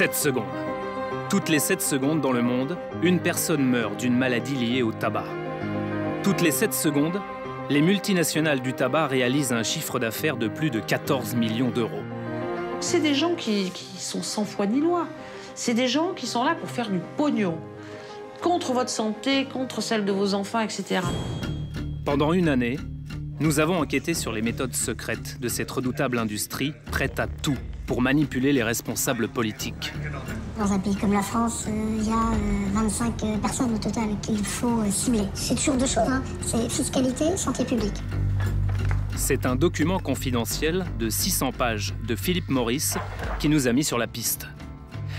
7 secondes. Toutes les 7 secondes dans le monde, une personne meurt d'une maladie liée au tabac. Toutes les 7 secondes, les multinationales du tabac réalisent un chiffre d'affaires de plus de 14 millions d'euros. C'est des gens qui sont sans foi ni loi. C'est des gens qui sont là pour faire du pognon. Contre votre santé, contre celle de vos enfants, etc. Pendant une année, nous avons enquêté sur les méthodes secrètes de cette redoutable industrie prête à tout pour manipuler les responsables politiques. Dans un pays comme la France, il y a 25 personnes au total qu'il faut cibler. C'est toujours deux choses, hein. C'est fiscalité, santé publique. C'est un document confidentiel de 600 pages de Philip Morris qui nous a mis sur la piste.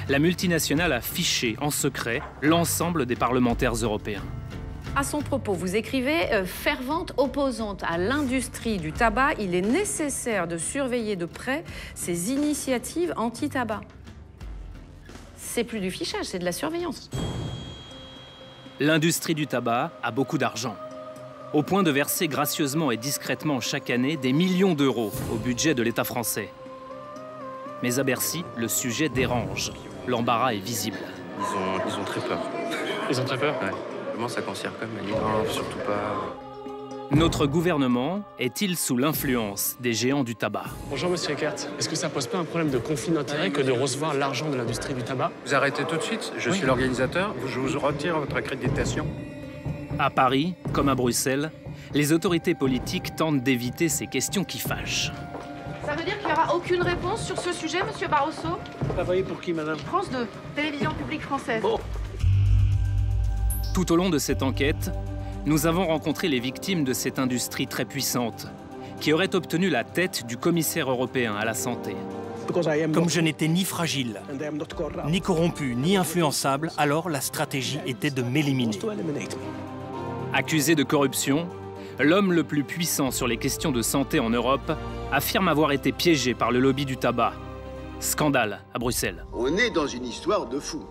La multinationale a fiché en secret l'ensemble des parlementaires européens. À son propos, vous écrivez fervente opposante à l'industrie du tabac, il est nécessaire de surveiller de près ces initiatives anti-tabac. C'est plus du fichage, c'est de la surveillance. L'industrie du tabac a beaucoup d'argent, au point de verser gracieusement et discrètement chaque année des millions d'euros au budget de l'État français. Mais à Bercy, le sujet dérange. L'embarras est visible. Ils ont très peur. Ils ont très peur? Ouais. Comment ça concerne comme non, surtout pas. Notre gouvernement est-il sous l'influence des géants du tabac? Bonjour, monsieur Eckert. Est-ce que ça pose pas un problème de conflit d'intérêt que de recevoir l'argent de l'industrie du tabac? Vous arrêtez tout de suite. Je suis l'organisateur. Je vous retire votre accréditation. À Paris, comme à Bruxelles, les autorités politiques tentent d'éviter ces questions qui fâchent. Ça veut dire qu'il n'y aura aucune réponse sur ce sujet, monsieur Barroso? Vous travaillez pour qui, madame? France 2, télévision publique française. Oh. Tout au long de cette enquête, nous avons rencontré les victimes de cette industrie très puissante, qui aurait obtenu la tête du commissaire européen à la santé. Comme je n'étais ni fragile, ni corrompu, ni influençable, alors la stratégie était de m'éliminer. Accusé de corruption, l'homme le plus puissant sur les questions de santé en Europe affirme avoir été piégé par le lobby du tabac. Scandale à Bruxelles. On est dans une histoire de fou.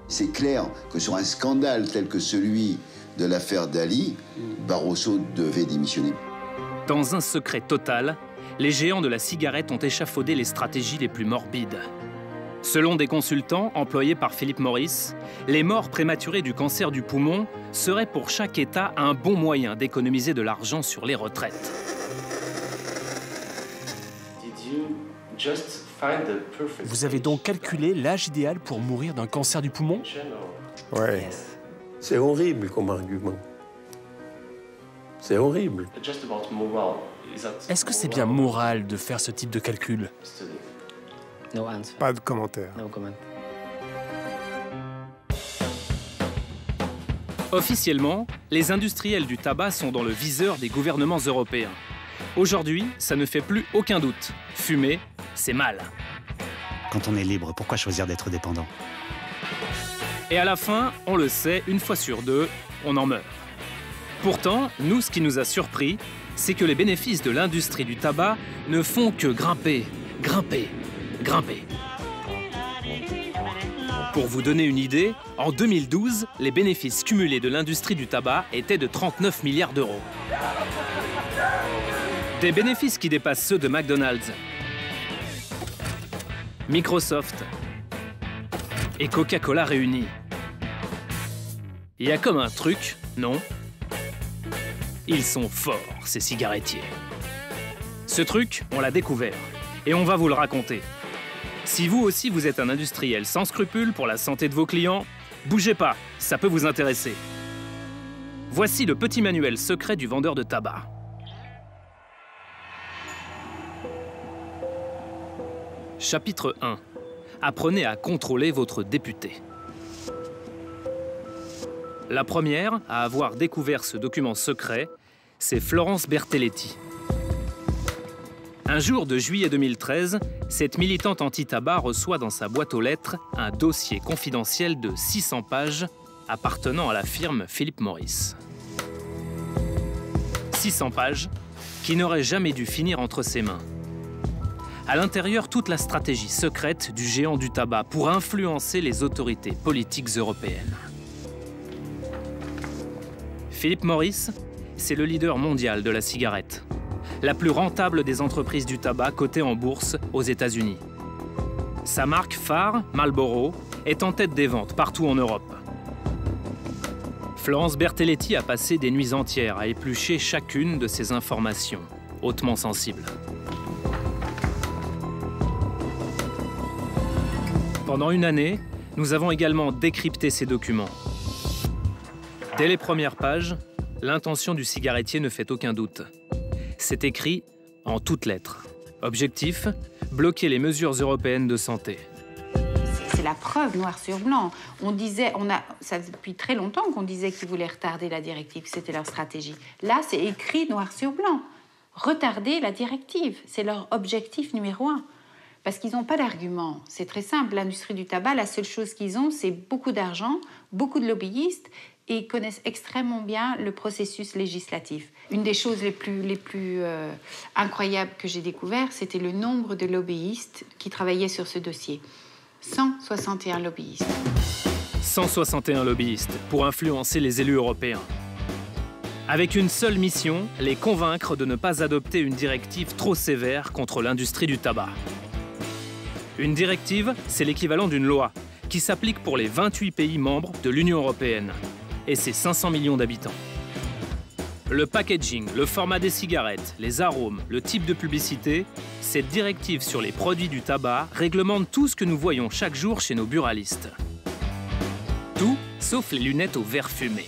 C'est clair que sur un scandale tel que celui de l'affaire Dali, Barroso devait démissionner. Dans un secret total, les géants de la cigarette ont échafaudé les stratégies les plus morbides. Selon des consultants employés par Philip Morris, les morts prématurées du cancer du poumon seraient pour chaque État un bon moyen d'économiser de l'argent sur les retraites. Vous avez donc calculé l'âge idéal pour mourir d'un cancer du poumon? Ouais. C'est horrible comme argument. C'est horrible. Est-ce que c'est bien moral de faire ce type de calcul? Pas de commentaire. Officiellement, les industriels du tabac sont dans le viseur des gouvernements européens. Aujourd'hui, ça ne fait plus aucun doute. Fumer, c'est mal. Quand on est libre, pourquoi choisir d'être dépendant? Et à la fin, on le sait, une fois sur deux, on en meurt. Pourtant, nous, ce qui nous a surpris, c'est que les bénéfices de l'industrie du tabac ne font que grimper, grimper, grimper. Pour vous donner une idée, en 2012, les bénéfices cumulés de l'industrie du tabac étaient de 39 milliards d'euros. Des bénéfices qui dépassent ceux de McDonald's, Microsoft et Coca-Cola réunis. Il y a comme un truc, non? Ils sont forts, ces cigarettiers. Ce truc, on l'a découvert, et on va vous le raconter. Si vous aussi vous êtes un industriel sans scrupules pour la santé de vos clients, bougez pas, ça peut vous intéresser. Voici le petit manuel secret du vendeur de tabac. Chapitre 1. Apprenez à contrôler votre député. La première à avoir découvert ce document secret, c'est Florence Bertelletti. Un jour de juillet 2013, cette militante anti-tabac reçoit dans sa boîte aux lettres un dossier confidentiel de 600 pages appartenant à la firme Philip Morris. 600 pages qui n'auraient jamais dû finir entre ses mains. À l'intérieur, toute la stratégie secrète du géant du tabac pour influencer les autorités politiques européennes. Philip Morris, c'est le leader mondial de la cigarette, la plus rentable des entreprises du tabac cotées en bourse aux États-Unis. Sa marque phare, Marlboro, est en tête des ventes partout en Europe. Florence Bertelletti a passé des nuits entières à éplucher chacune de ces informations, hautement sensibles. Pendant une année, nous avons également décrypté ces documents. Dès les premières pages, l'intention du cigarettier ne fait aucun doute. C'est écrit en toutes lettres. Objectif, bloquer les mesures européennes de santé. C'est la preuve noir sur blanc. On disait, ça depuis très longtemps qu'on disait qu'ils voulaient retarder la directive, c'était leur stratégie. Là, c'est écrit noir sur blanc. Retarder la directive, c'est leur objectif numéro 1. Parce qu'ils n'ont pas d'argument. C'est très simple. L'industrie du tabac, la seule chose qu'ils ont, c'est beaucoup d'argent, beaucoup de lobbyistes, et ils connaissent extrêmement bien le processus législatif. Une des choses les plus incroyables que j'ai découvert, c'était le nombre de lobbyistes qui travaillaient sur ce dossier. 161 lobbyistes. 161 lobbyistes pour influencer les élus européens. Avec une seule mission, les convaincre de ne pas adopter une directive trop sévère contre l'industrie du tabac. Une directive, c'est l'équivalent d'une loi qui s'applique pour les 28 pays membres de l'Union européenne et ses 500 millions d'habitants. Le packaging, le format des cigarettes, les arômes, le type de publicité, cette directive sur les produits du tabac réglemente tout ce que nous voyons chaque jour chez nos buralistes. Tout sauf les lunettes au verre fumé.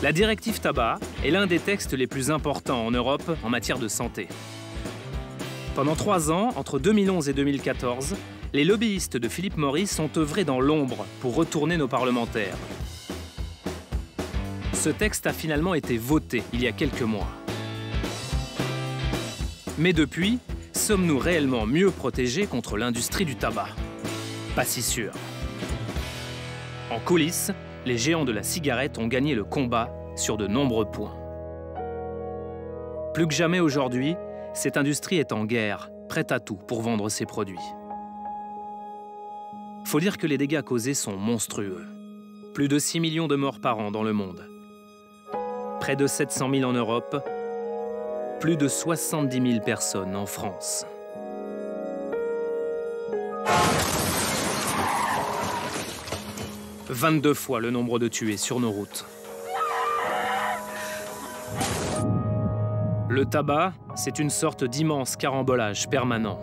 La directive tabac est l'un des textes les plus importants en Europe en matière de santé. Pendant 3 ans, entre 2011 et 2014, les lobbyistes de Philip Morris ont œuvré dans l'ombre pour retourner nos parlementaires. Ce texte a finalement été voté il y a quelques mois. Mais depuis, sommes-nous réellement mieux protégés contre l'industrie du tabac? Pas si sûr. En coulisses, les géants de la cigarette ont gagné le combat sur de nombreux points. Plus que jamais aujourd'hui, cette industrie est en guerre, prête à tout pour vendre ses produits. Faut dire que les dégâts causés sont monstrueux. Plus de 6 millions de morts par an dans le monde. Près de 700 000 en Europe. Plus de 70 000 personnes en France. « 22 fois le nombre de tués sur nos routes. Le tabac, c'est une sorte d'immense carambolage permanent.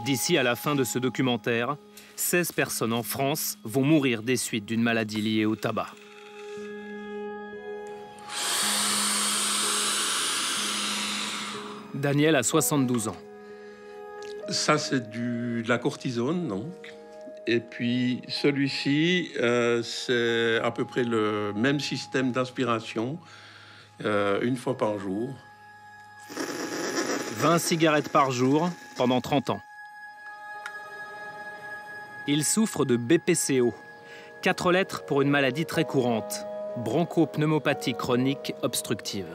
D'ici à la fin de ce documentaire, 16 personnes en France vont mourir des suites d'une maladie liée au tabac. Daniel a 72 ans. Ça, c'est de la cortisone, donc. Et puis, celui-ci, c'est à peu près le même système d'inspiration, 1 fois par jour. 20 cigarettes par jour pendant 30 ans. Il souffre de BPCO, 4 lettres pour une maladie très courante, bronchopneumopathie chronique obstructive.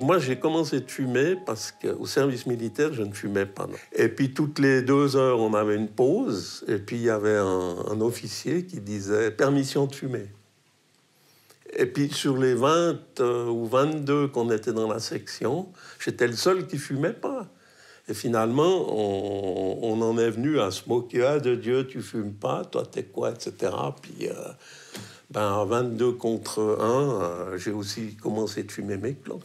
Moi, j'ai commencé de fumer parce qu'au service militaire, je ne fumais pas. Non. Et puis, toutes les 2 heures, on avait une pause. Et puis, il y avait un officier qui disait « permission de fumer ». Et puis, sur les 20 ou 22 qu'on était dans la section, j'étais le seul qui ne fumait pas. Et finalement, on en est venu à se moquer. Ah, de Dieu, tu fumes pas, toi, t'es quoi, etc. Puis, 22 contre 1, j'ai aussi commencé de fumer mes clopes.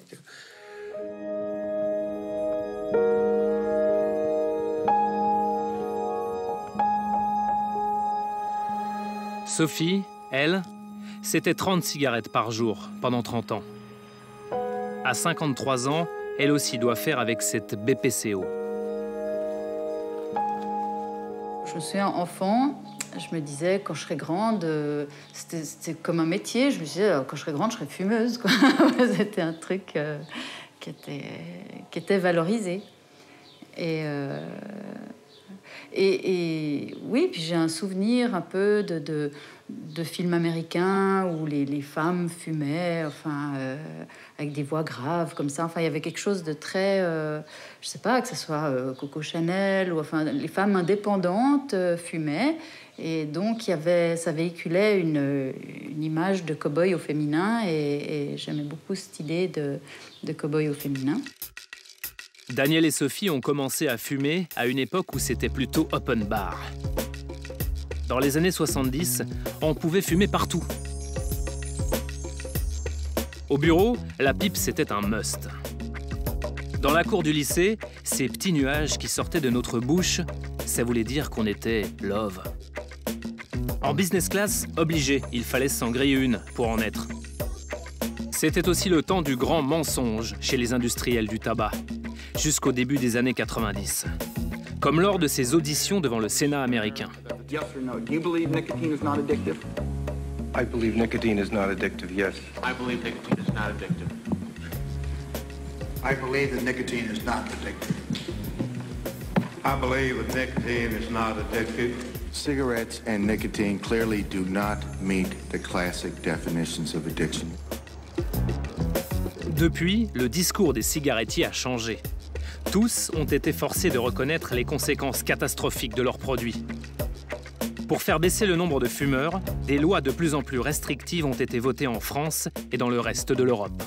Sophie, elle, c'était 30 cigarettes par jour pendant 30 ans. À 53 ans, elle aussi doit faire avec cette BPCO. Je me souviens, enfant, je me disais, quand je serais grande, c'était comme un métier. Je me disais, quand je serais grande, je serais fumeuse, quoi. C'était un truc qui était valorisé. Et oui, puis j'ai un souvenir un peu de films américains où les femmes fumaient, enfin, avec des voix graves comme ça. Enfin, il y avait quelque chose de très, je sais pas, que ce soit Coco Chanel ou enfin les femmes indépendantes fumaient, et donc ça véhiculait une image de cow-boy au féminin et j'aimais beaucoup cette idée de cow-boy au féminin. Daniel et Sophie ont commencé à fumer à une époque où c'était plutôt open bar. Dans les années 70, on pouvait fumer partout. Au bureau, la pipe, c'était un must. Dans la cour du lycée, ces petits nuages qui sortaient de notre bouche, ça voulait dire qu'on était love. En business class, obligé, il fallait s'en griller une pour en être. C'était aussi le temps du grand mensonge chez les industriels du tabac, jusqu'au début des années 90. Comme lors de ses auditions devant le Sénat américain. Yes or no? Do you believe nicotine is not addictive? I believe nicotine is not addictive, yes. I believe nicotine is not addictive. I believe that nicotine is not addictive. I believe that nicotine is not addictive. Cigarettes and nicotine clearly do not meet the classic definitions of addiction. Depuis, le discours des cigarettiers a changé. Tous ont été forcés de reconnaître les conséquences catastrophiques de leurs produits. Pour faire baisser le nombre de fumeurs, des lois de plus en plus restrictives ont été votées en France et dans le reste de l'Europe.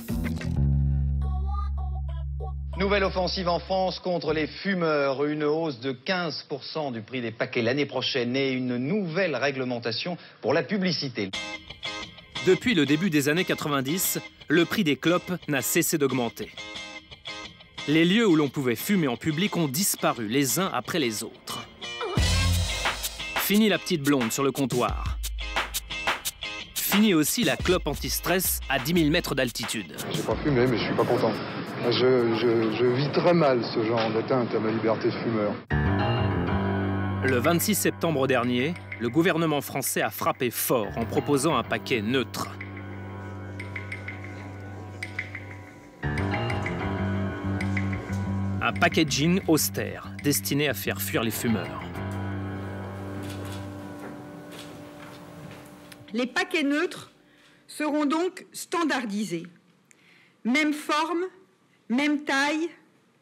Nouvelle offensive en France contre les fumeurs. Une hausse de 15% du prix des paquets l'année prochaine et une nouvelle réglementation pour la publicité. Depuis le début des années 90, le prix des clopes n'a cessé d'augmenter. Les lieux où l'on pouvait fumer en public ont disparu les uns après les autres. Fini la petite blonde sur le comptoir. Fini aussi la clope anti-stress à 10 000 mètres d'altitude. J'ai pas fumé, mais je suis pas content. Je vis très mal ce genre d'atteinte à ma liberté de fumeur. Le 26 septembre dernier, le gouvernement français a frappé fort en proposant un paquet neutre. Un packaging austère, destiné à faire fuir les fumeurs. Les paquets neutres seront donc standardisés. Même forme, même taille,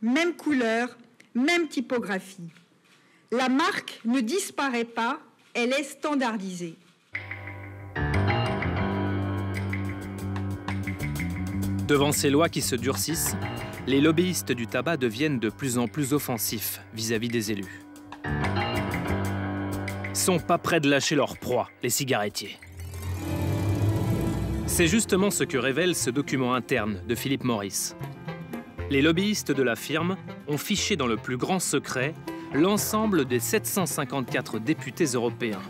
même couleur, même typographie. La marque ne disparaît pas, elle est standardisée. Devant ces lois qui se durcissent, les lobbyistes du tabac deviennent de plus en plus offensifs vis-à-vis des élus. Ils sont pas prêts de lâcher leur proie, les cigarettiers. C'est justement ce que révèle ce document interne de Philip Morris. Les lobbyistes de la firme ont fiché dans le plus grand secret l'ensemble des 754 députés européens.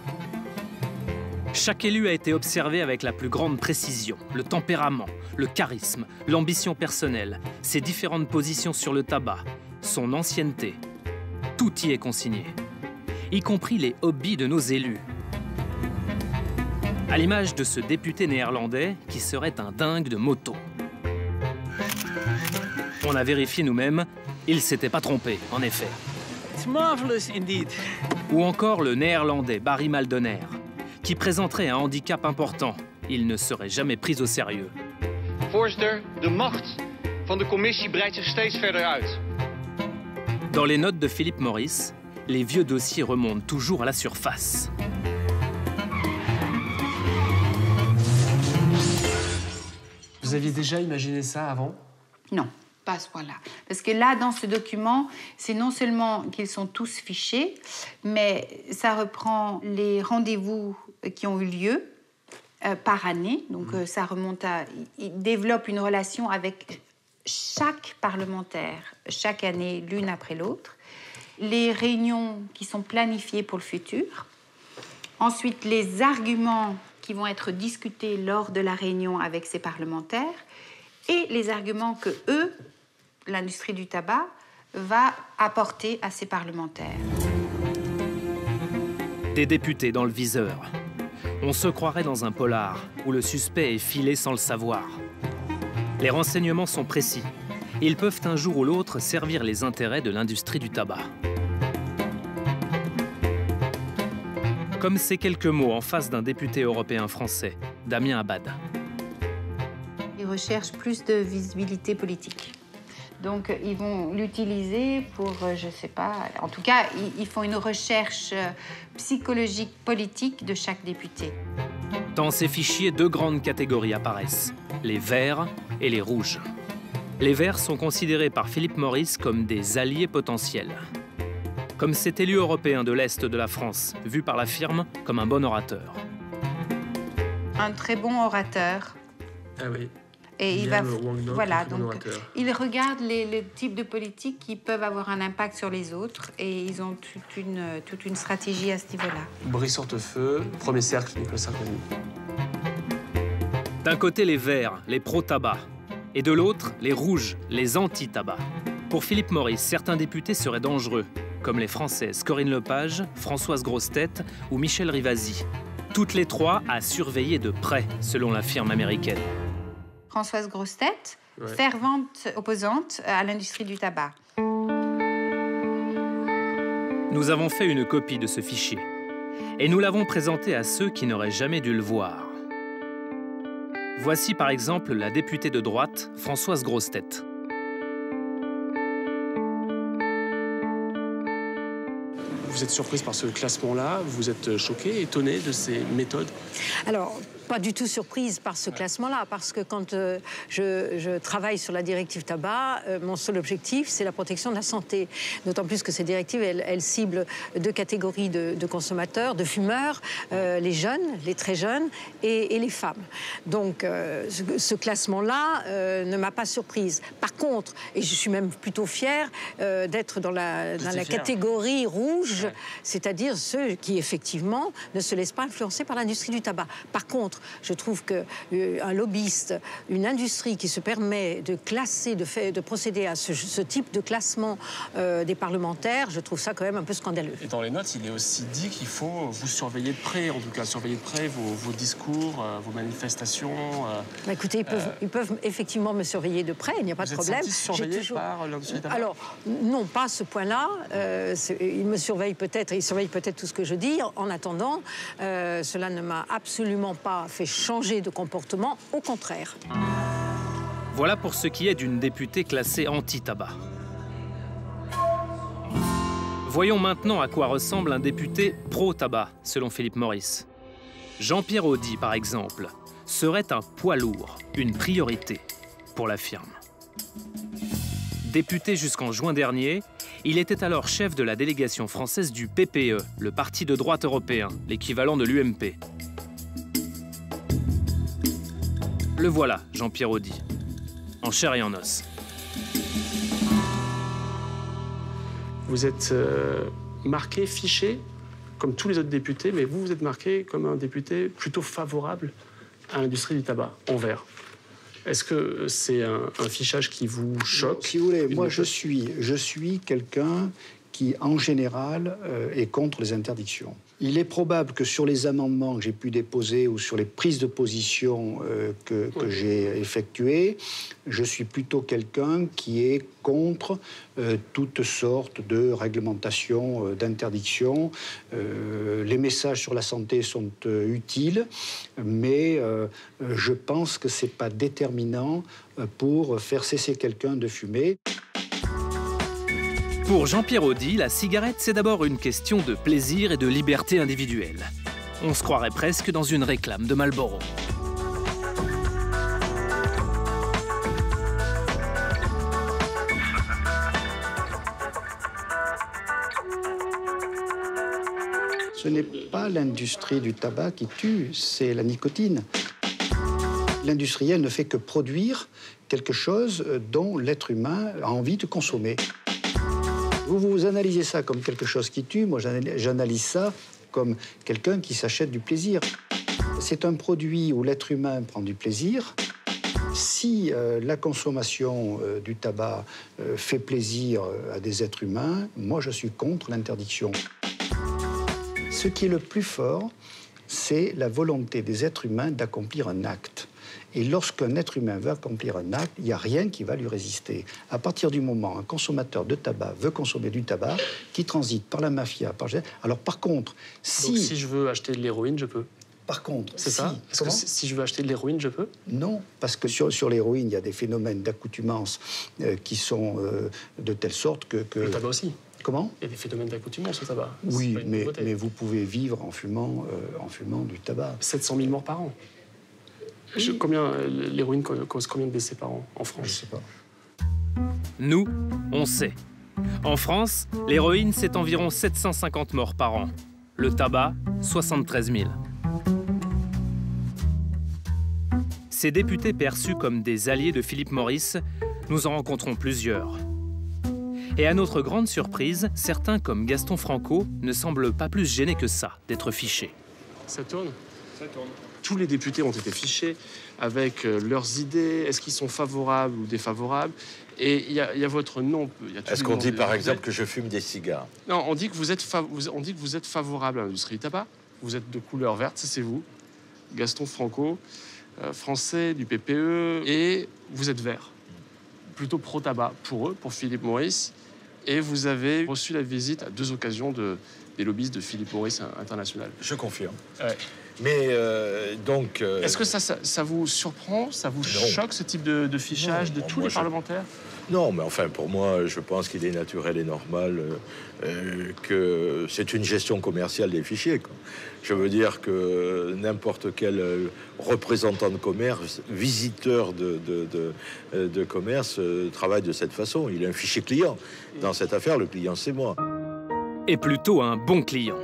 Chaque élu a été observé avec la plus grande précision, le tempérament, le charisme, l'ambition personnelle, ses différentes positions sur le tabac, son ancienneté. Tout y est consigné, y compris les hobbies de nos élus. À l'image de ce député néerlandais qui serait un dingue de moto. On a vérifié nous-mêmes, il s'était pas trompé, en effet. It's marvelous indeed. Ou encore le néerlandais Barry Maldoner, qui présenterait un handicap important. Il ne serait jamais pris au sérieux. Voorzitter, de macht van de commissie breidt zich steeds verder uit. Dans les notes de Philip Morris, les vieux dossiers remontent toujours à la surface. Vous aviez déjà imaginé ça avant? Non, pas à ce point-là. Parce que là, dans ce document, c'est non seulement qu'ils sont tous fichés, mais ça reprend les rendez-vous qui ont eu lieu par année. Donc ça remonte à... Il développe une relation avec chaque parlementaire, chaque année, l'une après l'autre. Les réunions qui sont planifiées pour le futur. Ensuite, les arguments qui vont être discutés lors de la réunion avec ces parlementaires et les arguments que eux, l'industrie du tabac, va apporter à ces parlementaires. Des députés dans le viseur. On se croirait dans un polar où le suspect est filé sans le savoir. Les renseignements sont précis. Ils peuvent un jour ou l'autre servir les intérêts de l'industrie du tabac. Comme ces quelques mots en face d'un député européen français, Damien Abad. Ils recherchent plus de visibilité politique. Donc, ils vont l'utiliser pour, je ne sais pas... En tout cas, ils font une recherche psychologique politique de chaque député. Dans ces fichiers, deux grandes catégories apparaissent, les verts et les rouges. Les verts sont considérés par Philip Morris comme des alliés potentiels. Comme cet élu européen de l'Est de la France, vu par la firme comme un bon orateur. Un très bon orateur. Ah oui. Et il va, voilà, donc il regarde les types de politiques qui peuvent avoir un impact sur les autres et ils ont toute une stratégie à ce niveau-là. Brice Hortefeux, premier cercle, Nicolas Sarkozy. D'un côté, les verts, les pro-tabac, et de l'autre, les rouges, les anti-tabac. Pour Philip Morris, certains députés seraient dangereux, comme les Françaises Corinne Lepage, Françoise Grossetête ou Michel Rivasi. Toutes les trois à surveiller de près, selon la firme américaine. Françoise Grossetête, fervente opposante à l'industrie du tabac. Nous avons fait une copie de ce fichier et nous l'avons présenté à ceux qui n'auraient jamais dû le voir. Voici par exemple la députée de droite, Françoise Grossetête. Vous êtes surprise par ce classement-là, vous êtes choquée, étonnée de ces méthodes? Alors, pas du tout surprise par ce classement-là, parce que quand je travaille sur la directive tabac, mon seul objectif, c'est la protection de la santé. D'autant plus que cette directive, elle cible deux catégories de consommateurs, de fumeurs, les jeunes, les très jeunes, et les femmes. Donc, ce classement-là ne m'a pas surprise. Par contre, et je suis même plutôt fière d'être dans la catégorie rouge, c'est-à-dire ceux qui, effectivement, ne se laissent pas influencer par l'industrie du tabac. Par contre, je trouve qu'un lobbyiste, une industrie qui se permet de classer, de procéder à ce type de classement des parlementaires, je trouve ça quand même un peu scandaleux. Et dans les notes, il est aussi dit qu'il faut vous surveiller de près, en tout cas surveiller de près vos discours, vos manifestations. Bah écoutez, ils peuvent effectivement me surveiller de près, il n'y a pas de problème. Vous êtes surveillé par l'industrie du tabac? Alors, non, pas à ce point-là. Ils me surveillent peut-être, ils surveillent peut-être tout ce que je dis. En attendant, cela ne m'a absolument pas fait changer de comportement, au contraire. Voilà pour ce qui est d'une députée classée anti-tabac. Voyons maintenant à quoi ressemble un député pro-tabac, selon Philip Morris. Jean-Pierre Audy, par exemple, serait un poids lourd, une priorité pour la firme. Député jusqu'en juin dernier, il était alors chef de la délégation française du PPE, le parti de droite européen, l'équivalent de l'UMP. Le voilà, Jean-Pierre Audy, en chair et en os. Vous êtes marqué, fiché, comme tous les autres députés, mais vous êtes marqué comme un député plutôt favorable à l'industrie du tabac, en vert. Est-ce que c'est un fichage qui vous choque? Si vous voulez, moi je suis quelqu'un qui, en général, est contre les interdictions. Il est probable que sur les amendements que j'ai pu déposer ou sur les prises de position que j'ai effectuées, je suis plutôt quelqu'un qui est contre toutes sortes de réglementations, d'interdictions. Les messages sur la santé sont utiles, mais je pense que ce n'est pas déterminant pour faire cesser quelqu'un de fumer. Pour Jean-Pierre Audy, la cigarette, c'est d'abord une question de plaisir et de liberté individuelle. On se croirait presque dans une réclame de Marlboro. Ce n'est pas l'industrie du tabac qui tue, c'est la nicotine. L'industriel ne fait que produire quelque chose dont l'être humain a envie de consommer. Vous analysez ça comme quelque chose qui tue, moi j'analyse ça comme quelqu'un qui s'achète du plaisir. C'est un produit où l'être humain prend du plaisir. Si la consommation du tabac fait plaisir à des êtres humains, moi je suis contre l'interdiction. Ce qui est le plus fort, c'est la volonté des êtres humains d'accomplir un acte. Et lorsqu'un être humain veut accomplir un acte, il n'y a rien qui va lui résister. À partir du moment où un consommateur de tabac veut consommer du tabac, qui transite par la mafia, alors par contre, Donc si je veux acheter de l'héroïne, je peux? Par contre, c'est ça? Est-ce que si je veux acheter de l'héroïne, je peux? Non, parce que sur l'héroïne, il y a des phénomènes d'accoutumance qui sont de telle sorte que... Le tabac aussi? Comment? Il y a des phénomènes d'accoutumance au tabac. Oui, mais vous pouvez vivre en fumant du tabac. 700 000 morts par an. Oui. L'héroïne cause combien de décès par an en France? Je sais pas. Nous, on sait. En France, l'héroïne, c'est environ 750 morts par an. Le tabac, 73 000. Ces députés perçus comme des alliés de Philip Morris, nous en rencontrons plusieurs. Et à notre grande surprise, certains comme Gaston Franco ne semblent pas plus gênés que ça d'être fichés. Ça tourne? Ça tourne. Tous les députés ont été fichés avec leurs idées, est-ce qu'ils sont favorables ou défavorables? Et il y a votre nom. Est-ce qu'on dit par exemple que je fume des cigares? Non, on dit que vous êtes favorable à l'industrie du tabac. Vous êtes de couleur verte, c'est vous. Gaston Franco, français du PPE, et vous êtes vert. Plutôt pro-tabac pour eux, pour Philip Morris. Et vous avez reçu la visite à 2 occasions des lobbyistes de Philip Morris International. Je confirme. Ouais. Mais donc... Est-ce que ça vous surprend? Ça vous choque, ce type de fichage de tous les parlementaires? Non, mais enfin, pour moi, je pense qu'il est naturel et normal que c'est une gestion commerciale des fichiers, quoi. Je veux dire que n'importe quel représentant de commerce, visiteur de commerce, travaille de cette façon. Il a un fichier client. Dans cette affaire, le client, c'est moi. Et plutôt un bon client.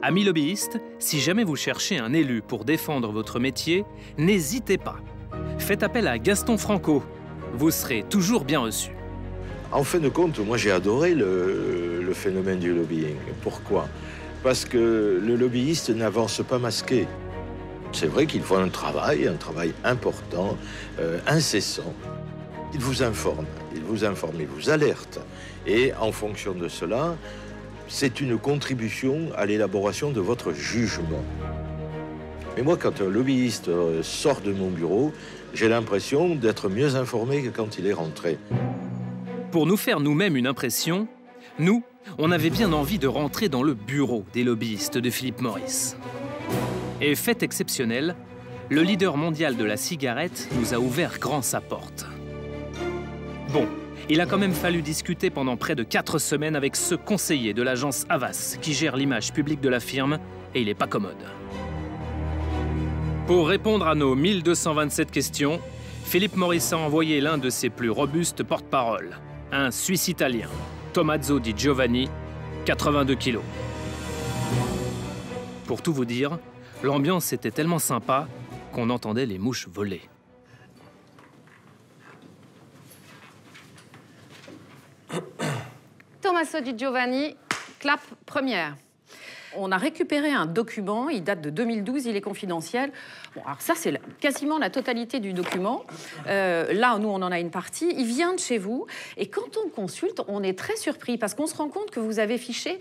Amis lobbyistes, si jamais vous cherchez un élu pour défendre votre métier, n'hésitez pas. Faites appel à Gaston Franco. Vous serez toujours bien reçu. En fin de compte, moi j'ai adoré le phénomène du lobbying. Pourquoi? Parce que le lobbyiste n'avance pas masqué. C'est vrai qu'il faut un travail important, incessant. Il vous informe, il vous alerte. Et en fonction de cela, c'est une contribution à l'élaboration de votre jugement. Mais moi, quand un lobbyiste sort de mon bureau, j'ai l'impression d'être mieux informé que quand il est rentré. Pour nous faire nous-mêmes une impression, nous, on avait bien envie de rentrer dans le bureau des lobbyistes de Philip Morris. Et fait exceptionnel, le leader mondial de la cigarette nous a ouvert grand sa porte. Bon, il a quand même fallu discuter pendant près de 4 semaines avec ce conseiller de l'agence Havas qui gère l'image publique de la firme, et il n'est pas commode. Pour répondre à nos 1227 questions, Philip Morris a envoyé l'un de ses plus robustes porte-parole, un Suisse italien, Tommaso Di Giovanni, 82 kilos. Pour tout vous dire, l'ambiance était tellement sympa qu'on entendait les mouches voler. Tommaso Di Giovanni, clap première. On a récupéré un document, il date de 2012, il est confidentiel. Bon, alors ça, c'est quasiment la totalité du document. Là, nous, on en a une partie. Il vient de chez vous. Et quand on consulte, on est très surpris parce qu'on se rend compte que vous avez fiché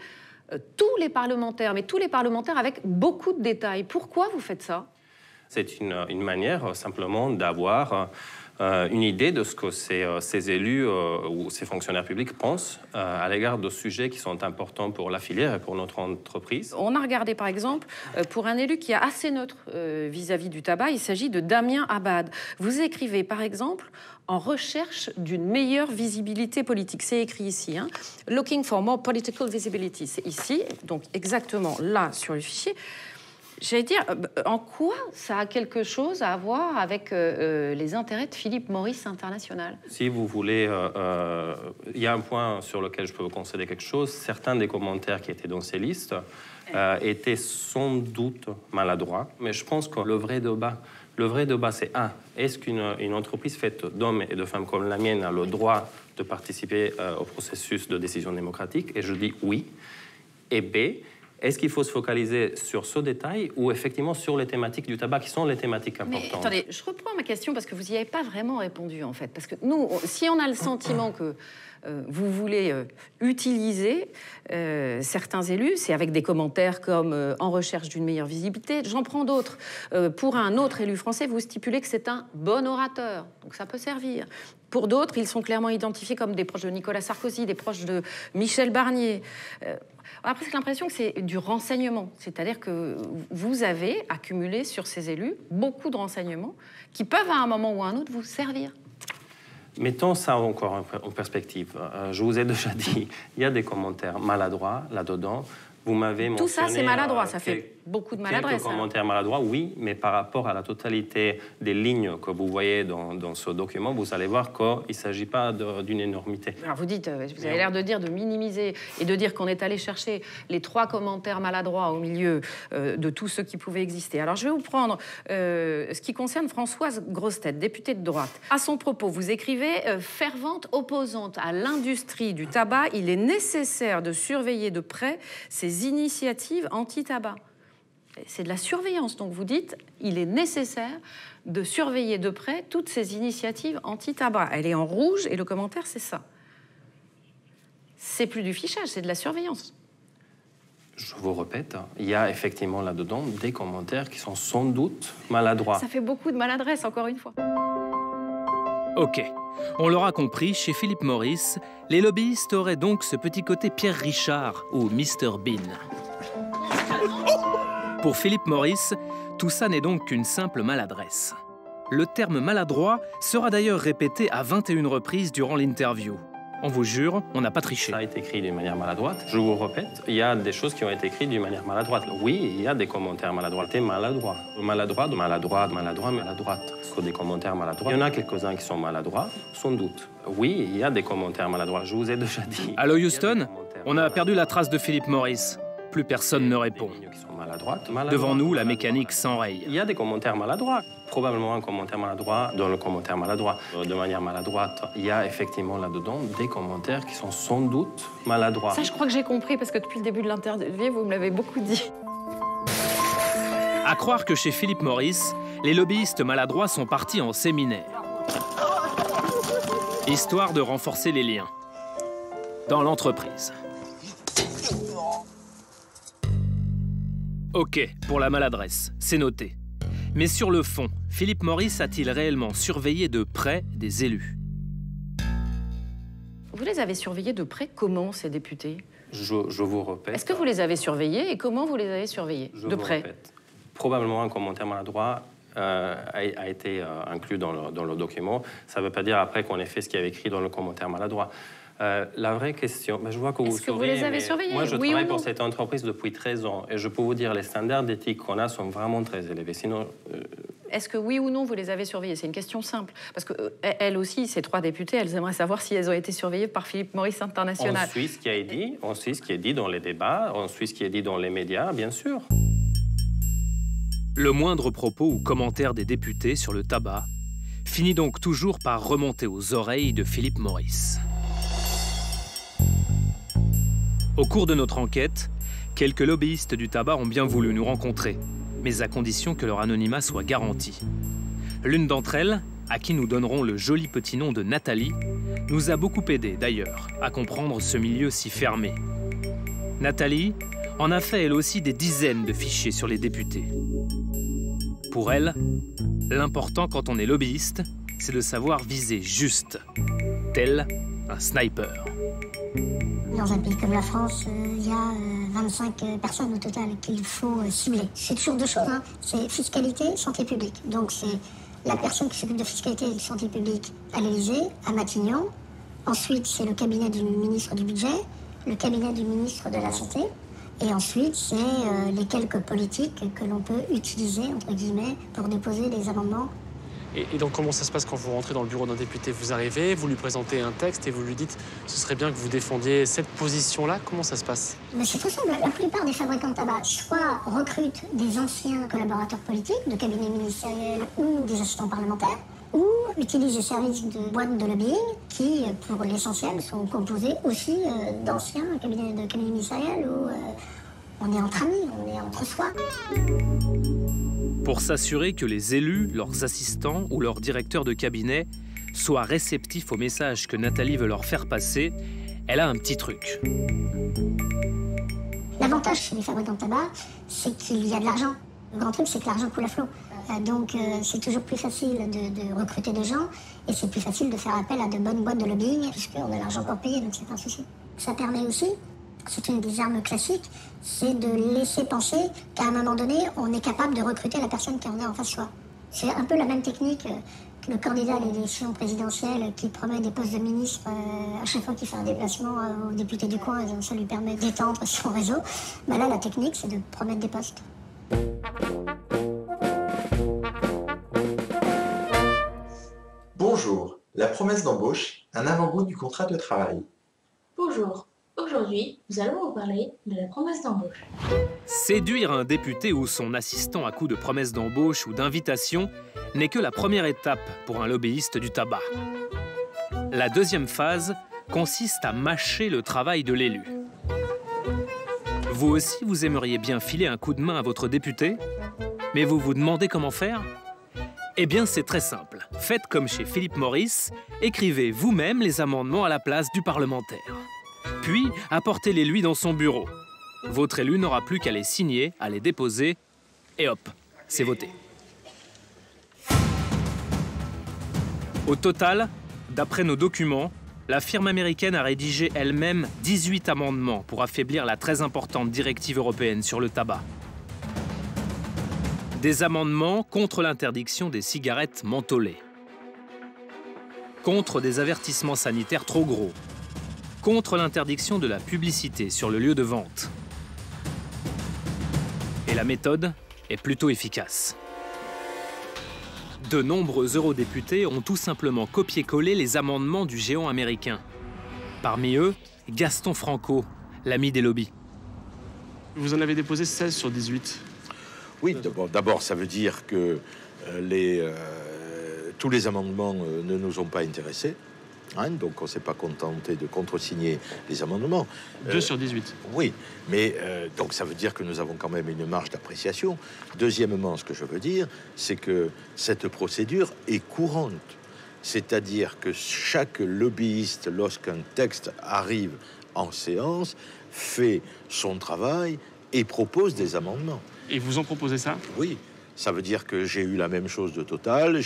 tous les parlementaires, mais tous les parlementaires avec beaucoup de détails. Pourquoi vous faites ça? C'est une manière simplement d'avoir une idée de ce que ces élus ou ces fonctionnaires publics pensent à l'égard de sujets qui sont importants pour la filière et pour notre entreprise. On a regardé par exemple pour un élu qui est assez neutre vis-à-vis du tabac, il s'agit de Damien Abad. Vous écrivez par exemple en recherche d'une meilleure visibilité politique. C'est écrit ici, hein. Looking for more political visibility. C'est ici, donc exactement là sur le fichier. J'allais dire, en quoi ça a quelque chose à voir avec les intérêts de Philip Morris International? Si vous voulez, il y a un point sur lequel je peux vous concéder quelque chose. Certains des commentaires qui étaient dans ces listes étaient sans doute maladroits. Mais je pense que le vrai débat, c'est est-ce qu'une entreprise faite d'hommes et de femmes comme la mienne a le droit de participer au processus de décision démocratique? Et je dis oui. Et B, est-ce qu'il faut se focaliser sur ce détail ou effectivement sur les thématiques du tabac qui sont les thématiques importantes? Mais attendez, je reprends ma question parce que vous n'y avez pas vraiment répondu en fait. Parce que nous, si on a le sentiment que vous voulez utiliser certains élus, c'est avec des commentaires comme en recherche d'une meilleure visibilité. J'en prends d'autres. Pour un autre élu français, vous stipulez que c'est un bon orateur, donc ça peut servir. Pour d'autres, ils sont clairement identifiés comme des proches de Nicolas Sarkozy, des proches de Michel Barnier. On a presque l'impression que c'est du renseignement, c'est-à-dire que vous avez accumulé sur ces élus beaucoup de renseignements qui peuvent à un moment ou à un autre vous servir. Mettons ça encore en perspective. Je vous ai déjà dit, il y a des commentaires maladroits là-dedans. Vous m'avez mentionné... Tout ça, c'est maladroit. Ça fait beaucoup de maladresse. Quelques commentaires maladroits, oui, mais par rapport à la totalité des lignes que vous voyez dans ce document, vous allez voir qu'il ne s'agit pas d'une énormité. Alors vous dites, vous avez l'air de dire, de minimiser et de dire qu'on est allé chercher les 3 commentaires maladroits au milieu de tous ceux qui pouvaient exister. Alors je vais vous prendre ce qui concerne Françoise Grossetête, députée de droite. À son propos, vous écrivez « Fervente opposante à l'industrie du tabac, il est nécessaire de surveiller de près ces initiatives anti-tabac ». C'est de la surveillance. Donc vous dites, il est nécessaire de surveiller de près toutes ces initiatives anti-tabac. Elle est en rouge et le commentaire, c'est ça. C'est plus du fichage, c'est de la surveillance. Je vous répète, il y a effectivement là-dedans des commentaires qui sont sans doute maladroits. Ça fait beaucoup de maladresse, encore une fois. Ok, on l'aura compris, chez Philip Morris, les lobbyistes auraient donc ce petit côté Pierre Richard ou Mr Bean. Pour Philip Morris, tout ça n'est donc qu'une simple maladresse. Le terme maladroit sera d'ailleurs répété à 21 reprises durant l'interview. On vous jure, on n'a pas triché. Ça a été écrit d'une manière maladroite. Je vous répète, il y a des choses qui ont été écrites d'une manière maladroite. Oui, il y a des commentaires maladroits. T'es maladroit. Maladroit, maladroite. Sur des commentaires maladroits. Il y en a quelques-uns qui sont maladroits, sans doute. Oui, il y a des commentaires maladroits. Je vous ai déjà dit. Allô Houston, on a perdu la trace de Philip Morris. Plus personne ne répond. Devant nous, la mécanique s'enraye. Il y a des commentaires maladroits. Probablement un commentaire maladroit dans le commentaire maladroit. De manière maladroite, il y a effectivement là-dedans des commentaires qui sont sans doute maladroits. Ça, je crois que j'ai compris, parce que depuis le début de l'interview, vous me l'avez beaucoup dit. À croire que chez Philip Morris, les lobbyistes maladroits sont partis en séminaire. Histoire de renforcer les liens dans l'entreprise. Ok, pour la maladresse, c'est noté. Mais sur le fond, Philip Morris a-t-il réellement surveillé de près des élus? Vous les avez surveillés de près comment, ces députés? Je vous répète. Est-ce que vous les avez surveillés et comment vous les avez surveillés de près? Répète. Probablement un commentaire maladroit a été inclus dans le document. Ça ne veut pas dire après qu'on ait fait ce qu'il y avait écrit dans le commentaire maladroit. La vraie question, je vois que vous vous les avez surveillés? Moi, je travaille pour cette entreprise depuis 13 ans et je peux vous dire les standards d'éthique qu'on a sont vraiment très élevés. Sinon, est-ce que oui ou non vous les avez surveillés? C'est une question simple. Parce que elles aussi, ces 3 députées, elles aimeraient savoir si elles ont été surveillées par Philip Morris International. On suit ce qui est dit, on suit ce qui est dit dans les débats, on suit ce qui est dit dans les médias, bien sûr. Le moindre propos ou commentaire des députés sur le tabac finit donc toujours par remonter aux oreilles de Philip Morris. Au cours de notre enquête, quelques lobbyistes du tabac ont bien voulu nous rencontrer, mais à condition que leur anonymat soit garanti. L'une d'entre elles, à qui nous donnerons le joli petit nom de Nathalie, nous a beaucoup aidé d'ailleurs à comprendre ce milieu si fermé. Nathalie en a fait elle aussi des dizaines de fichiers sur les députés. Pour elle, l'important quand on est lobbyiste, c'est de savoir viser juste, tel un sniper. Dans un pays comme la France, il y a 25 personnes au total qu'il faut cibler. C'est toujours 2 choses, hein. C'est fiscalité, santé publique. Donc c'est la personne qui s'occupe de fiscalité et de santé publique à l'Élysée, à Matignon. Ensuite, c'est le cabinet du ministre du Budget, le cabinet du ministre de la Santé. Et ensuite, c'est les quelques politiques que l'on peut utiliser, entre guillemets, pour déposer des amendements. Et donc, comment ça se passe quand vous rentrez dans le bureau d'un député? Vous arrivez, vous lui présentez un texte et vous lui dites « ce serait bien que vous défendiez cette position-là ». Comment ça se passe? Mais c'est tout simple. La plupart des fabricants de tabac soit recrutent des anciens collaborateurs politiques, de cabinets ministériels ou des assistants parlementaires, ou utilisent des services de boîtes de lobbying qui, pour l'essentiel, sont composés aussi d'anciens cabinets ministériels où on est entre amis, on est entre soi. Pour s'assurer que les élus, leurs assistants ou leurs directeurs de cabinet soient réceptifs au message que Nathalie veut leur faire passer, elle a un petit truc. L'avantage chez les fabricants de tabac, c'est qu'il y a de l'argent. Le grand truc, c'est que l'argent coule à flot. Donc c'est toujours plus facile de recruter des gens et c'est plus facile de faire appel à de bonnes boîtes de lobbying puisqu'on a l'argent pour payer, donc c'est pas un souci. Ça permet aussi, c'est une des armes classiques, c'est de laisser penser qu'à un moment donné, on est capable de recruter la personne qu'on a en face de soi. C'est un peu la même technique le candidat à l'élection présidentielle qui promet des postes de ministre à chaque fois qu'il fait un déplacement aux députés du coin, et ça lui permet d'étendre son réseau. Ben là, la technique, c'est de promettre des postes. Bonjour, la promesse d'embauche, un avant-goût du contrat de travail. Bonjour, aujourd'hui, nous allons vous parler de la promesse d'embauche. Séduire un député ou son assistant à coup de promesse d'embauche ou d'invitation n'est que la première étape pour un lobbyiste du tabac. La deuxième phase consiste à mâcher le travail de l'élu. Vous aussi, vous aimeriez bien filer un coup de main à votre député, mais vous vous demandez comment faire ? Eh bien, c'est très simple. Faites comme chez Philip Morris, écrivez vous-même les amendements à la place du parlementaire. Puis, apportez-les lui dans son bureau. Votre élu n'aura plus qu'à les signer, à les déposer, et hop, c'est voté. Au total, d'après nos documents, la firme américaine a rédigé elle-même 18 amendements pour affaiblir la très importante directive européenne sur le tabac. Des amendements contre l'interdiction des cigarettes mentholées, contre des avertissements sanitaires trop gros, contre l'interdiction de la publicité sur le lieu de vente. Et la méthode est plutôt efficace. De nombreux eurodéputés ont tout simplement copié-collé les amendements du géant américain. Parmi eux, Gaston Franco, l'ami des lobbies. Vous en avez déposé 16 sur 18. Oui, d'abord, ça veut dire que tous les amendements ne nous ont pas intéressés. Hein, donc on ne s'est pas contenté de contresigner les amendements. 2 sur 18. Oui, mais donc ça veut dire que nous avons quand même une marge d'appréciation. Deuxièmement, ce que je veux dire, c'est que cette procédure est courante. C'est-à-dire que chaque lobbyiste, lorsqu'un texte arrive en séance, fait son travail et propose des amendements. Et vous en proposez ça? Oui. Ça veut dire que j'ai eu la même chose de Total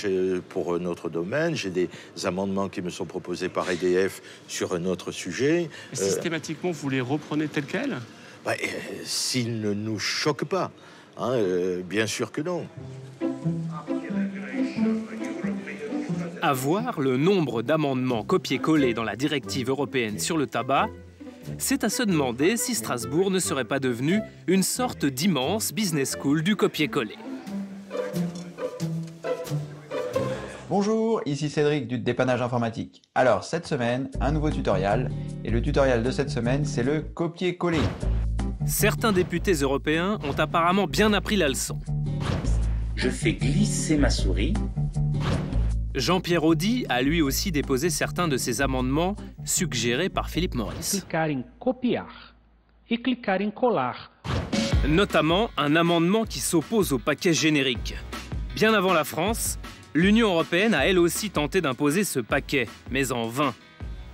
pour notre domaine. J'ai des amendements qui me sont proposés par EDF sur un autre sujet. Et systématiquement, vous les reprenez tels quels? S'ils ne nous choquent pas. Hein, bien sûr que non. À voir le nombre d'amendements copiés-collés dans la directive européenne sur le tabac, c'est à se demander si Strasbourg ne serait pas devenu une sorte d'immense business school du copier-coller. Bonjour, ici Cédric du dépannage informatique. Alors, cette semaine, un nouveau tutoriel. Et le tutoriel de cette semaine, c'est le copier-coller. Certains députés européens ont apparemment bien appris la leçon. Je fais glisser ma souris. Jean-Pierre Audy a lui aussi déposé certains de ses amendements suggérés par Philip Morris. Clicar em copiar et clicar em colar. Notamment un amendement qui s'oppose au paquet générique. Bien avant la France, l'Union européenne a elle aussi tenté d'imposer ce paquet, mais en vain.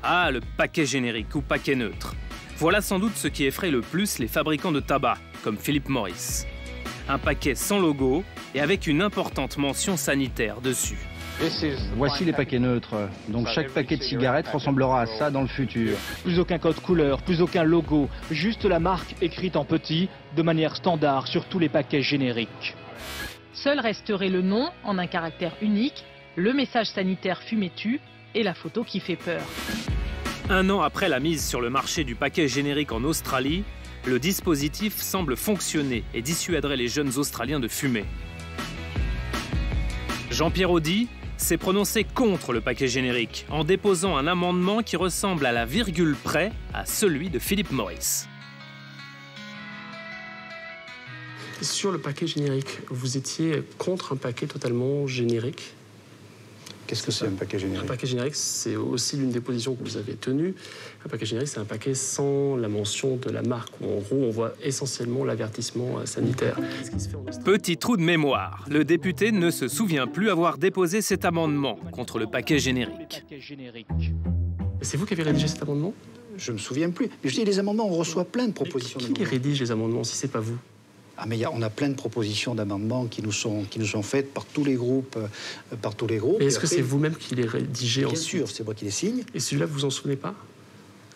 Ah, le paquet générique ou paquet neutre. Voilà sans doute ce qui effraie le plus les fabricants de tabac, comme Philip Morris. Un paquet sans logo et avec une importante mention sanitaire dessus. Voici les paquets neutres. Donc chaque paquet de cigarettes ressemblera à ça dans le futur. Plus aucun code couleur, plus aucun logo, juste la marque écrite en petit, de manière standard sur tous les paquets génériques. Seul resterait le nom en un caractère unique, le message sanitaire fumé tue et la photo qui fait peur. Un an après la mise sur le marché du paquet générique en Australie, le dispositif semble fonctionner et dissuaderait les jeunes Australiens de fumer. Jean-Pierre Audy s'est prononcé contre le paquet générique en déposant un amendement qui ressemble à la virgule près à celui de Philip Morris. Sur le paquet générique, vous étiez contre un paquet totalement générique? Qu'est-ce que c'est un paquet générique? Un paquet générique, c'est aussi l'une des positions que vous avez tenues. Un paquet générique, c'est un paquet sans la mention de la marque, où en gros, on voit essentiellement l'avertissement sanitaire. Petit trou de mémoire, le député ne se souvient plus avoir déposé cet amendement contre le paquet générique. C'est vous qui avez rédigé cet amendement? Je ne me souviens plus. Mais je dis, les amendements, on reçoit plein de propositions. Qui les rédige, les amendements, si c'est pas vous? Ah, mais on a plein de propositions d'amendements qui nous sont faites par tous les groupes. Mais est-ce que c'est vous-même qui les rédigez ensuite? Bien sûr, c'est moi qui les signe. Et celui-là, vous vous en souvenez pas?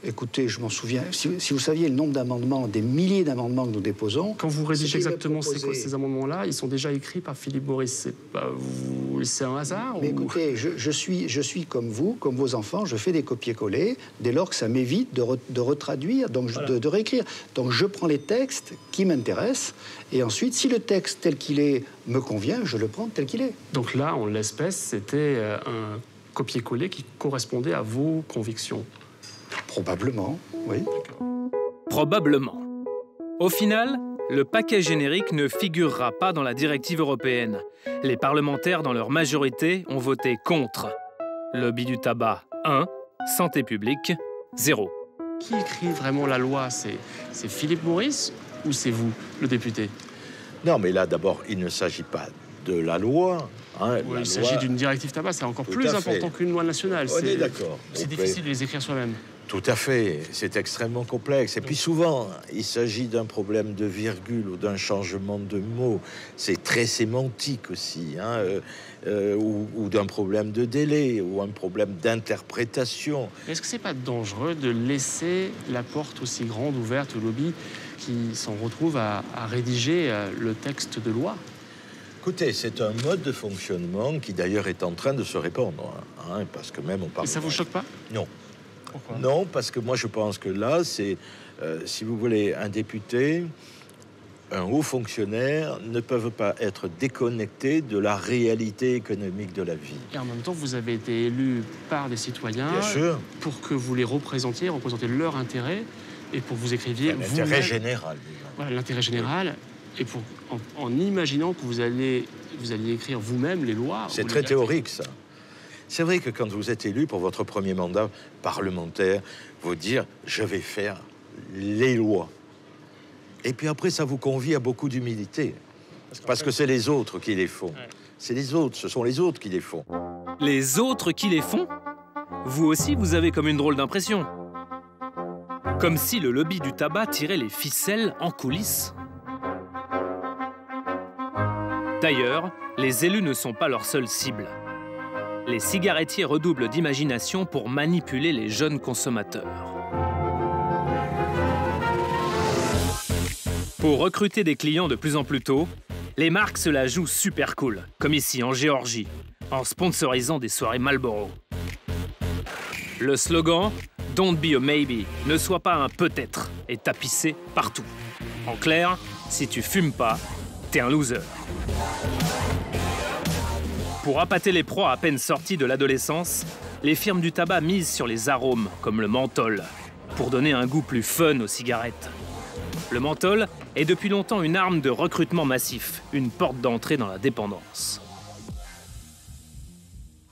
Écoutez, je m'en souviens. Si vous saviez le nombre d'amendements, des milliers d'amendements que nous déposons... Quand vous rédigez exactement ces amendements-là, ils sont déjà écrits par Philippe Maurice. C'est un hasard Mais écoutez, je suis comme vous, comme vos enfants, je fais des copier-coller dès lors que ça m'évite de retraduire, donc de réécrire. Donc je prends les textes qui m'intéressent et ensuite, si le texte tel qu'il est me convient, je le prends tel qu'il est. Donc là, en l'espèce, c'était un copier-coller qui correspondait à vos convictions. Probablement, oui. Probablement. Au final, le paquet générique ne figurera pas dans la directive européenne. Les parlementaires, dans leur majorité, ont voté contre. Lobby du tabac, 1. Santé publique, 0. Qui écrit vraiment la loi? C'est Philippe Maurice ou c'est vous, le député? Non, mais là, d'abord, il ne s'agit pas de la loi. Hein, oui, il s'agit d'une directive tabac, c'est encore plus important qu'une loi nationale. On est d'accord. C'est difficile de les écrire soi-même. Tout à fait, c'est extrêmement complexe. Et puis souvent, il s'agit d'un problème de virgule ou d'un changement de mot. C'est très sémantique aussi, hein, ou d'un problème de délai, ou un problème d'interprétation. Est-ce que c'est pas dangereux de laisser la porte aussi grande ouverte au lobby qui s'en retrouve à rédiger le texte de loi? Écoutez, c'est un mode de fonctionnement qui d'ailleurs est en train de se répandre, hein, parce que même on parle... Et ça vous choque pas? Non. Pourquoi? Non, parce que moi je pense que là, c'est, si vous voulez, un député, un haut fonctionnaire ne peuvent pas être déconnectés de la réalité économique de la vie. Et en même temps, vous avez été élu par des citoyens. Bien sûr. Pour que vous les représentiez leur intérêt, et pour que vous écriviez... L'intérêt général. Voilà, l'intérêt général, et pour, en imaginant que vous alliez écrire vous-même les lois. C'est très théorique, ça. C'est vrai que quand vous êtes élu pour votre premier mandat parlementaire, vous dire « je vais faire les lois ». Et puis après, ça vous convie à beaucoup d'humilité. Parce que c'est les autres qui les font. C'est les autres, ce sont les autres qui les font. Les autres qui les font? Vous aussi, vous avez comme une drôle d'impression. Comme si le lobby du tabac tirait les ficelles en coulisses. D'ailleurs, les élus ne sont pas leur seule cible. Les cigarettiers redoublent d'imagination pour manipuler les jeunes consommateurs. Pour recruter des clients de plus en plus tôt, les marques se la jouent super cool, comme ici en Géorgie, en sponsorisant des soirées Marlboro. Le slogan « Don't be a maybe », ne sois pas un peut-être, est tapissé partout. En clair, si tu fumes pas, t'es un loser. Pour appâter les proies à peine sorties de l'adolescence, les firmes du tabac misent sur les arômes, comme le menthol, pour donner un goût plus fun aux cigarettes. Le menthol est depuis longtemps une arme de recrutement massif, une porte d'entrée dans la dépendance.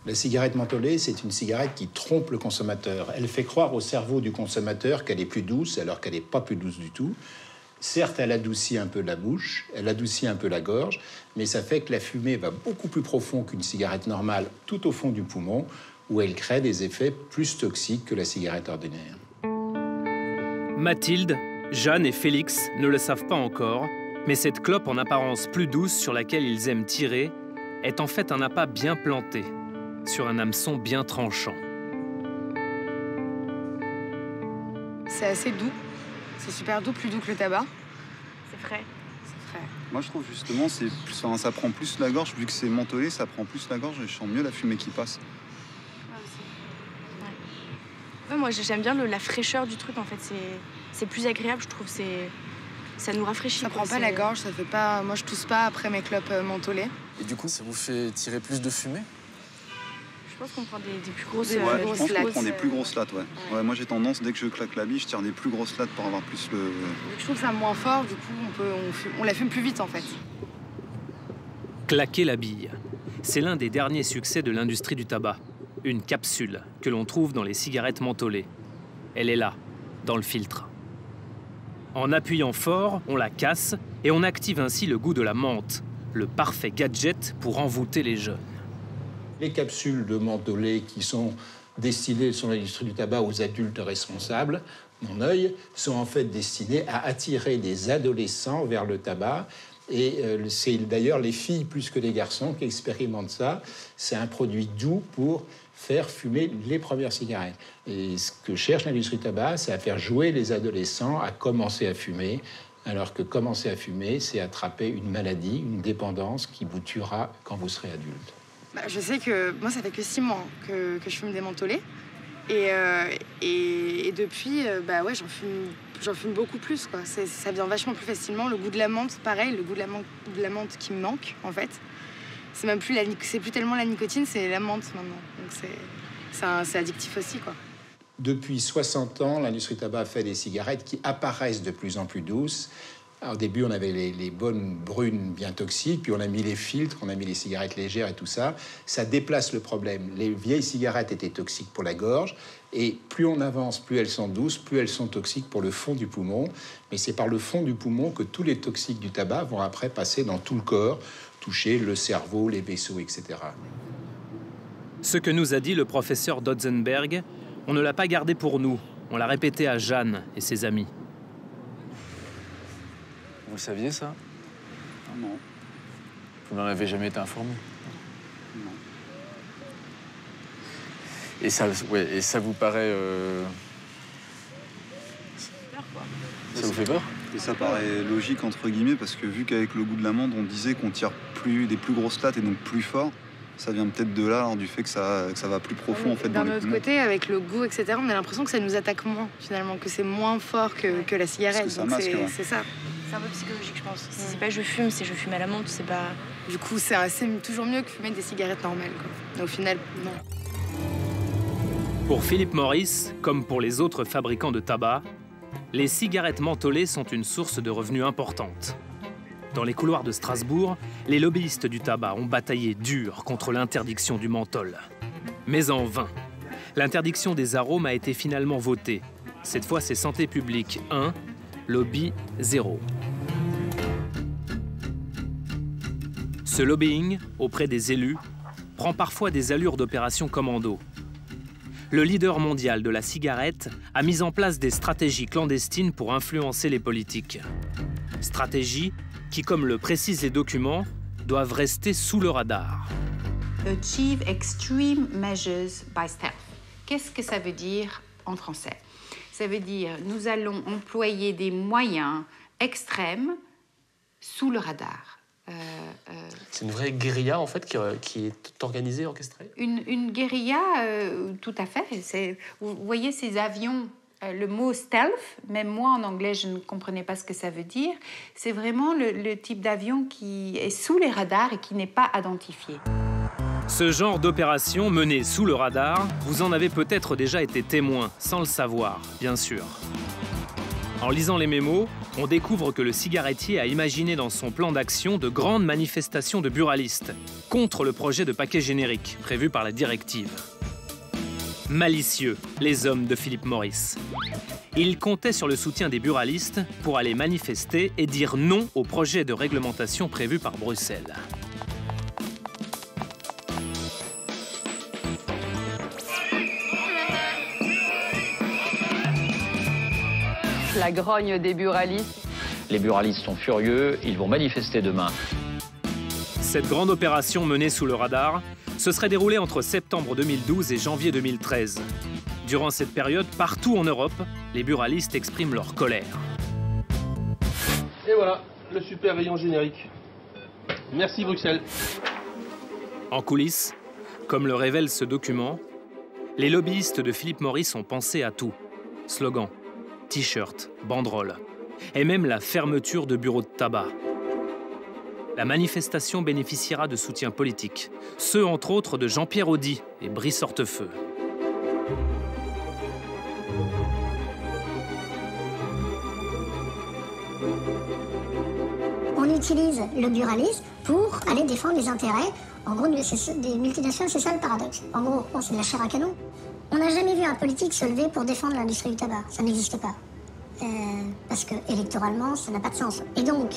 La cigarette mentholée, c'est une cigarette qui trompe le consommateur. Elle fait croire au cerveau du consommateur qu'elle est plus douce, alors qu'elle n'est pas plus douce du tout. Certes, elle adoucit un peu la bouche, elle adoucit un peu la gorge, mais ça fait que la fumée va beaucoup plus profond qu'une cigarette normale, tout au fond du poumon, où elle crée des effets plus toxiques que la cigarette ordinaire. Mathilde, Jeanne et Félix ne le savent pas encore, mais cette clope en apparence plus douce sur laquelle ils aiment tirer est en fait un appât bien planté, sur un hameçon bien tranchant. C'est assez doux. C'est super doux, plus doux que le tabac. C'est frais. C'est frais. Moi, je trouve justement, ça prend plus la gorge. Vu que c'est mentholé, ça prend plus la gorge et je sens mieux la fumée qui passe. Ouais, moi, j'aime bien la fraîcheur du truc, en fait. C'est plus agréable, je trouve. Ça nous rafraîchit. Ça prend pas la gorge, ça fait pas... Moi, je tousse pas après mes clopes mentholées. Et du coup, ça vous fait tirer plus de fumée? Je pense qu'on prend des plus grosses je pense qu'on prend des plus grosses lattes, ouais. Ouais. Ouais, moi j'ai tendance, dès que je claque la bille, je tire des plus grosses lattes pour avoir plus le... Je trouve ça moins fort, du coup on la fume plus vite en fait. Claquer la bille, c'est l'un des derniers succès de l'industrie du tabac. Une capsule que l'on trouve dans les cigarettes mentholées. Elle est là, dans le filtre. En appuyant fort, on la casse et on active ainsi le goût de la menthe, le parfait gadget pour envoûter les jeunes. Les capsules de mentholé qui sont destinées sur l'industrie du tabac aux adultes responsables, mon œil, sont en fait destinées à attirer des adolescents vers le tabac Et c'est d'ailleurs les filles plus que les garçons qui expérimentent ça. C'est un produit doux pour faire fumer les premières cigarettes. Et ce que cherche l'industrie du tabac, c'est à faire jouer les adolescents à commencer à fumer, alors que commencer à fumer, c'est attraper une maladie, une dépendance qui vous tuera quand vous serez adulte. Bah, je sais que moi, ça fait que 6 mois que je fume des mentholés. Et depuis, bah ouais, j'en fume beaucoup plus, quoi. Ça vient vachement plus facilement. Le goût de la menthe, pareil, le goût de la menthe qui me manque, en fait. C'est même plus plus tellement la nicotine, c'est la menthe maintenant. Donc c'est addictif aussi, quoi. Depuis 60 ans, l'industrie du tabac fait des cigarettes qui apparaissent de plus en plus douces. Alors, au début, on avait les bonnes brunes bien toxiques, puis on a mis les filtres, on a mis les cigarettes légères et tout ça. Ça déplace le problème. Les vieilles cigarettes étaient toxiques pour la gorge, et plus on avance, plus elles sont douces, plus elles sont toxiques pour le fond du poumon. Mais c'est par le fond du poumon que tous les toxiques du tabac vont après passer dans tout le corps, toucher le cerveau, les vaisseaux, etc. Ce que nous a dit le professeur Dotzenberg, on ne l'a pas gardé pour nous. On l'a répété à Jeanne et ses amis. Vous le saviez, ça? Non. Vous n'en avez jamais été informé? Non. Et ça vous paraît... Ça vous fait peur? Et ça paraît logique, entre guillemets, parce que vu qu'avec le goût de l'amande, on disait qu'on tire des plus grosses lattes et donc plus fort, ça vient peut-être de là, alors, du fait que ça va plus profond, en fait, dans les poumons. D'un autre côté, avec le goût, etc., on a l'impression que ça nous attaque moins, finalement, que c'est moins fort que la cigarette. Parce que ça masque, ouais. C'est ça. C'est un peu psychologique, je pense. Si c'est pas je fume, c'est je fume à la menthe, c'est pas... Du coup, c'est toujours mieux que fumer des cigarettes normales, quoi. Au final, non. Pour Philip Morris, comme pour les autres fabricants de tabac, les cigarettes mentholées sont une source de revenus importante. Dans les couloirs de Strasbourg, les lobbyistes du tabac ont bataillé dur contre l'interdiction du menthol. Mais en vain. L'interdiction des arômes a été finalement votée. Cette fois, c'est Santé publique 1, lobby 0. Ce lobbying, auprès des élus, prend parfois des allures d'opération commando. Le leader mondial de la cigarette a mis en place des stratégies clandestines pour influencer les politiques. Stratégies qui, comme le précisent les documents, doivent rester sous le radar. Achieve extreme measures by stealth. Qu'est-ce que ça veut dire en français? Ça veut dire nous allons employer des moyens extrêmes sous le radar. C'est une vraie guérilla, en fait, qui est organisée, orchestrée? Une guérilla, tout à fait. Vous voyez ces avions, le mot stealth, même moi en anglais, je ne comprenais pas ce que ça veut dire. C'est vraiment le type d'avion qui est sous les radars et qui n'est pas identifié. Ce genre d'opération menée sous le radar, vous en avez peut-être déjà été témoin, sans le savoir, bien sûr. En lisant les mémos, on découvre que le cigarettier a imaginé dans son plan d'action de grandes manifestations de buralistes contre le projet de paquet générique prévu par la directive. Malicieux, les hommes de Philip Morris. Ils comptaient sur le soutien des buralistes pour aller manifester et dire non au projet de réglementation prévu par Bruxelles. La grogne des buralistes. Les buralistes sont furieux, ils vont manifester demain. Cette grande opération menée sous le radar se serait déroulée entre septembre 2012 et janvier 2013. Durant cette période, partout en Europe, les buralistes expriment leur colère. Et voilà, le super rayon générique. Merci Bruxelles. En coulisses, comme le révèle ce document, les lobbyistes de Philip Morris ont pensé à tout. Slogans, t-shirts, banderoles, et même la fermeture de bureaux de tabac. La manifestation bénéficiera de soutien politique, ceux entre autres de Jean-Pierre Audy et Brice Hortefeux. On utilise le buralisme pour aller défendre les intérêts, en gros, des multinationales, c'est ça le paradoxe. En gros, c'est de la chair à canon. On n'a jamais vu un politique se lever pour défendre l'industrie du tabac. Ça n'existe pas. Parce que électoralement, ça n'a pas de sens. Et donc,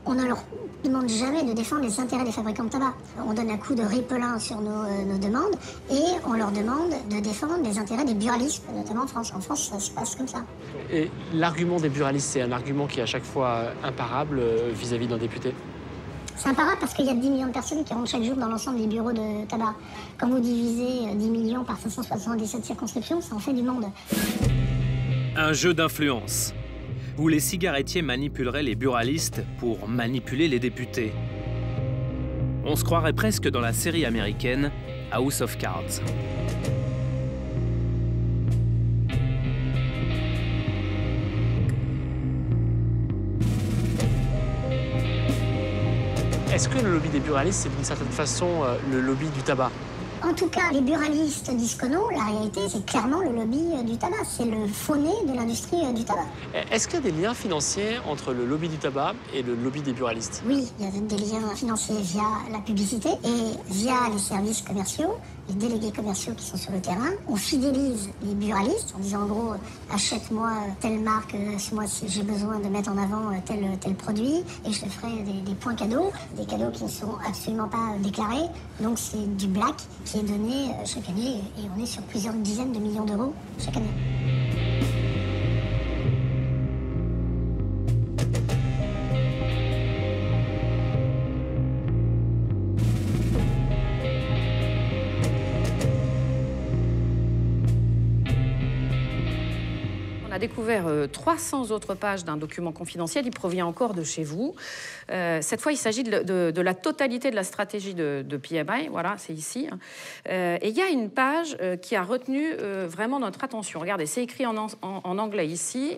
On ne leur demande jamais de défendre les intérêts des fabricants de tabac. On donne un coup de ripelin sur nos demandes et on leur demande de défendre les intérêts des buralistes, notamment en France. En France, ça se passe comme ça. Et l'argument des buralistes, c'est un argument qui est à chaque fois imparable vis-à-vis d'un député? C'est imparable parce qu'il y a 10 millions de personnes qui rentrent chaque jour dans l'ensemble des bureaux de tabac. Quand vous divisez 10 millions par 577 circonscriptions, ça en fait du monde. Un jeu d'influence, où les cigarettiers manipuleraient les buralistes pour manipuler les députés. On se croirait presque dans la série américaine House of Cards. Est-ce que le lobby des buralistes, c'est d'une certaine façon le lobby du tabac? En tout cas, les buralistes disent que non. La réalité, c'est clairement le lobby du tabac. C'est le faux nez de l'industrie du tabac. Est-ce qu'il y a des liens financiers entre le lobby du tabac et le lobby des buralistes? Oui, il y a des liens financiers via la publicité et via les services commerciaux, les délégués commerciaux qui sont sur le terrain. On fidélise les buralistes en disant en gros, achète-moi telle marque ce mois-ci, j'ai besoin de mettre en avant tel produit et je te ferai des points cadeaux, des cadeaux qui ne seront absolument pas déclarés. Donc c'est du black qui est donné chaque année et on est sur plusieurs dizaines de millions d'euros chaque année. On a découvert 300 autres pages d'un document confidentiel. Il provient encore de chez vous. Cette fois, il s'agit de la totalité de la stratégie de PMI. Voilà, c'est ici. Et il y a une page qui a retenu vraiment notre attention. Regardez, c'est écrit en anglais ici.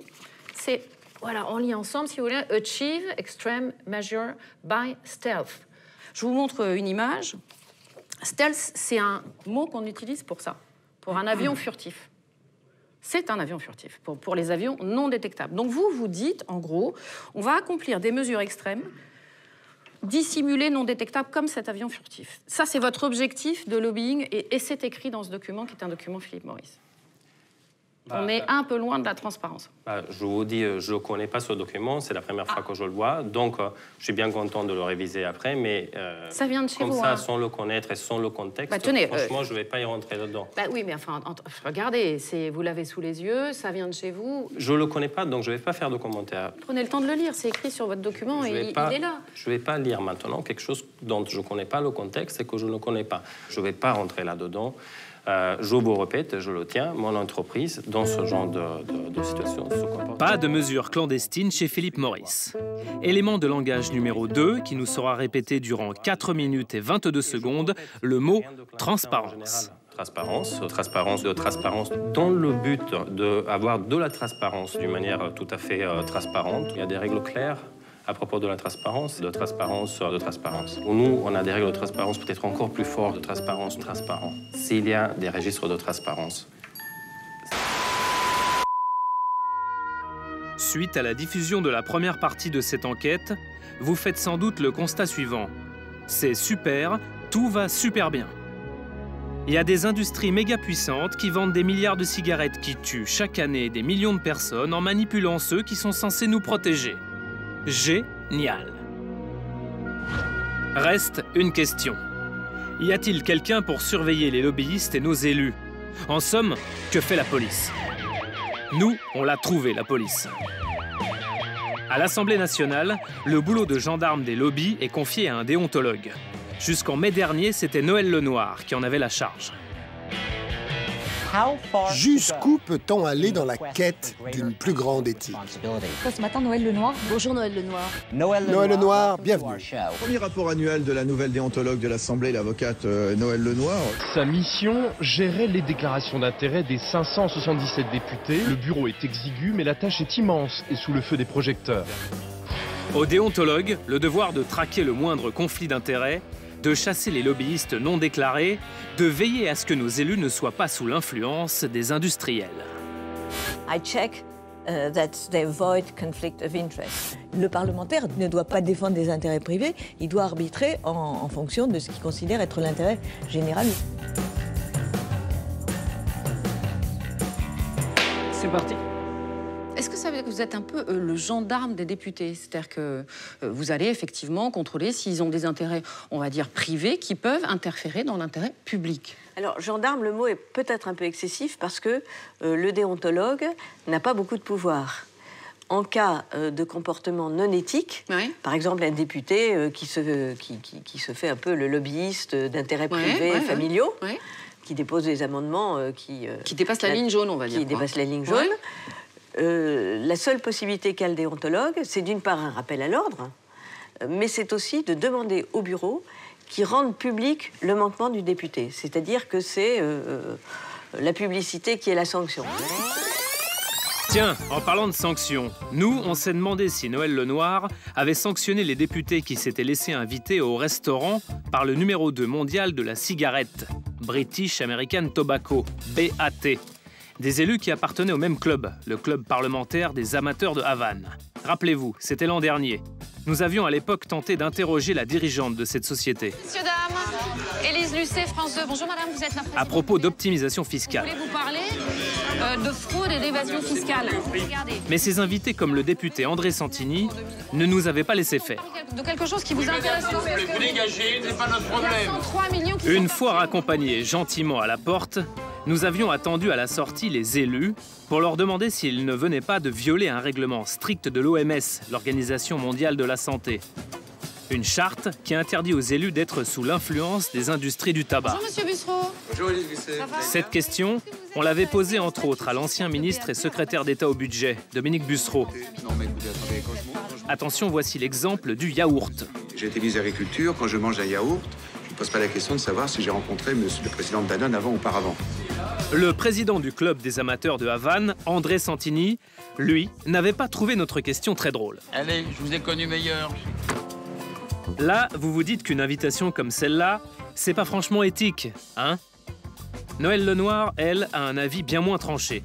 C'est, voilà, on lit ensemble, si vous voulez. Achieve extreme measure by stealth. Je vous montre une image. Stealth, c'est un mot qu'on utilise pour ça, pour un avion furtif. C'est un avion furtif, pour les avions non détectables. Donc vous dites, en gros, on va accomplir des mesures extrêmes, dissimulées, non détectables, comme cet avion furtif. Ça, c'est votre objectif de lobbying, et c'est écrit dans ce document, qui est un document Philip Morris. On est un peu loin de la transparence. Je vous dis, je ne connais pas ce document, c'est la première fois que je le vois, donc je suis bien content de le réviser après, mais ça vient de chez comme vous, ça, hein. Sans le connaître et sans le contexte, tenez, franchement, je ne vais pas y rentrer dedans. Oui, mais enfin, regardez, vous l'avez sous les yeux, ça vient de chez vous. Je ne le connais pas, donc je ne vais pas faire de commentaires. Prenez le temps de le lire, c'est écrit sur votre document et il est là. Je ne vais pas lire maintenant quelque chose dont je ne connais pas le contexte et que je ne connais pas. Je ne vais pas rentrer là-dedans. Je vous répète, je le tiens, mon entreprise, dans ce genre de situation, se comporte. Pas de mesures clandestines chez Philip Morris. Élément de langage numéro 2, qui nous sera répété durant 4 minutes et 22 secondes, le mot transparence. Transparence dans le but d'avoir de la transparence d'une manière tout à fait transparente. Il y a des règles claires à propos de la transparence, de transparence. Nous, on a des règles de transparence peut-être encore plus fortes, de transparence transparent. S'il y a des registres de transparence. Suite à la diffusion de la première partie de cette enquête, vous faites sans doute le constat suivant. C'est super, tout va super bien. Il y a des industries méga puissantes qui vendent des milliards de cigarettes qui tuent chaque année des millions de personnes en manipulant ceux qui sont censés nous protéger. Génial. Reste une question. Y a-t-il quelqu'un pour surveiller les lobbyistes et nos élus? En somme, que fait la police? Nous, on l'a trouvé, la police. À l'Assemblée nationale, le boulot de gendarme des lobbies est confié à un déontologue. Jusqu'en mai dernier, c'était Noël Lenoir qui en avait la charge. Jusqu'où peut-on aller dans la quête d'une plus grande éthique? Ce matin, Noël Lenoir. Bonjour Noël Lenoir. Noël Lenoir, bienvenue. Premier rapport annuel de la nouvelle déontologue de l'Assemblée, l'avocate Noël Lenoir. Sa mission, gérer les déclarations d'intérêt des 577 députés. Le bureau est exigu, mais la tâche est immense et sous le feu des projecteurs. Au déontologue, le devoir de traquer le moindre conflit d'intérêts, de chasser les lobbyistes non déclarés, de veiller à ce que nos élus ne soient pas sous l'influence des industriels. I check that they avoid conflict of interest. Le parlementaire ne doit pas défendre des intérêts privés, il doit arbitrer en fonction de ce qu'il considère être l'intérêt général. C'est parti. Est-ce que ça veut dire que vous êtes un peu le gendarme des députés? C'est-à-dire que vous allez effectivement contrôler s'ils ont des intérêts, on va dire, privés, qui peuvent interférer dans l'intérêt public? Alors, gendarme, le mot est peut-être un peu excessif parce que le déontologue n'a pas beaucoup de pouvoir. En cas de comportement non éthique, par exemple un député qui se fait un peu le lobbyiste d'intérêts privés familiaux, qui dépose des amendements qui dépassent la ligne jaune, on va dire. Qui dépassent la ligne jaune. La seule possibilité qu'a le déontologue, c'est d'une part un rappel à l'ordre, mais c'est aussi de demander au bureau qui rende public le manquement du député. C'est-à-dire que c'est la publicité qui est la sanction. Tiens, en parlant de sanctions, nous, on s'est demandé si Noël Lenoir avait sanctionné les députés qui s'étaient laissés inviter au restaurant par le numéro 2 mondial de la cigarette, British American Tobacco, BAT. Des élus qui appartenaient au même club, le club parlementaire des amateurs de Havane. Rappelez-vous, c'était l'an dernier. Nous avions à l'époque tenté d'interroger la dirigeante de cette société. Messieurs, dames, Élise Lucet, France 2. Bonjour madame, vous êtes la présidente. À propos d'optimisation fiscale. Je voulais vous parler de fraude et d'évasion fiscale. Regardez. Mais ces invités, comme le député André Santini, ne nous avaient pas laissé faire. De quelque chose qui vous intéresse. Vous dégagez, c'est pas notre problème. 3 millions qui Une fois raccompagnés gentiment à la porte, nous avions attendu à la sortie les élus pour leur demander s'ils ne venaient pas de violer un règlement strict de l'OMS, l'Organisation mondiale de la santé. Une charte qui interdit aux élus d'être sous l'influence des industries du tabac. Bonjour monsieur Bussereau. Bonjour Élise Lucet. Cette question, on l'avait posée entre autres à l'ancien ministre et secrétaire d'État au budget, Dominique Bussereau. Non mais écoutez, attendez, Attention, voici l'exemple du yaourt. J'ai été ministre de l'Agriculture. Quand je mange un yaourt, je ne pose pas la question de savoir si j'ai rencontré monsieur le président de Danone avant ou auparavant. Le président du club des amateurs de Havane, André Santini, lui, n'avait pas trouvé notre question très drôle. Allez, je vous ai connu meilleur. Là, vous vous dites qu'une invitation comme celle-là, c'est pas franchement éthique, hein? Noël Lenoir, elle, a un avis bien moins tranché.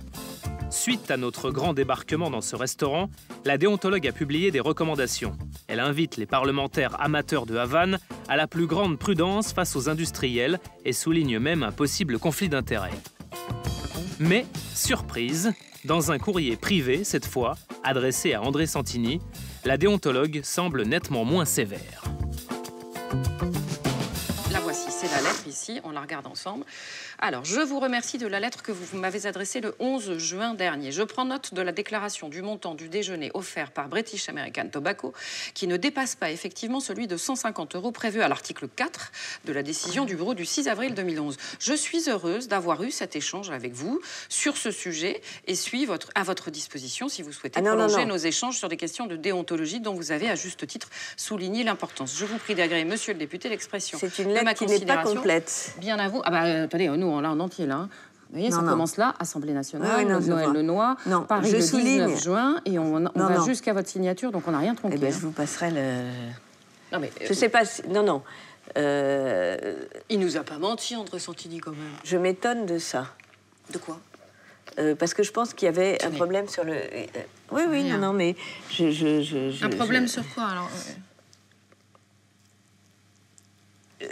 Suite à notre grand débarquement dans ce restaurant, la déontologue a publié des recommandations. Elle invite les parlementaires amateurs de Havane à la plus grande prudence face aux industriels et souligne même un possible conflit d'intérêts. Mais, surprise, dans un courrier privé, cette fois, adressé à André Santini, la déontologue semble nettement moins sévère. La voici, c'est la lettre ici, on la regarde ensemble. Alors, je vous remercie de la lettre que vous m'avez adressée le 11 juin dernier. Je prends note de la déclaration du montant du déjeuner offert par British American Tobacco, qui ne dépasse pas effectivement celui de 150 € prévu à l'article 4 de la décision du bureau du 6 avril 2011. Je suis heureuse d'avoir eu cet échange avec vous sur ce sujet et suis à votre disposition si vous souhaitez prolonger nos échanges sur des questions de déontologie dont vous avez à juste titre souligné l'importance. Je vous prie d'agréer, monsieur le député, l'expression. C'est une lettre qui n'est pas complète. Bien à vous. Ah bah, attendez, nous, là, en entier, là. Vous voyez, ça commence là, Assemblée nationale, Noël Lenoir, Paris le 19 juin, et on va jusqu'à votre signature, donc on n'a rien tronqué. Eh bien, je vous passerai le... Non, mais... Je sais pas si... Non. Il nous a pas menti, André Santini, quand même. Je m'étonne de ça. De quoi? Parce que je pense qu'il y avait un problème sur le... Oui, non, mais Un problème sur quoi, alors?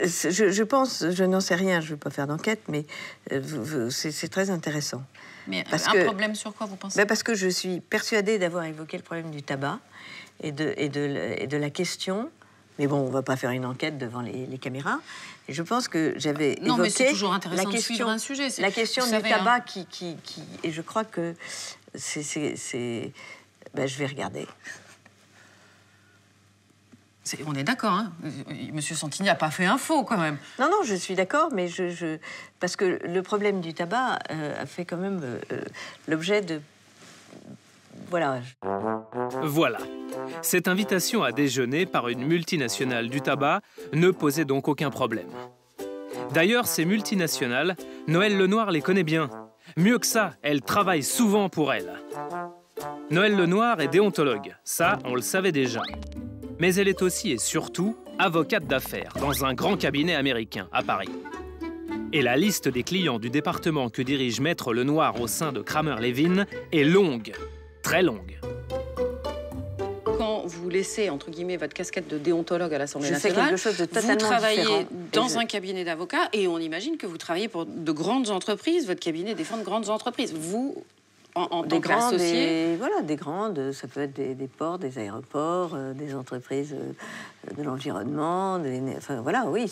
Je pense, je n'en sais rien, je ne veux pas faire d'enquête, mais c'est très intéressant. Mais problème sur quoi, vous pensez? Parce que je suis persuadée d'avoir évoqué le problème du tabac et de la question. Mais bon, on ne va pas faire une enquête devant les caméras. Et je pense que j'avais évoqué mais c'est toujours intéressant de suivre un sujet. La question du tabac et je crois que c'est... je vais regarder. On est d'accord, hein. Monsieur Santini n'a pas fait un faux, quand même. Non, je suis d'accord, mais parce que le problème du tabac a fait quand même l'objet de... Voilà. Voilà. Cette invitation à déjeuner par une multinationale du tabac ne posait donc aucun problème. D'ailleurs, ces multinationales, Noël Lenoir les connaît bien. Mieux que ça, elle travaille souvent pour elles. Noël Lenoir est déontologue, ça, on le savait déjà. Mais elle est aussi et surtout avocate d'affaires dans un grand cabinet américain à Paris. Et la liste des clients du département que dirige Maître Lenoir au sein de Kramer-Levin est longue, très longue. Quand vous laissez, entre guillemets, votre casquette de déontologue à l'Assemblée nationale, quelque chose de totalement vous travaillez différent. dans un cabinet d'avocats et on imagine que vous travaillez pour de grandes entreprises. Votre cabinet défend de grandes entreprises. Vous En tant qu'associé. Voilà, des grandes, ça peut être des ports, des aéroports, des entreprises de l'environnement, enfin voilà, oui,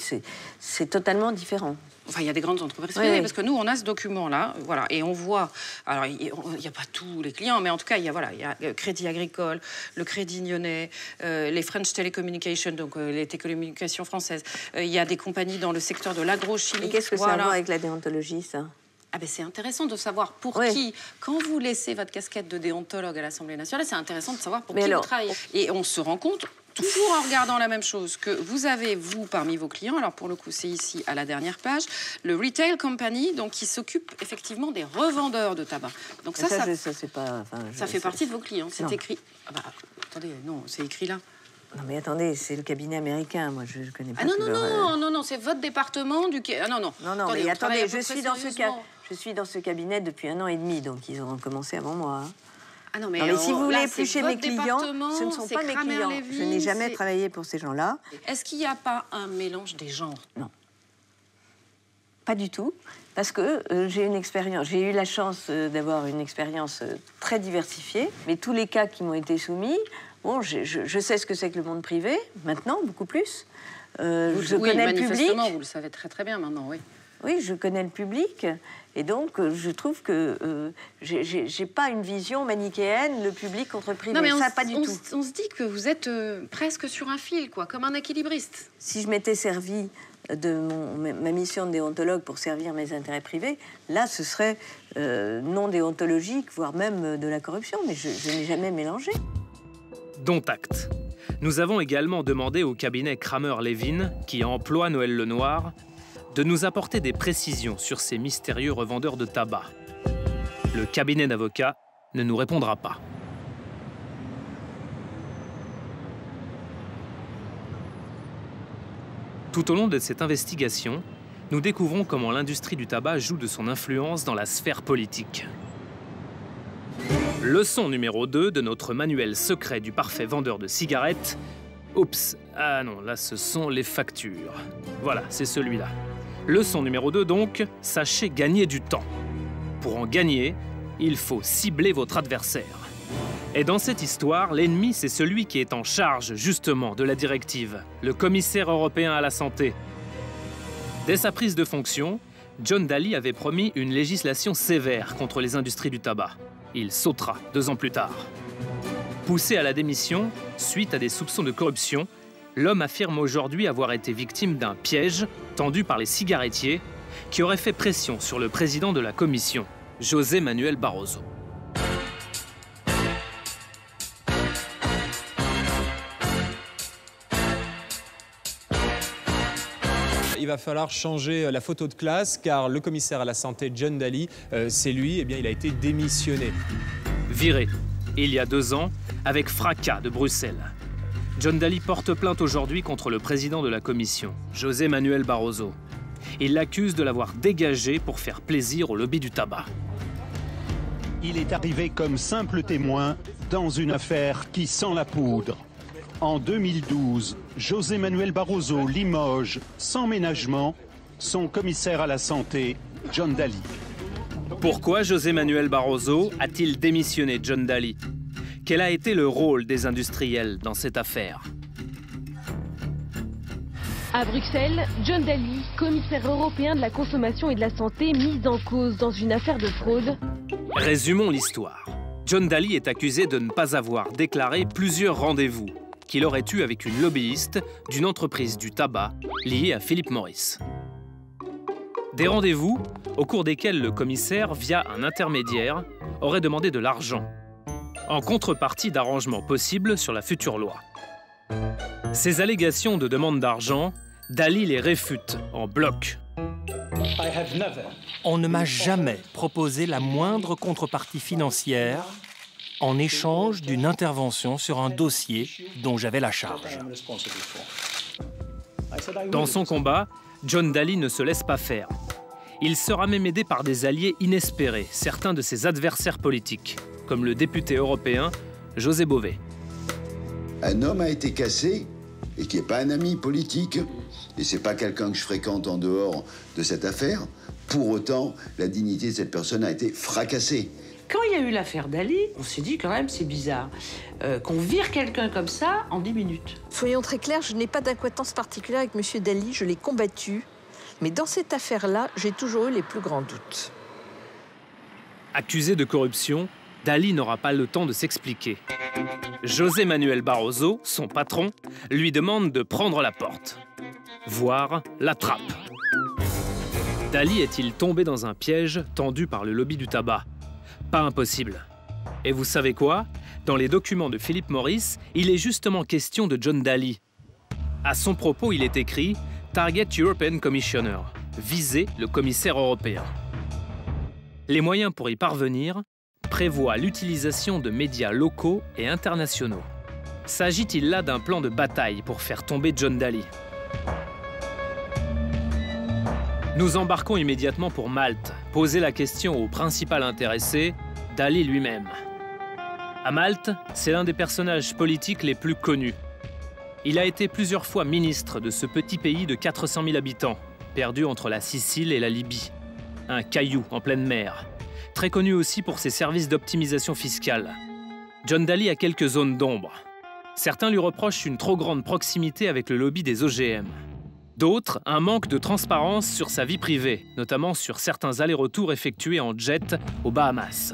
c'est totalement différent. Enfin, il y a des grandes entreprises Oui, privées, oui. parce que nous, on a ce document-là, voilà, et on voit... Alors, il n'y a pas tous les clients, mais en tout cas, il y a Crédit Agricole, le Crédit Lyonnais, les French Telecommunications, donc les télécommunications françaises. Il y a des compagnies dans le secteur de l'agrochimie. Et qu'est-ce que ça a à voir avec la déontologie, ça? Ah ben c'est intéressant de savoir pour qui, quand vous laissez votre casquette de déontologue à l'Assemblée nationale, c'est intéressant de savoir pour qui vous travaillez. Et on se rend compte, toujours en regardant la même chose, que vous avez, vous, parmi vos clients, alors pour le coup c'est ici à la dernière page, le Retail Company, donc qui s'occupe effectivement des revendeurs de tabac. Donc ça c'est pas... Enfin, ça fait partie de vos clients, c'est écrit... Ah bah, attendez, non, c'est écrit là. Non mais attendez, c'est le cabinet américain, moi je connais pas. Ah non, c'est votre département du... Ah non, attendez, mais attendez, je suis dans ce cabinet depuis 1 an et demi, donc ils ont commencé avant moi. Hein. Ah non, mais si vous voulez éplucher mes clients, ce ne sont pas mes clients. Je n'ai jamais travaillé pour ces gens-là. Est-ce qu'il n'y a pas un mélange des genres? Non. Pas du tout, parce que j'ai une expérience. J'ai eu la chance d'avoir une expérience très diversifiée, mais tous les cas qui m'ont été soumis... Bon, je sais ce que c'est que le monde privé, maintenant, beaucoup plus. Je connais le public. Vous le savez très très bien maintenant, oui. Oui, je connais le public. Et donc, je trouve que j'ai pas une vision manichéenne, le public contre le privé. Non, mais ça, pas du tout. On se dit que vous êtes presque sur un fil, quoi, comme un équilibriste. Si je m'étais servi de ma mission de déontologue pour servir mes intérêts privés, là, ce serait non déontologique, voire même de la corruption. Mais je n'ai jamais mélangé. Dont acte. Nous avons également demandé au cabinet Kramer-Levin, qui emploie Noël Lenoir, de nous apporter des précisions sur ces mystérieux revendeurs de tabac. Le cabinet d'avocats ne nous répondra pas. Tout au long de cette investigation, nous découvrons comment l'industrie du tabac joue de son influence dans la sphère politique. Leçon numéro 2 de notre manuel secret du parfait vendeur de cigarettes. Oups, ah non, là ce sont les factures. Voilà, c'est celui-là. Leçon numéro 2 donc, sachez gagner du temps. Pour en gagner, il faut cibler votre adversaire. Et dans cette histoire, l'ennemi c'est celui qui est en charge justement de la directive, le commissaire européen à la santé. Dès sa prise de fonction, John Dalli avait promis une législation sévère contre les industries du tabac. Il sautera 2 ans plus tard. Poussé à la démission, suite à des soupçons de corruption, l'homme affirme aujourd'hui avoir été victime d'un piège tendu par les cigarettiers qui aurait fait pression sur le président de la Commission, José Manuel Barroso. Il va falloir changer la photo de classe car le commissaire à la santé, John Dalli, c'est lui, il a été démissionné. Viré, il y a 2 ans, avec fracas de Bruxelles. John Dalli porte plainte aujourd'hui contre le président de la Commission, José Manuel Barroso. Il l'accuse de l'avoir dégagé pour faire plaisir au lobby du tabac. Il est arrivé comme simple témoin dans une affaire qui sent la poudre. En 2012, José Manuel Barroso limoge, sans ménagement, son commissaire à la santé, John Dalli. Pourquoi José Manuel Barroso a-t-il démissionné John Dalli? Quel a été le rôle des industriels dans cette affaire? À Bruxelles, John Dalli, commissaire européen de la consommation et de la santé, mis en cause dans une affaire de fraude. Résumons l'histoire. John Dalli est accusé de ne pas avoir déclaré plusieurs rendez-vous qu'il aurait eu avec une lobbyiste d'une entreprise du tabac liée à Philip Morris. Des rendez-vous au cours desquels le commissaire, via un intermédiaire, aurait demandé de l'argent, en contrepartie d'arrangements possibles sur la future loi. Ces allégations de demande d'argent, Dalli les réfute en bloc. On ne m'a jamais proposé la moindre contrepartie financière en échange d'une intervention sur un dossier dont j'avais la charge. Dans son combat, John Dalli ne se laisse pas faire. Il sera même aidé par des alliés inespérés, certains de ses adversaires politiques, comme le député européen José Bové. Un homme a été cassé, et qui n'est pas un ami politique, et c'est pas quelqu'un que je fréquente en dehors de cette affaire. Pour autant, la dignité de cette personne a été fracassée. Quand il y a eu l'affaire Dali, on s'est dit quand même c'est bizarre qu'on vire quelqu'un comme ça en 10 minutes. Soyons très clairs, je n'ai pas d'acquaintance particulière avec M. Dali, je l'ai combattu. Mais dans cette affaire-là, j'ai toujours eu les plus grands doutes. Accusé de corruption, Dali n'aura pas le temps de s'expliquer. José Manuel Barroso, son patron, lui demande de prendre la porte, voire la trappe. Dali est-il tombé dans un piège tendu par le lobby du tabac? Pas impossible. Et vous savez quoi? Dans les documents de Philip Morris, il est justement question de John Dali. À son propos, il est écrit « Target European Commissioner », viser le commissaire européen. Les moyens pour y parvenir prévoient l'utilisation de médias locaux et internationaux. S'agit-il là d'un plan de bataille pour faire tomber John Dali? Nous embarquons immédiatement pour Malte, poser la question au principal intéressé, Dali lui-même. À Malte, c'est l'un des personnages politiques les plus connus. Il a été plusieurs fois ministre de ce petit pays de 400 000 habitants, perdu entre la Sicile et la Libye. Un caillou en pleine mer. Très connu aussi pour ses services d'optimisation fiscale. John Dali a quelques zones d'ombre. Certains lui reprochent une trop grande proximité avec le lobby des OGM. D'autres, un manque de transparence sur sa vie privée, notamment sur certains allers-retours effectués en jet aux Bahamas.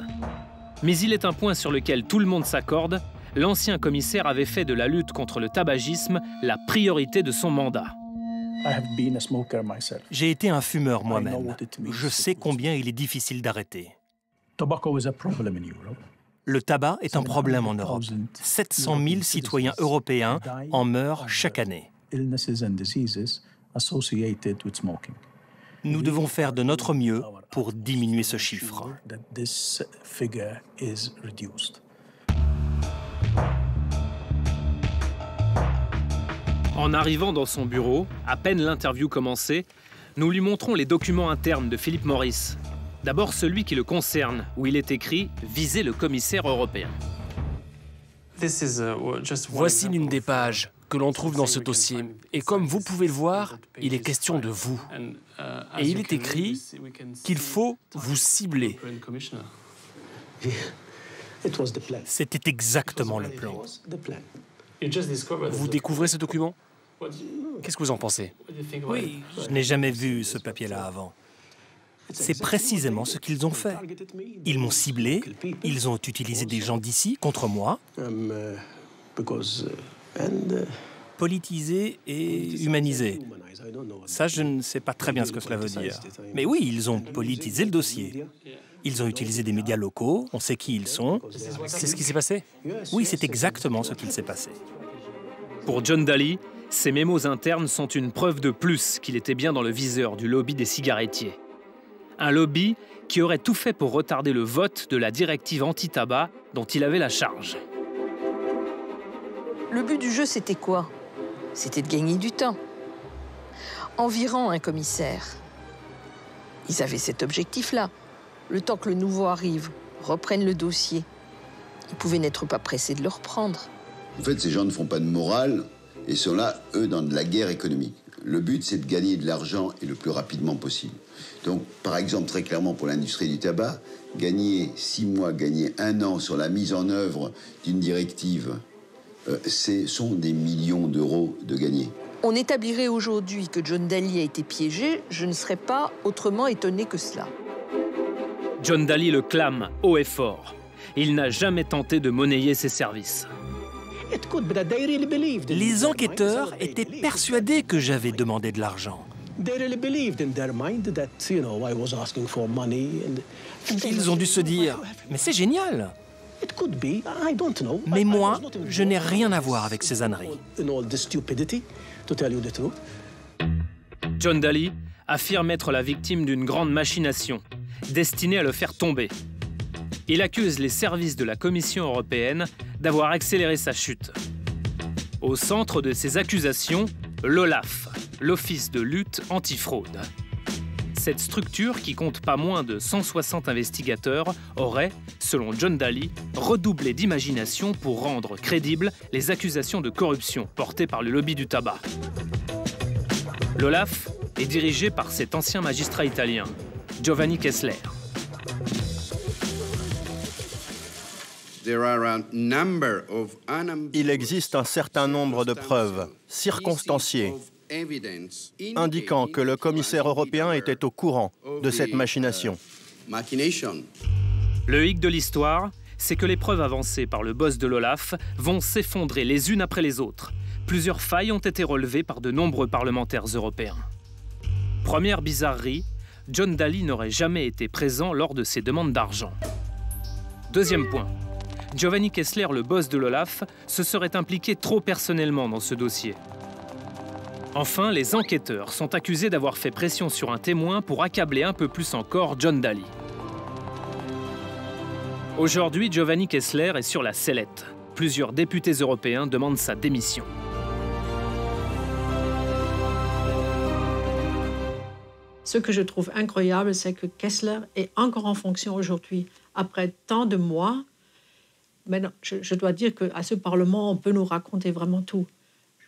Mais il est un point sur lequel tout le monde s'accorde, l'ancien commissaire avait fait de la lutte contre le tabagisme la priorité de son mandat. J'ai été un fumeur moi-même. Je sais combien il est difficile d'arrêter. Le tabac est un problème en Europe. 700 000 citoyens européens en meurent chaque année. Nous devons faire de notre mieux pour diminuer ce chiffre. En arrivant dans son bureau, à peine l'interview commencée, nous lui montrons les documents internes de Philip Morris. D'abord celui qui le concerne, où il est écrit « Viser le commissaire européen ». Voici l'une des pages que l'on trouve dans ce dossier. Et comme vous pouvez le voir, il est question de vous. Et il est écrit qu'il faut vous cibler. C'était exactement le plan. Vous découvrez ce document? Qu'est-ce que vous en pensez? Oui, je n'ai jamais vu ce papier-là avant. C'est précisément ce qu'ils ont fait. Ils m'ont ciblé, ils ont utilisé des gens d'ici contre moi. Politisé et humanisé. Ça, je ne sais pas très bien ce que cela veut dire. Mais oui, ils ont politisé le dossier. Ils ont utilisé des médias locaux, on sait qui ils sont. C'est ce qui s'est passé? Oui, c'est exactement ce qu'il s'est passé. Pour John Dali, ces mémos internes sont une preuve de plus qu'il était bien dans le viseur du lobby des cigarettiers. Un lobby qui aurait tout fait pour retarder le vote de la directive anti-tabac dont il avait la charge. Le but du jeu, c'était quoi? C'était de gagner du temps. En virant un commissaire, ils avaient cet objectif-là. Le temps que le nouveau arrive, reprenne le dossier. Ils pouvaient n'être pas pressés de le reprendre. En fait, ces gens ne font pas de morale et sont là, eux, dans de la guerre économique. Le but, c'est de gagner de l'argent et le plus rapidement possible. Donc, par exemple, très clairement, pour l'industrie du tabac, gagner 6 mois, gagner 1 an sur la mise en œuvre d'une directive, ce sont des millions d'euros de gagnés. On établirait aujourd'hui que John Dali a été piégé, je ne serais pas autrement étonné que cela. John Dali le clame haut et fort. Il n'a jamais tenté de monnayer ses services. Les enquêteurs étaient persuadés que j'avais demandé de l'argent. Ils ont dû se dire, mais c'est génial. Mais moi, je n'ai rien à voir avec ces âneries. John Dali affirme être la victime d'une grande machination, destinée à le faire tomber. Il accuse les services de la Commission européenne d'avoir accéléré sa chute. Au centre de ces accusations, l'OLAF, l'Office de lutte antifraude. Cette structure, qui compte pas moins de 160 investigateurs, aurait, selon John Dali, redoublé d'imagination pour rendre crédibles les accusations de corruption portées par le lobby du tabac. L'OLAF est dirigé par cet ancien magistrat italien, Giovanni Kessler. Il existe un certain nombre de preuves circonstanciées indiquant que le commissaire européen était au courant de cette machination. Le hic de l'histoire, c'est que les preuves avancées par le boss de l'OLAF vont s'effondrer les unes après les autres. Plusieurs failles ont été relevées par de nombreux parlementaires européens. Première bizarrerie, John Dalli n'aurait jamais été présent lors de ces demandes d'argent. Deuxième point, Giovanni Kessler, le boss de l'OLAF, se serait impliqué trop personnellement dans ce dossier. Enfin, les enquêteurs sont accusés d'avoir fait pression sur un témoin pour accabler un peu plus encore John Dalli. Aujourd'hui, Giovanni Kessler est sur la sellette. Plusieurs députés européens demandent sa démission. Ce que je trouve incroyable, c'est que Kessler est encore en fonction aujourd'hui, après tant de mois. Maintenant, je dois dire qu'à ce Parlement, on peut nous raconter vraiment tout.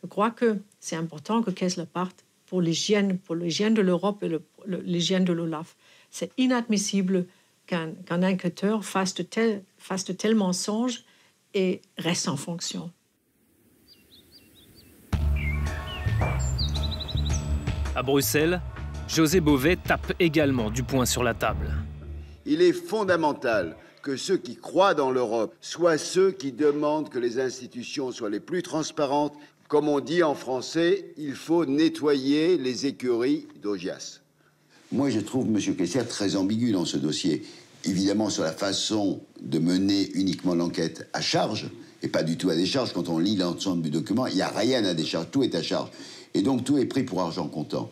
Je crois que c'est important que Kessler parte pour l'hygiène de l'Europe et l'hygiène de l'OLAF. C'est inadmissible qu'un enquêteur fasse de tels mensonges et reste en fonction. À Bruxelles, José Bové tape également du poing sur la table. Il est fondamental que ceux qui croient dans l'Europe soient ceux qui demandent que les institutions soient les plus transparentes. Comme on dit en français, il faut nettoyer les écuries d'Augias. Moi, je trouve M. Kessler très ambigu dans ce dossier. Évidemment, sur la façon de mener uniquement l'enquête à charge, et pas du tout à décharge. Quand on lit l'ensemble du document, il n'y a rien à décharge, tout est à charge. Et donc, tout est pris pour argent comptant.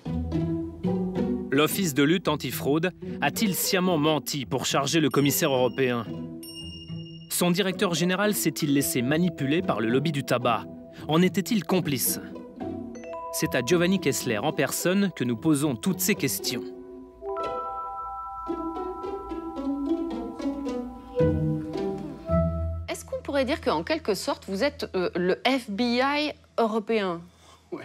L'Office de lutte antifraude a-t-il sciemment menti pour charger le commissaire européen? Son directeur général s'est-il laissé manipuler par le lobby du tabac? En était-il complice? C'est à Giovanni Kessler en personne que nous posons toutes ces questions. Est-ce qu'on pourrait dire qu'en quelque sorte, vous êtes le FBI européen? Oui.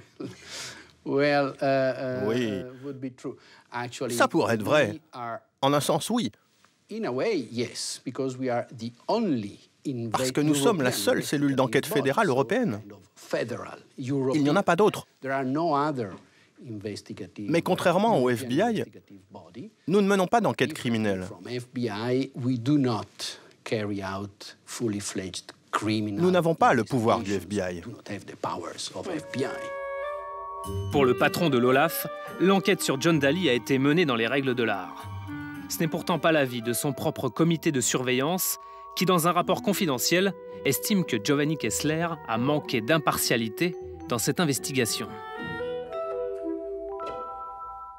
Ça pourrait être vrai. En un sens, oui. Parce que nous sommes la seule cellule d'enquête fédérale européenne. Il n'y en a pas d'autres. Mais contrairement au FBI, nous ne menons pas d'enquête criminelle. Nous n'avons pas le pouvoir du FBI. Pour le patron de l'OLAF, l'enquête sur John Dalli a été menée dans les règles de l'art. Ce n'est pourtant pas l'avis de son propre comité de surveillance qui, dans un rapport confidentiel, estime que Giovanni Kessler a manqué d'impartialité dans cette investigation.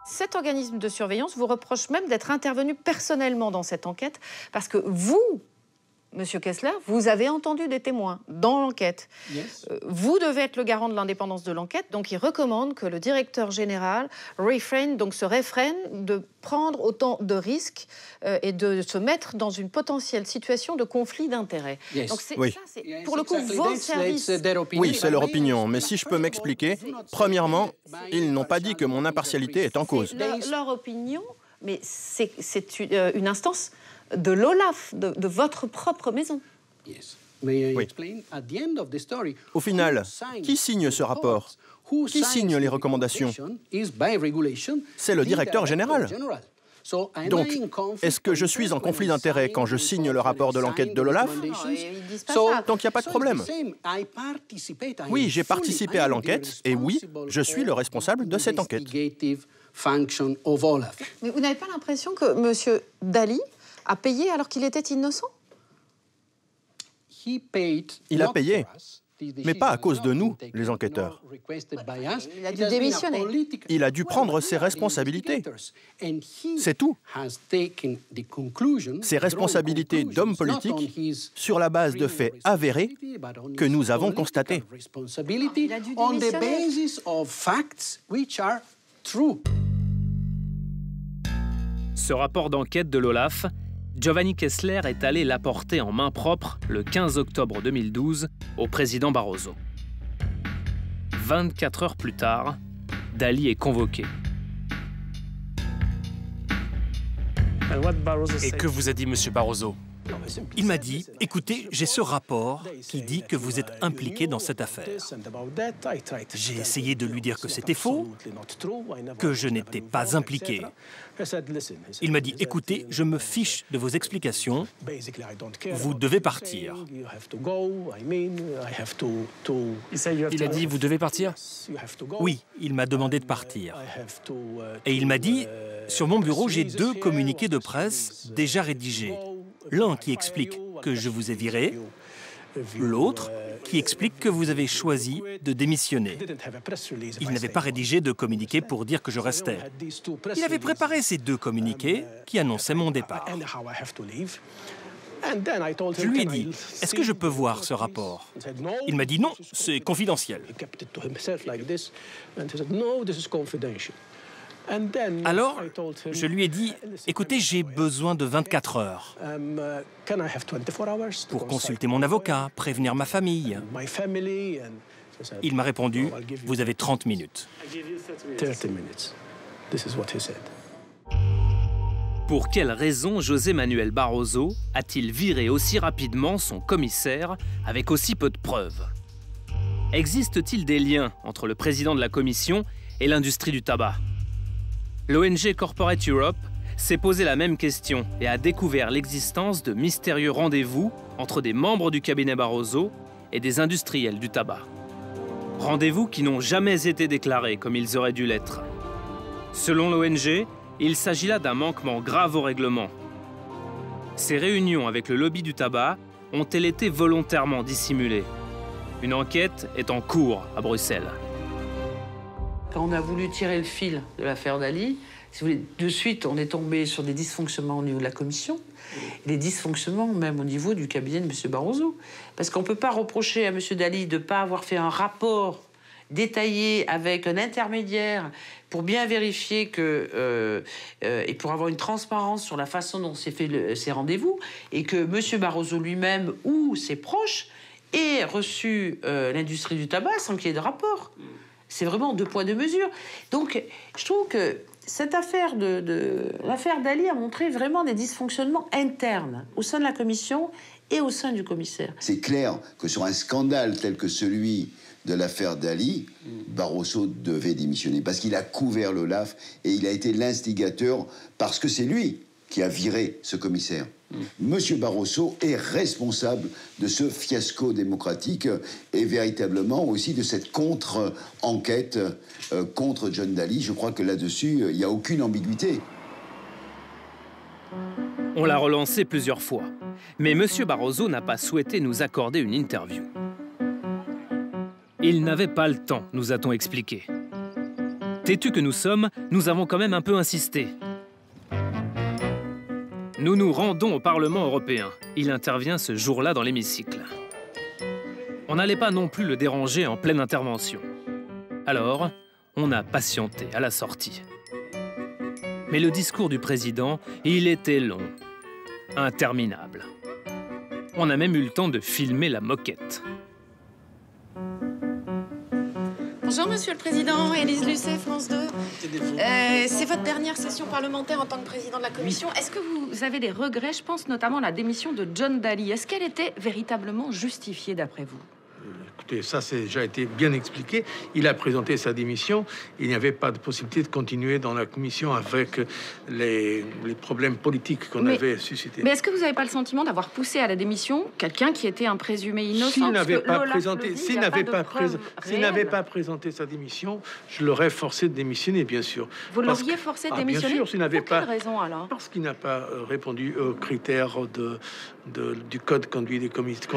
Cet organisme de surveillance vous reproche même d'être intervenu personnellement dans cette enquête parce que vous, Monsieur Kessler, vous avez entendu des témoins dans l'enquête. Yes. Vous devez être le garant de l'indépendance de l'enquête, donc il recommande que le directeur général se réfrène de prendre autant de risques et de se mettre dans une potentielle situation de conflit d'intérêts. Yes. Donc oui. Ça, c'est pour le coup vos services. Oui, c'est leur opinion, mais si je peux m'expliquer, premièrement, ils n'ont pas dit que mon impartialité est en cause. Leur opinion, mais c'est une instance de l'OLAF, de votre propre maison. Oui. Au final, qui signe ce rapport? Qui signe les recommandations? C'est le directeur général. Donc, est-ce que je suis en conflit d'intérêts quand je signe le rapport de l'enquête de l'OLAF? Donc il n'y a pas de problème. Oui, j'ai participé à l'enquête et oui, je suis le responsable de cette enquête. Mais vous n'avez pas l'impression que M. Dalli a payé alors qu'il était innocent? Il a payé, mais pas à cause de nous, les enquêteurs. Il a dû démissionner. Il a dû prendre ses responsabilités. C'est tout. Ses responsabilités d'homme politique sur la base de faits avérés que nous avons constatés. Il a dû démissionner. Ce rapport d'enquête de l'OLAF, Giovanni Kessler est allé l'apporter en main propre le 15 octobre 2012 au président Barroso. 24 heures plus tard, Dalli est convoqué. Et que vous a dit M. Barroso? Il m'a dit, écoutez, j'ai ce rapport qui dit que vous êtes impliqué dans cette affaire. J'ai essayé de lui dire que c'était faux, que je n'étais pas impliqué. Il m'a dit, écoutez, je me fiche de vos explications, vous devez partir. Il a dit, vous devez partir? Oui, il m'a demandé de partir. Et il m'a dit, sur mon bureau, j'ai 2 communiqués de presse déjà rédigés. L'un qui explique que je vous ai viré, l'autre qui explique que vous avez choisi de démissionner. Il n'avait pas rédigé de communiqué pour dire que je restais. Il avait préparé ces 2 communiqués qui annonçaient mon départ. Je lui ai dit, est-ce que je peux voir ce rapport? Il m'a dit non, c'est confidentiel. Alors, je lui ai dit, écoutez, j'ai besoin de 24 heures pour consulter mon avocat, prévenir ma famille. Il m'a répondu, vous avez 30 minutes. Pour quelle raison José Manuel Barroso a-t-il viré aussi rapidement son commissaire avec aussi peu de preuves? Existe-t-il des liens entre le président de la Commission et l'industrie du tabac? L'ONG Corporate Europe s'est posé la même question et a découvert l'existence de mystérieux rendez-vous entre des membres du cabinet Barroso et des industriels du tabac. Rendez-vous qui n'ont jamais été déclarés comme ils auraient dû l'être. Selon l'ONG, il s'agit là d'un manquement grave au règlement. Ces réunions avec le lobby du tabac ont-elles été volontairement dissimulées? Une enquête est en cours à Bruxelles. Quand on a voulu tirer le fil de l'affaire Dali, si vous voulez, de suite, on est tombé sur des dysfonctionnements au niveau de la Commission, et des dysfonctionnements même au niveau du cabinet de M. Barroso. Parce qu'on ne peut pas reprocher à M. Dali de ne pas avoir fait un rapport détaillé avec un intermédiaire pour bien vérifier que, et pour avoir une transparence sur la façon dont s'est fait ces rendez-vous, et que M. Barroso lui-même ou ses proches aient reçu l'industrie du tabac sans qu'il y ait de rapport. C'est vraiment 2 poids 2 mesures. Donc, je trouve que cette affaire l'affaire Dali a montré vraiment des dysfonctionnements internes au sein de la Commission et au sein du commissaire. C'est clair que sur un scandale tel que celui de l'affaire Dali, Barroso devait démissionner parce qu'il a couvert l'OLAF et il a été l'instigateur parce que c'est lui qui a viré ce commissaire. Monsieur Barroso est responsable de ce fiasco démocratique et véritablement aussi de cette contre-enquête contre John Dali. Je crois que là-dessus, il n'y a aucune ambiguïté. On l'a relancé plusieurs fois, mais M. Barroso n'a pas souhaité nous accorder une interview. Il n'avait pas le temps, nous a-t-on expliqué. Têtus que nous sommes, nous avons quand même un peu insisté. Nous nous rendons au Parlement européen. Il intervient ce jour-là dans l'hémicycle. On n'allait pas non plus le déranger en pleine intervention. Alors, on a patienté à la sortie. Mais le discours du président, il était long, interminable. On a même eu le temps de filmer la moquette. Bonjour, Monsieur le Président. Élise Lucet, France 2. C'est votre dernière session parlementaire en tant que président de la Commission. Est-ce que vous avez des regrets? Je pense notamment à la démission de John Dali. Est-ce qu'elle était véritablement justifiée, d'après vous? Écoutez, ça, c'est déjà été bien expliqué. Il a présenté sa démission. Il n'y avait pas de possibilité de continuer dans la commission avec les problèmes politiques qu'on avait suscités. Mais est-ce que vous n'avez pas le sentiment d'avoir poussé à la démission quelqu'un qui était un présumé innocent? S'il n'avait pas présenté sa démission, je l'aurais forcé de démissionner, bien sûr. Vous l'auriez forcé de démissionner? Bien sûr, s'il n'avait pas. Pour quelle raison, alors? Parce qu'il n'a pas répondu aux critères du code de conduite des commissaires.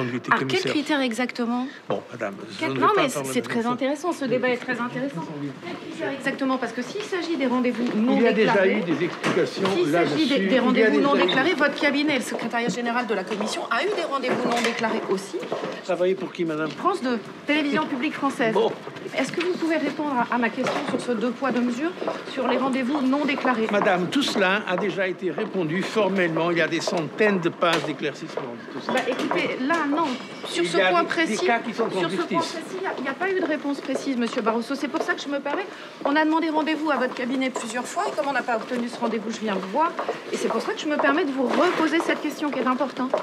Quels critères exactement? Bon, madame, non, mais c'est très intéressant, ce débat est très intéressant. Quels critères exactement? Parce que s'il s'agit des rendez-vous non déclarés... Il y a déjà eu des explications là-dessus. S'il s'agit des rendez-vous non déclarés, votre cabinet, le secrétariat général de la Commission, a eu des rendez-vous non déclarés aussi. Travaillez pour qui, madame? France 2, télévision publique française. Bon. Est-ce que vous pouvez répondre à ma question sur ce 2 poids 2 mesures, sur les rendez-vous non déclarés? Madame, tout cela a déjà été répondu formellement. Il y a des centaines de pages d'éclaircissement. Bah, écoutez, là, non. Sur ce point précis, des cas qui sont en justice. il n'y a pas eu de réponse précise, Monsieur Barroso. C'est pour ça que je me permets. On a demandé rendez-vous à votre cabinet plusieurs fois, et comme on n'a pas obtenu ce rendez-vous, je viens vous voir. Et c'est pour ça que je me permets de vous reposer cette question qui est importante.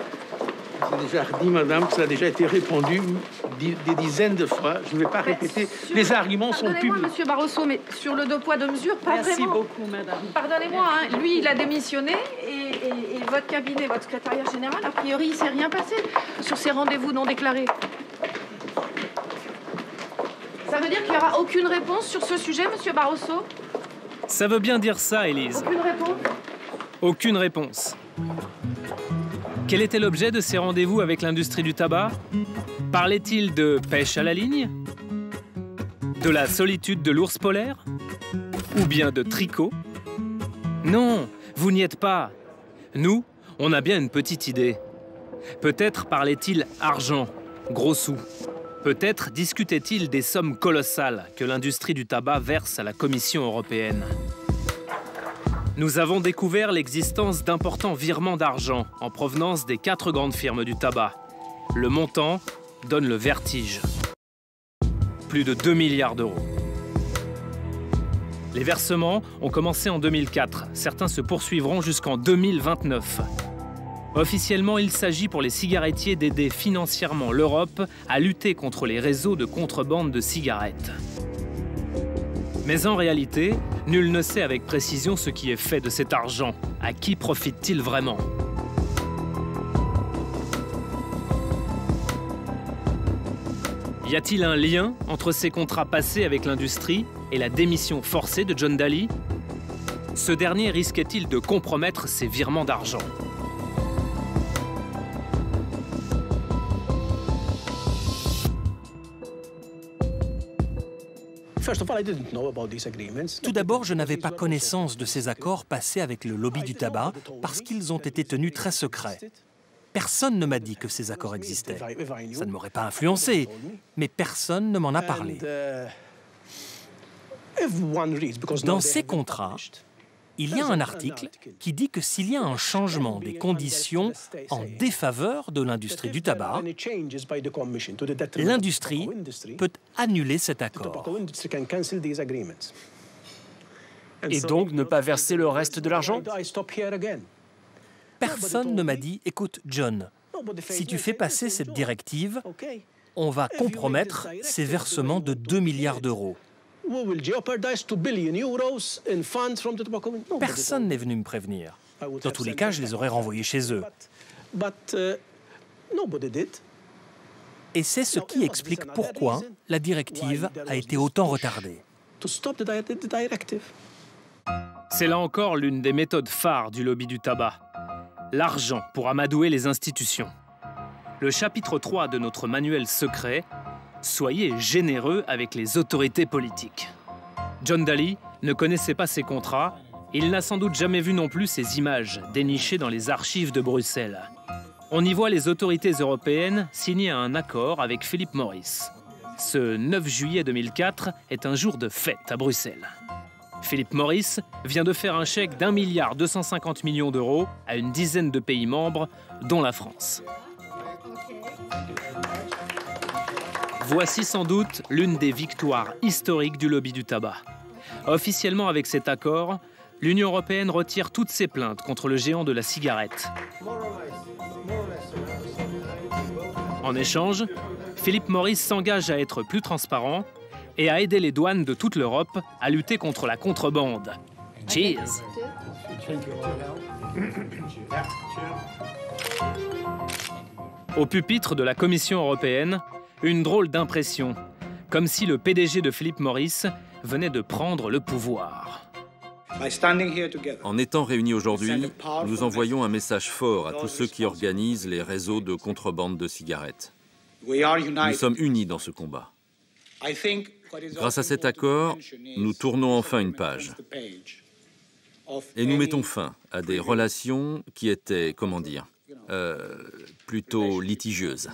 C'est déjà dit, madame, ça a déjà été répondu des dizaines de fois. Je ne vais pas répéter. Les arguments sont publics. Pardonnez-moi, Monsieur Barroso, mais sur le 2 poids 2 mesures, pas Merci vraiment. beaucoup, madame. Pardonnez-moi, hein, lui, il a démissionné et votre cabinet, votre secrétariat général, a priori, il ne s'est rien passé sur ces rendez-vous non déclarés. Ça veut dire qu'il n'y aura aucune réponse sur ce sujet, Monsieur Barroso? Ça veut bien dire ça, Élise. Aucune réponse? Aucune réponse. Quel était l'objet de ces rendez-vous avec l'industrie du tabac? Parlait-il de pêche à la ligne? De la solitude de l'ours polaire? Ou bien de tricot? Non, vous n'y êtes pas. Nous, on a bien une petite idée. Peut-être parlait-il argent, gros sous. Peut-être discutait-il des sommes colossales que l'industrie du tabac verse à la Commission européenne. Nous avons découvert l'existence d'importants virements d'argent en provenance des 4 grandes firmes du tabac. Le montant donne le vertige. Plus de 2 milliards d'euros. Les versements ont commencé en 2004. Certains se poursuivront jusqu'en 2029. Officiellement, il s'agit pour les cigarettiers d'aider financièrement l'Europe à lutter contre les réseaux de contrebande de cigarettes. Mais en réalité, nul ne sait avec précision ce qui est fait de cet argent. À qui profite-t-il vraiment? Y a-t-il un lien entre ces contrats passés avec l'industrie et la démission forcée de John Dalli? Ce dernier risquait-il de compromettre ces virements d'argent? Tout d'abord, je n'avais pas connaissance de ces accords passés avec le lobby du tabac parce qu'ils ont été tenus très secrets. Personne ne m'a dit que ces accords existaient. Ça ne m'aurait pas influencé, mais personne ne m'en a parlé. Dans ces contrats, il y a un article qui dit que s'il y a un changement des conditions en défaveur de l'industrie du tabac, l'industrie peut annuler cet accord. Et donc ne pas verser le reste de l'argent? Personne ne m'a dit « Écoute, John, si tu fais passer cette directive, on va compromettre ces versements de 2 milliards d'euros. » Personne n'est venu me prévenir. Dans tous les cas, je les aurais renvoyés chez eux. Et c'est ce qui explique pourquoi la directive a été autant retardée. C'est là encore l'une des méthodes phares du lobby du tabac. L'argent pour amadouer les institutions. Le chapitre 3 de notre manuel secret, soyez généreux avec les autorités politiques. John Dalli ne connaissait pas ces contrats, il n'a sans doute jamais vu non plus ces images dénichées dans les archives de Bruxelles. On y voit les autorités européennes signer un accord avec Philip Morris. Ce 9 juillet 2004 est un jour de fête à Bruxelles. Philip Morris vient de faire un chèque d'1,250 milliard d'euros à une dizaine de pays membres, dont la France. Voici sans doute l'une des victoires historiques du lobby du tabac. Officiellement, avec cet accord, l'Union européenne retire toutes ses plaintes contre le géant de la cigarette. En échange, Philip Morris s'engage à être plus transparent et à aider les douanes de toute l'Europe à lutter contre la contrebande. Cheers! Au pupitre de la Commission européenne, une drôle d'impression, comme si le PDG de Philip Morris venait de prendre le pouvoir. En étant réunis aujourd'hui, nous envoyons un message fort à tous ceux qui organisent les réseaux de contrebande de cigarettes. Nous sommes unis dans ce combat. Grâce à cet accord, nous tournons enfin une page. Et nous mettons fin à des relations qui étaient, comment dire, plutôt litigieuses.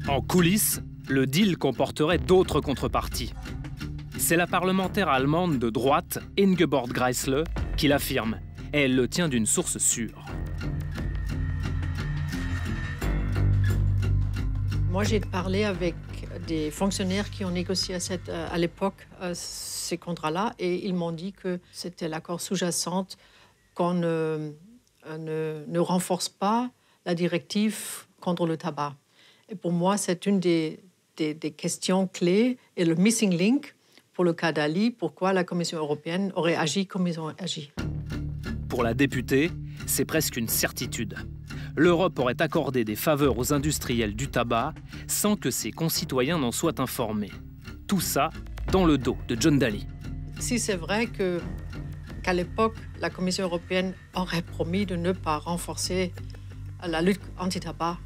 En coulisses, le deal comporterait d'autres contreparties. C'est la parlementaire allemande de droite, Ingeborg Grässle, qui l'affirme, et elle le tient d'une source sûre. Moi, j'ai parlé avec des fonctionnaires qui ont négocié à l'époque ces contrats-là, et ils m'ont dit que c'était l'accord sous-jacent qu'on ne renforce pas la directive contre le tabac. Et pour moi, c'est une des questions clés et le missing link pour le cas Dalli, pourquoi la Commission européenne aurait agi comme ils ont agi. Pour la députée, c'est presque une certitude. L'Europe aurait accordé des faveurs aux industriels du tabac sans que ses concitoyens n'en soient informés. Tout ça dans le dos de John Dalli. Si c'est vrai qu'à l'époque, la Commission européenne aurait promis de ne pas renforcer la lutte anti-tabac,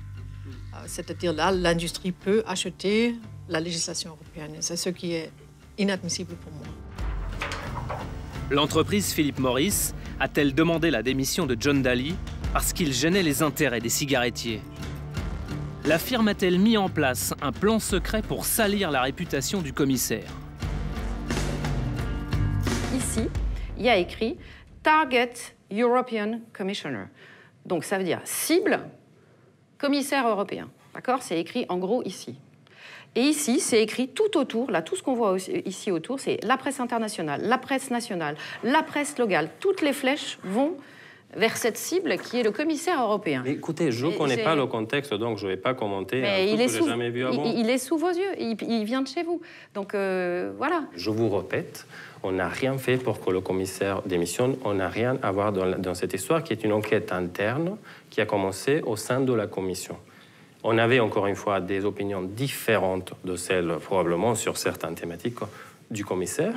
c'est-à-dire là, l'industrie peut acheter la législation européenne. C'est ce qui est inadmissible pour moi. L'entreprise Philip Morris a-t-elle demandé la démission de John Dalli parce qu'il gênait les intérêts des cigarettiers? La firme a-t-elle mis en place un plan secret pour salir la réputation du commissaire? Ici, il y a écrit « Target European Commissioner ». Donc ça veut dire « cible, commissaire européen ». D'accord? C'est écrit en gros ici. Et ici, c'est écrit tout autour, là, tout ce qu'on voit ici autour, c'est la presse internationale, la presse nationale, la presse locale. Toutes les flèches vont vers cette cible qui est le commissaire européen. Mais écoutez, je ne connais pas le contexte, donc je ne vais pas commenter un truc que je n'ai jamais vu avant. Il est sous vos yeux, il vient de chez vous. Donc voilà. Je vous répète, on n'a rien fait pour que le commissaire démissionne, on n'a rien à voir dans cette histoire qui est une enquête interne qui a commencé au sein de la Commission. On avait encore une fois des opinions différentes de celles probablement sur certaines thématiques du commissaire,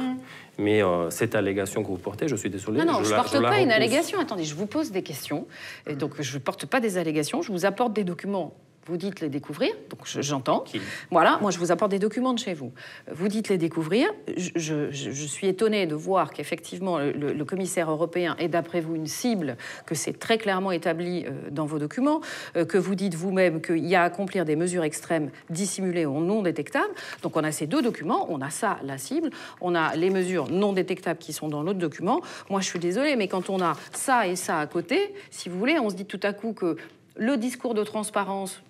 mais cette allégation que vous portez, je suis désolé. Non, je ne porte pas une allégation. Attendez, je vous pose des questions, et donc je ne porte pas des allégations, je vous apporte des documents. Vous dites les découvrir, donc j'entends. Voilà, moi je vous apporte des documents de chez vous. Vous dites les découvrir. Je suis étonnée de voir qu'effectivement le commissaire européen est d'après vous une cible, que c'est très clairement établi dans vos documents, que vous dites vous-même qu'il y a à accomplir des mesures extrêmes dissimulées ou non détectables. Donc on a ces deux documents, on a ça, la cible, on a les mesures non détectables qui sont dans l'autre document. Moi je suis désolée, mais quand on a ça et ça à côté, si vous voulez, on se dit tout à coup que le discours de transparence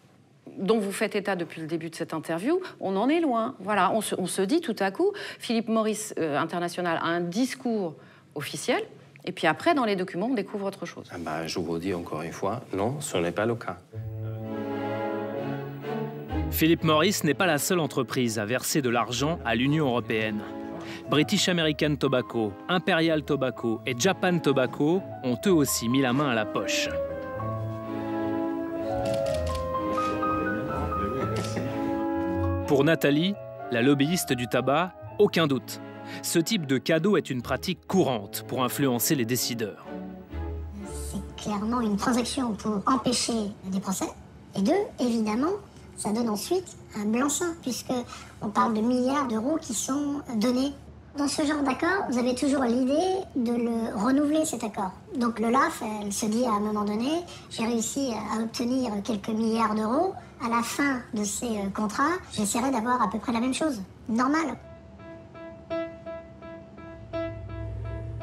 dont vous faites état depuis le début de cette interview, on en est loin. Voilà, on se dit tout à coup, Philip Morris International a un discours officiel, et puis après, dans les documents, on découvre autre chose. Je vous dis encore une fois, non, ce n'est pas le cas. Philip Morris n'est pas la seule entreprise à verser de l'argent à l'Union européenne. British American Tobacco, Imperial Tobacco et Japan Tobacco ont eux aussi mis la main à la poche. Pour Nathalie, la lobbyiste du tabac, aucun doute. Ce type de cadeau est une pratique courante pour influencer les décideurs. C'est clairement une transaction pour empêcher des procès. Et deux, évidemment, ça donne ensuite un blanc-seing, puisqu'on parle de milliards d'euros qui sont donnés. Dans ce genre d'accord, vous avez toujours l'idée de le renouveler, cet accord. Donc l'OLAF, elle se dit à un moment donné, j'ai réussi à obtenir quelques milliards d'euros. À la fin de ces contrats, j'essaierai d'avoir à peu près la même chose. Normal.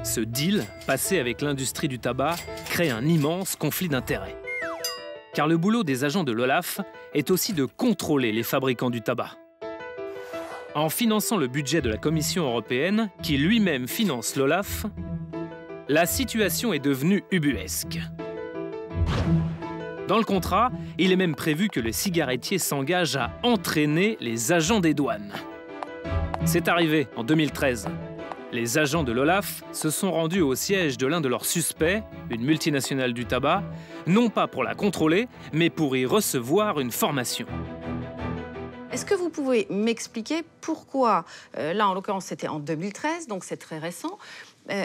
Ce deal, passé avec l'industrie du tabac, crée un immense conflit d'intérêts. Car le boulot des agents de l'OLAF est aussi de contrôler les fabricants du tabac. En finançant le budget de la Commission européenne, qui lui-même finance l'OLAF, la situation est devenue ubuesque. Dans le contrat, il est même prévu que les cigarettiers s'engagent à entraîner les agents des douanes. C'est arrivé en 2013. Les agents de l'OLAF se sont rendus au siège de l'un de leurs suspects, une multinationale du tabac, non pas pour la contrôler, mais pour y recevoir une formation. Est-ce que vous pouvez m'expliquer pourquoi, là en l'occurrence c'était en 2013, donc c'est très récent,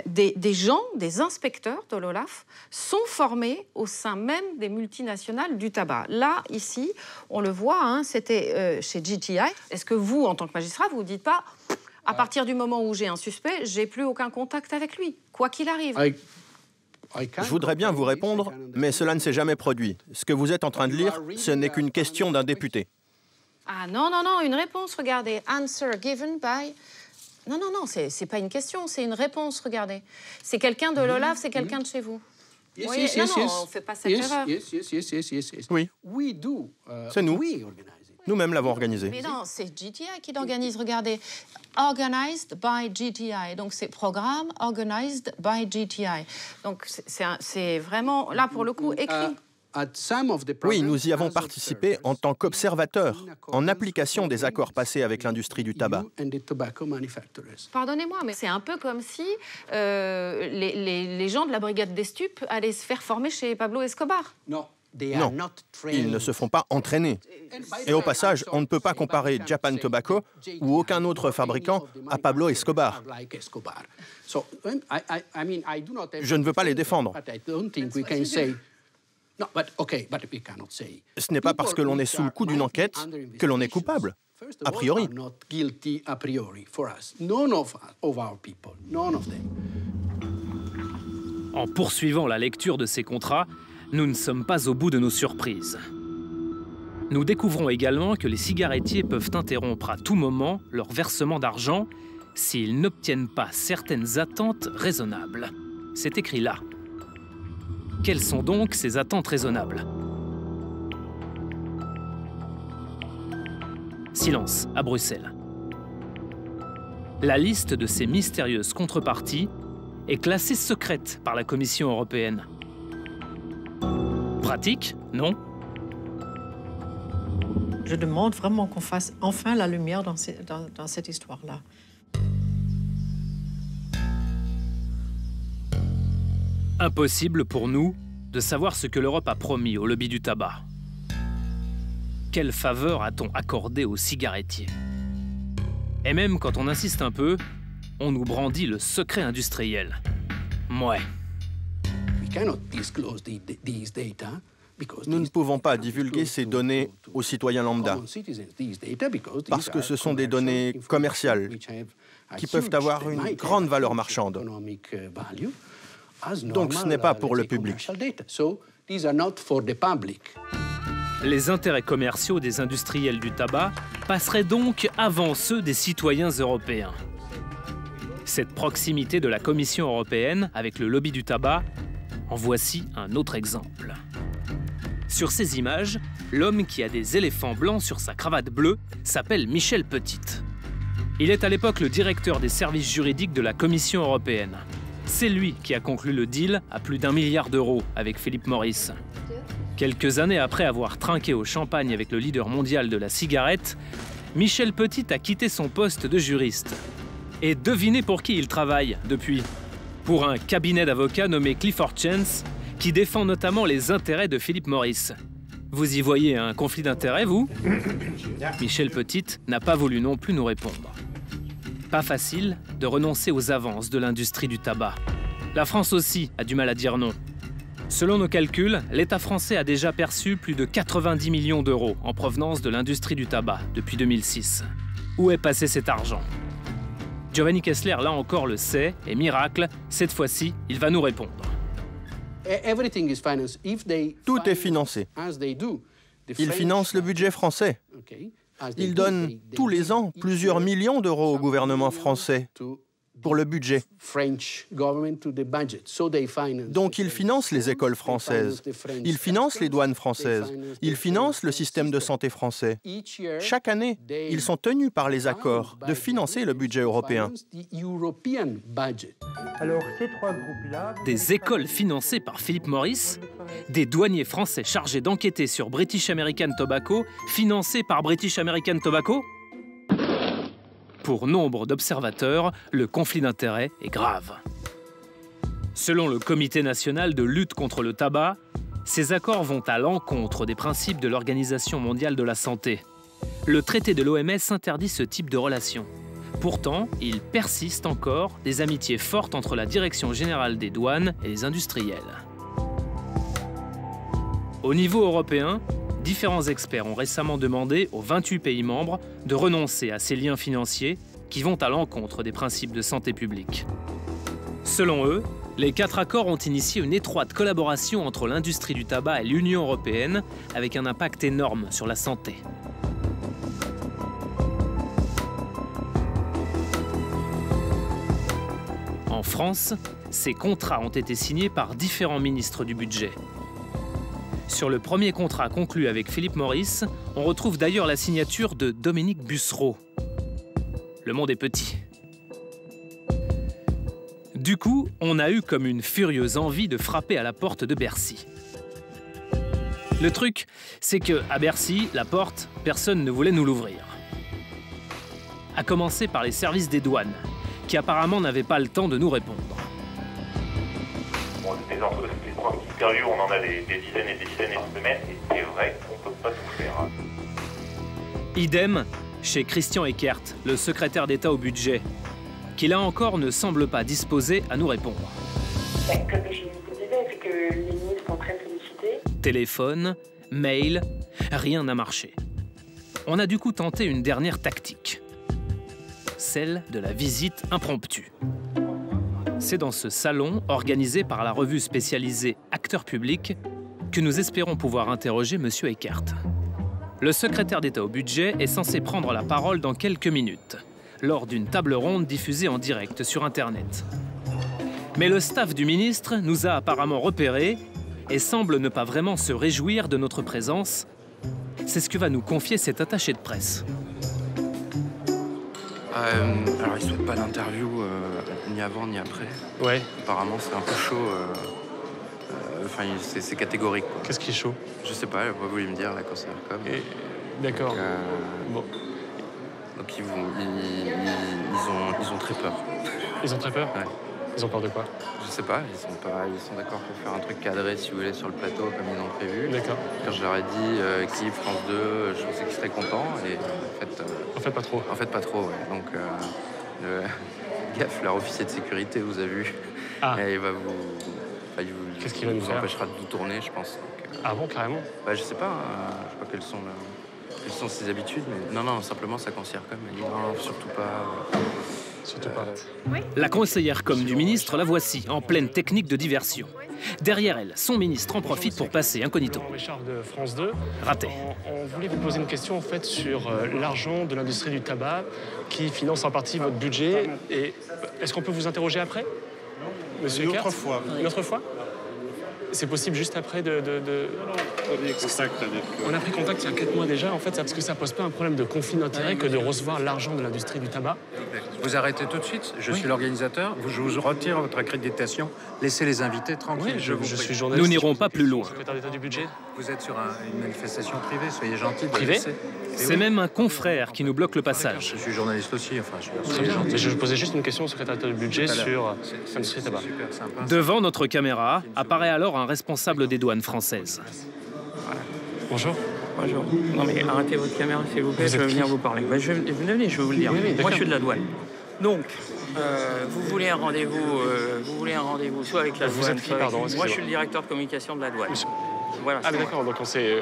des gens, des inspecteurs de l'OLAF sont formés au sein même des multinationales du tabac. Là, ici, on le voit, hein, c'était chez GTI. Est-ce que vous, en tant que magistrat, vous ne dites pas, à partir du moment où j'ai un suspect, j'ai plus aucun contact avec lui, quoi qu'il arrive? Je voudrais bien vous répondre, mais cela ne s'est jamais produit. Ce que vous êtes en train de lire, ce n'est qu'une question d'un député. Ah non, non, non, une réponse, regardez. Answer given by... Non, non, non, c'est pas une question, c'est une réponse, regardez. C'est quelqu'un de l'OLAF, c'est quelqu'un de chez vous. Yes, voyez, yes, non, yes, non, yes. on ne fait pas cette erreur. Oui, c'est nous. Nous-mêmes l'avons organisé. Mais non, c'est GTI qui l'organise, regardez. Organized by GTI. Donc, c'est programme organized by GTI. Donc, c'est vraiment, là, pour le coup, écrit. Oui, nous y avons participé en tant qu'observateurs, en application des accords passés avec l'industrie du tabac. Pardonnez-moi, mais c'est un peu comme si les gens de la brigade des stupes allaient se faire former chez Pablo Escobar. Non, ils ne se font pas entraîner. Et au passage, on ne peut pas comparer Japan Tobacco ou aucun autre fabricant à Pablo Escobar. Je ne veux pas les défendre. Ce n'est pas parce que l'on est sous le coup d'une enquête que l'on est coupable, a priori. En poursuivant la lecture de ces contrats, nous ne sommes pas au bout de nos surprises. Nous découvrons également que les cigarettiers peuvent interrompre à tout moment leur versement d'argent s'ils n'obtiennent pas certaines attentes raisonnables. C'est écrit là. Quelles sont donc ces attentes raisonnables? Silence à Bruxelles. La liste de ces mystérieuses contreparties est classée secrète par la Commission européenne. Pratique, non? Je demande vraiment qu'on fasse enfin la lumière dans cette histoire-là. Impossible pour nous de savoir ce que l'Europe a promis au lobby du tabac. Quelle faveur a-t-on accordé aux cigarettiers? Et même quand on insiste un peu, on nous brandit le secret industriel. Ouais. Nous ne pouvons pas divulguer ces données aux citoyens lambda, parce que ce sont des données commerciales qui peuvent avoir une grande valeur marchande. Donc ce n'est pas pour le public. Les intérêts commerciaux des industriels du tabac passeraient donc avant ceux des citoyens européens. Cette proximité de la Commission européenne avec le lobby du tabac, en voici un autre exemple. Sur ces images, l'homme qui a des éléphants blancs sur sa cravate bleue s'appelle Michel Petit. Il est à l'époque le directeur des services juridiques de la Commission européenne. C'est lui qui a conclu le deal à plus d'1 milliard d'euros avec Philip Morris. Quelques années après avoir trinqué au champagne avec le leader mondial de la cigarette, Michel Petit a quitté son poste de juriste. Et devinez pour qui il travaille depuis? Pour un cabinet d'avocats nommé Clifford Chance, qui défend notamment les intérêts de Philip Morris. Vous y voyez un conflit d'intérêts, vous? Michel Petit n'a pas voulu non plus nous répondre. Pas facile de renoncer aux avances de l'industrie du tabac. La France aussi a du mal à dire non. Selon nos calculs, l'État français a déjà perçu plus de 90 millions d'euros en provenance de l'industrie du tabac depuis 2006. Où est passé cet argent? Giovanni Kessler, là encore, le sait, et miracle, cette fois-ci, il va nous répondre. Tout est financé. Ils financent le budget français. Ils donnent tous les ans plusieurs millions d'euros au gouvernement français pour le budget. Donc ils financent les écoles françaises, ils financent les douanes françaises, ils financent le système de santé français. Chaque année, ils sont tenus par les accords de financer le budget européen. Alors, ces trois groupes-là... Des écoles financées par Philip Morris, des douaniers français chargés d'enquêter sur British American Tobacco, financés par British American Tobacco? Pour nombre d'observateurs, le conflit d'intérêts est grave. Selon le Comité national de lutte contre le tabac, ces accords vont à l'encontre des principes de l'Organisation mondiale de la santé. Le traité de l'OMS interdit ce type de relations. Pourtant, il persiste encore des amitiés fortes entre la Direction générale des douanes et les industriels. Au niveau européen, différents experts ont récemment demandé aux 28 pays membres de renoncer à ces liens financiers qui vont à l'encontre des principes de santé publique. Selon eux, les 4 accords ont initié une étroite collaboration entre l'industrie du tabac et l'Union européenne avec un impact énorme sur la santé. France, ces contrats ont été signés par différents ministres du budget. Sur le premier contrat conclu avec Philip Morris, on retrouve d'ailleurs la signature de Dominique Bussereau. Le monde est petit. Du coup, on a eu comme une furieuse envie de frapper à la porte de Bercy. Le truc, c'est qu'à Bercy, la porte, personne ne voulait nous l'ouvrir. À commencer par les services des douanes, qui apparemment n'avaient pas le temps de nous répondre. Bon, des interviews, on en a des dizaines et des dizaines de semaines, et c'est vrai qu'on ne peut pas tout faire. Idem chez Christian Eckert, le secrétaire d'État au budget, qui là encore ne semble pas disposé à nous répondre. Comme je vous disais, c'est que les ministres sont très sollicités. Téléphone, mail, rien n'a marché. On a du coup tenté une dernière tactique, celle de la visite impromptue. C'est dans ce salon, organisé par la revue spécialisée Acteurs Publics, que nous espérons pouvoir interroger M. Eckert. Le secrétaire d'État au budget est censé prendre la parole dans quelques minutes, lors d'une table ronde diffusée en direct sur Internet. Mais le staff du ministre nous a apparemment repérés et semble ne pas vraiment se réjouir de notre présence. C'est ce que va nous confier cet attaché de presse. Alors, il ne souhaite pas d'interview ni avant ni après. Ouais. Apparemment, c'est un peu chaud. Enfin, c'est catégorique. Qu'est-ce qui est chaud? Je sais pas, il n'a pas voulu me dire, la conseillère com. D'accord. Bon. Donc, ils ont très peur. Ils ont très peur? Ouais. Ils ont peur de quoi? Je sais pas, ils sont d'accord pour faire un truc cadré, si vous voulez, sur le plateau, comme ils l'ont prévu. D'accord. Quand je leur ai dit équipe France 2, je pensais qu'ils seraient contents, et en fait, pas trop. En fait, pas trop, ouais. Donc, le gaffe, leur officier de sécurité vous a vu. Ah. Et il va vous... Qu'est-ce qu'il va nous faire? Empêchera de vous tourner, je pense. Donc, ah bon, carrément? Bah, je sais pas, je sais pas quelles sont ses habitudes, mais... Non, simplement, sa conseillère com, elle dit non, surtout pas... Surtout pas. La conseillère com du ministre, la voici, en pleine technique de diversion. Derrière elle, son ministre en profite pour passer incognito. Richard de France 2. Raté. On voulait vous poser une question en fait sur l'argent de l'industrie du tabac qui finance en partie votre budget. Et est-ce qu'on peut vous interroger après, Monsieur Eckert? Une autre fois. Une autre fois? C'est possible juste après de... On a pris contact il y a 4 mois déjà, en fait, parce que ça pose pas un problème de conflit d'intérêts que de recevoir l'argent de l'industrie du tabac. Vous arrêtez tout de suite, je suis l'organisateur, je vous retire votre accréditation, laissez les invités tranquilles. Oui, je suis journaliste. Nous n'irons pas plus loin. Secrétaire d'État du budget. Vous êtes sur une manifestation privée, soyez gentil. Privée? C'est même un confrère qui nous bloque le passage. Je suis journaliste aussi, enfin je suis Très bien, gentil. mais je posais juste une question au secrétaire d'État du budget sur l'industrie du tabac. Devant notre caméra apparaît alors un responsable des douanes françaises. Bonjour. Bonjour. Non mais arrêtez votre caméra s'il vous plaît, je vais venir vous parler. Ben, venez, je vais vous le dire. Oui, moi je suis de la douane. Donc, vous voulez un rendez-vous soit avec la douane, vous êtes qui, pardon, moi je suis le directeur de communication de la douane. Voilà, ah mais d'accord, donc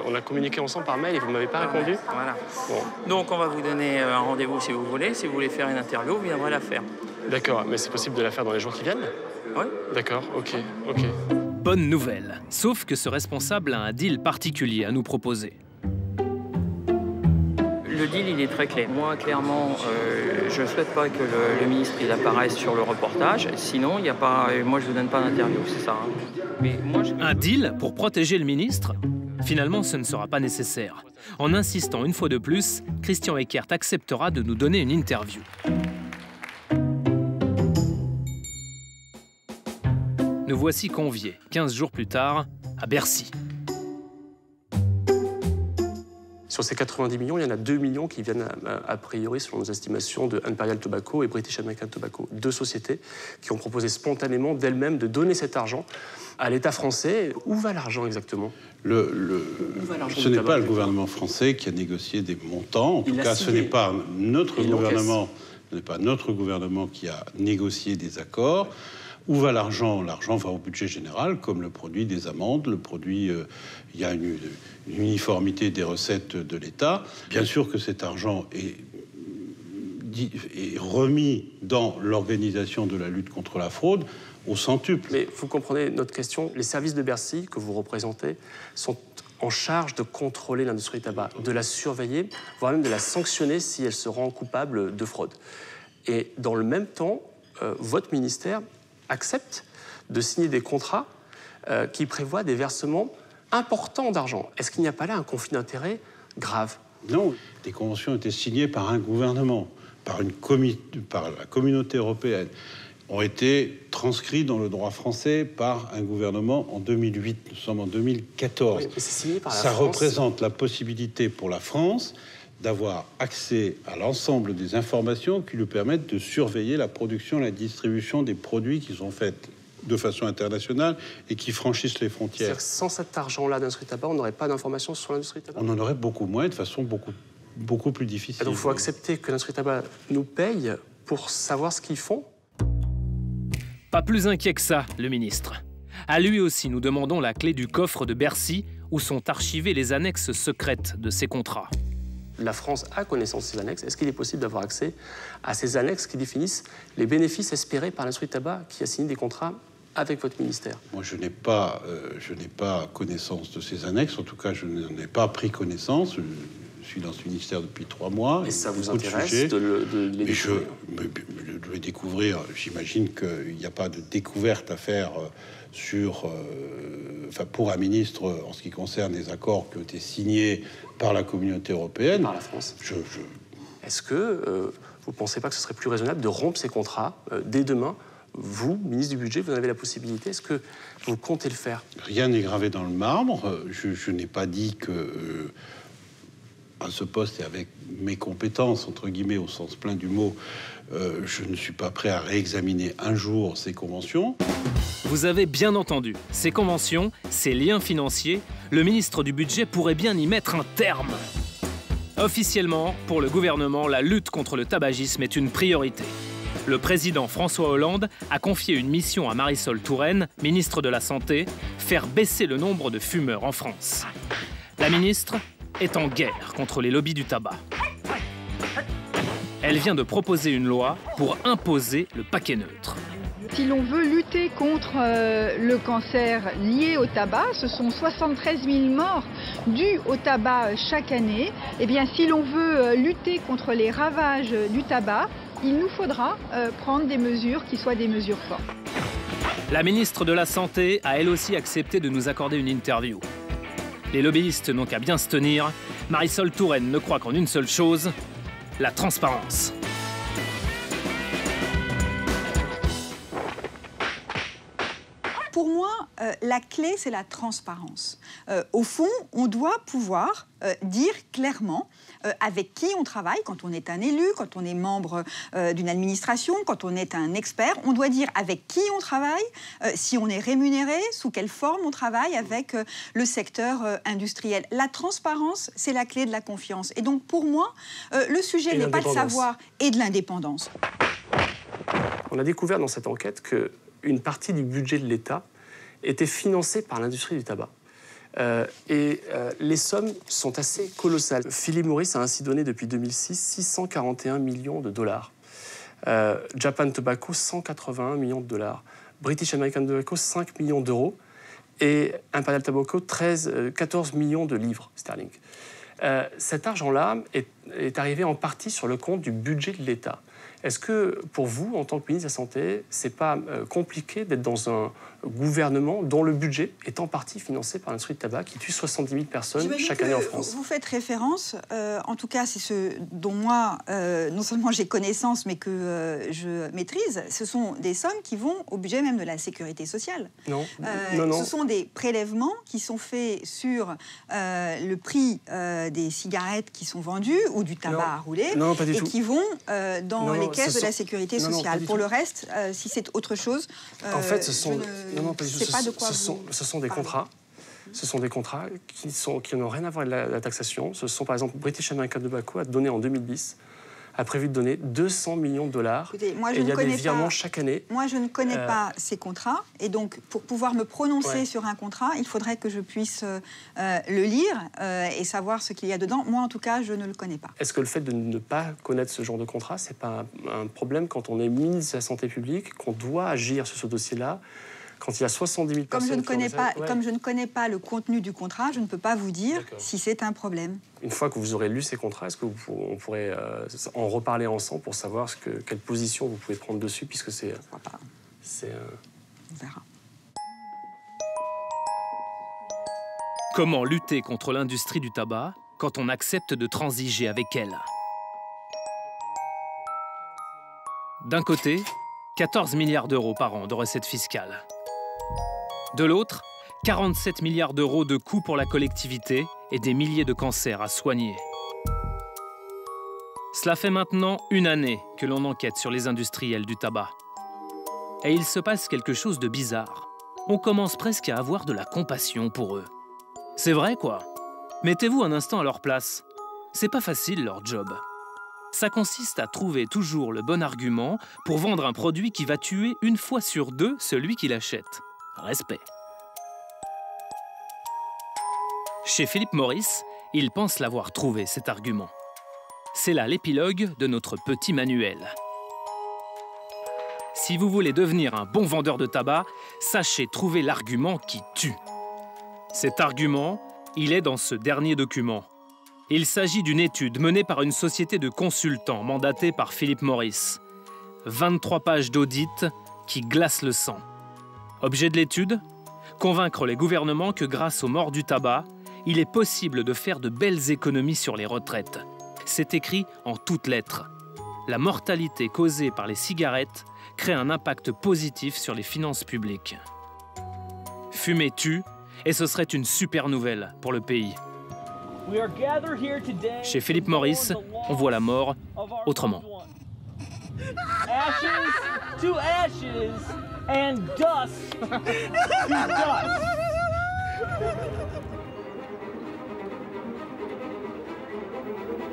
on a communiqué ensemble par mail et vous ne m'avez pas répondu. Voilà. Bon. Donc on va vous donner un rendez-vous si vous voulez. Si vous voulez faire une interview, vous viendrez la faire. D'accord, mais c'est possible de la faire dans les jours qui viennent? Oui. D'accord, ok. Bonne nouvelle, sauf que ce responsable a un deal particulier à nous proposer. Le deal, il est très clair. Moi, clairement, je ne souhaite pas que le ministre il apparaisse sur le reportage. Sinon, il y a pas, moi, je ne vous donne pas d'interview, c'est ça. Hein. Mais moi, Un deal pour protéger le ministre? Finalement, ce ne sera pas nécessaire. En insistant une fois de plus, Christian Eckert acceptera de nous donner une interview. Nous voici conviés, 15 jours plus tard, à Bercy. Sur ces 90 millions, il y en a 2 millions qui viennent, a priori, selon nos estimations, de Imperial Tobacco et British American Tobacco. 2 sociétés qui ont proposé spontanément d'elles-mêmes de donner cet argent à l'État français. Où va l'argent exactement? Ce n'est pas le gouvernement français qui a négocié des montants. En tout cas, ce n'est pas notre gouvernement. Ce n'est pas notre gouvernement qui a négocié des accords. Où va l'argent? L'argent va au budget général, comme le produit des amendes, le produit... il y a une uniformité des recettes de l'État. Bien sûr que cet argent est remis dans l'organisation de la lutte contre la fraude au centuple. Mais vous comprenez notre question, les services de Bercy que vous représentez sont en charge de contrôler l'industrie du tabac, de la surveiller, voire même de la sanctionner si elle se rend coupable de fraude. Et dans le même temps, votre ministère acceptent de signer des contrats qui prévoient des versements importants d'argent. Est-ce qu'il n'y a pas là un conflit d'intérêts grave? Non, des conventions ont été signées par un gouvernement, par la communauté européenne, ont été transcrits dans le droit français par un gouvernement en 2008. Nous sommes en 2014. Oui, mais c'est signé par la Ça France. représente la possibilité pour la France d'avoir accès à l'ensemble des informations qui lui permettent de surveiller la production et la distribution des produits qui sont faits de façon internationale et qui franchissent les frontières. C'est-à-dire que sans cet argent-là d'industrie tabac, on n'aurait pas d'informations sur l'industrie tabac? On en aurait beaucoup moins, de façon beaucoup plus difficile. Et donc il faut accepter que l'industrie tabac nous paye pour savoir ce qu'ils font? Pas plus inquiet que ça, le ministre. À lui aussi, nous demandons la clé du coffre de Bercy où sont archivées les annexes secrètes de ces contrats. La France a connaissance de ces annexes. Est-ce qu'il est possible d'avoir accès à ces annexes qui définissent les bénéfices espérés par l'industrie tabac qui a signé des contrats avec votre ministère? Moi, je n'ai pas connaissance de ces annexes. En tout cas, je n'en ai pas pris connaissance. Je suis dans ce ministère depuis 3 mois. Et ça vous intéresse de les découvrir? Je vais découvrir. J'imagine qu'il n'y a pas de découverte à faire pour un ministre en ce qui concerne les accords qui ont été signés par la communauté européenne. Par la France. Est-ce que vous ne pensez pas que ce serait plus raisonnable de rompre ces contrats dès demain? Vous, ministre du Budget, vous en avez la possibilité. Est-ce que vous comptez le faire? Rien n'est gravé dans le marbre. Je n'ai pas dit que... à ce poste et avec mes compétences, entre guillemets, au sens plein du mot, je ne suis pas prêt à réexaminer un jour ces conventions. Vous avez bien entendu, ces conventions, ces liens financiers, le ministre du Budget pourrait bien y mettre un terme. Officiellement, pour le gouvernement, la lutte contre le tabagisme est une priorité. Le président François Hollande a confié une mission à Marisol Touraine, ministre de la Santé, faire baisser le nombre de fumeurs en France. La ministre est en guerre contre les lobbies du tabac. Elle vient de proposer une loi pour imposer le paquet neutre. Si l'on veut lutter contre le cancer lié au tabac, ce sont 73 000 morts dus au tabac chaque année. Eh bien, si l'on veut lutter contre les ravages du tabac, il nous faudra prendre des mesures qui soient des mesures fortes. La ministre de la Santé a elle aussi accepté de nous accorder une interview. Les lobbyistes n'ont qu'à bien se tenir. Marisol Touraine ne croit qu'en une seule chose, la transparence. Pour moi, la clé, c'est la transparence. Au fond, on doit pouvoir dire clairement avec qui on travaille quand on est un élu, quand on est membre d'une administration, quand on est un expert. On doit dire avec qui on travaille, si on est rémunéré, sous quelle forme on travaille avec le secteur industriel. La transparence, c'est la clé de la confiance. Et donc, pour moi, le sujet n'est pas de savoir et de l'indépendance. On a découvert dans cette enquête qu'une partie du budget de l'État était financée par l'industrie du tabac. Les sommes sont assez colossales. Philip Morris a ainsi donné depuis 2006 641 millions de dollars. Japan Tobacco, 181 millions de dollars. British American Tobacco, 5 millions d'euros. Et Imperial Tobacco, 14 millions de livres sterling. Cet argent-là est arrivé en partie sur le compte du budget de l'État. Est-ce que, pour vous, en tant que ministre de la Santé, c'est pas compliqué d'être dans un gouvernement dont le budget est en partie financé par l'industrie du tabac qui tue 70 000 personnes chaque année en France? Vous faites référence, en tout cas c'est ce dont moi, non seulement j'ai connaissance, mais que je maîtrise, ce sont des sommes qui vont au budget même de la sécurité sociale. Non, Ce sont des prélèvements qui sont faits sur le prix des cigarettes qui sont vendues ou du tabac à rouler et qui vont dans les caisses de la sécurité sociale. Pour le reste, si c'est autre chose, en fait, ce sont des contrats. Ce sont des contrats qui n'ont rien à voir avec la taxation. Ce sont, par exemple, British American Tobacco a donné en 2010, a prévu de donner 200 millions de dollars. Écoutez, moi, et il y a des virements chaque année. Moi, je ne connais pas ces contrats. Et donc, pour pouvoir me prononcer sur un contrat, il faudrait que je puisse le lire et savoir ce qu'il y a dedans. Moi, en tout cas, je ne le connais pas. Est-ce que le fait de ne pas connaître ce genre de contrat, c'est pas un problème quand on est ministre de la Santé publique, qu'on doit agir sur ce dossier-là? Quand il y a 70 000 personnes... Comme je ne connais pas le contenu du contrat, je ne peux pas vous dire si c'est un problème. Une fois que vous aurez lu ces contrats, est-ce qu'on pourrait en reparler ensemble pour savoir quelle position vous pouvez prendre dessus, puisque c'est On verra. Comment lutter contre l'industrie du tabac quand on accepte de transiger avec elle? D'un côté, 14 milliards d'euros par an de recettes fiscales. De l'autre, 47 milliards d'euros de coûts pour la collectivité et des milliers de cancers à soigner. Cela fait maintenant 1 année que l'on enquête sur les industriels du tabac. Et il se passe quelque chose de bizarre. On commence presque à avoir de la compassion pour eux. C'est vrai, quoi. Mettez-vous un instant à leur place. C'est pas facile, leur job. Ça consiste à trouver toujours le bon argument pour vendre un produit qui va tuer 1 fois sur 2 celui qui l'achète. Respect. Chez Philip Morris, ils pensent l'avoir trouvé, cet argument. C'est là l'épilogue de notre petit manuel. Si vous voulez devenir un bon vendeur de tabac, sachez trouver l'argument qui tue. Cet argument, il est dans ce dernier document. Il s'agit d'une étude menée par une société de consultants mandatée par Philip Morris. 23 pages d'audit qui glacent le sang. Objet de l'étude ? Convaincre les gouvernements que grâce aux morts du tabac, il est possible de faire de belles économies sur les retraites. C'est écrit en toutes lettres. La mortalité causée par les cigarettes crée un impact positif sur les finances publiques. Fumer tue, et ce serait une super nouvelle pour le pays. Chez Philip Morris, on voit la mort autrement. Ashes to ashes and dust to dust.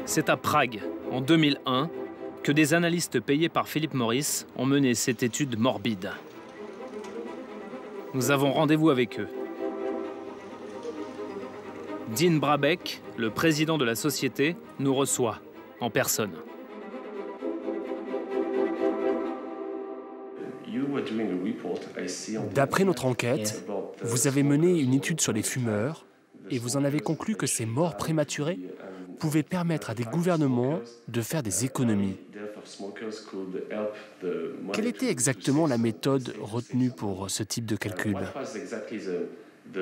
C'est à Prague, en 2001, que des analystes payés par Philip Morris ont mené cette étude morbide. Nous avons rendez-vous avec eux. Dean Brabeck, le président de la société, nous reçoit en personne. D'après notre enquête, vous avez mené une étude sur les fumeurs et vous en avez conclu que ces morts prématurées pouvaient permettre à des gouvernements de faire des économies. Quelle était exactement la méthode retenue pour ce type de calcul? Je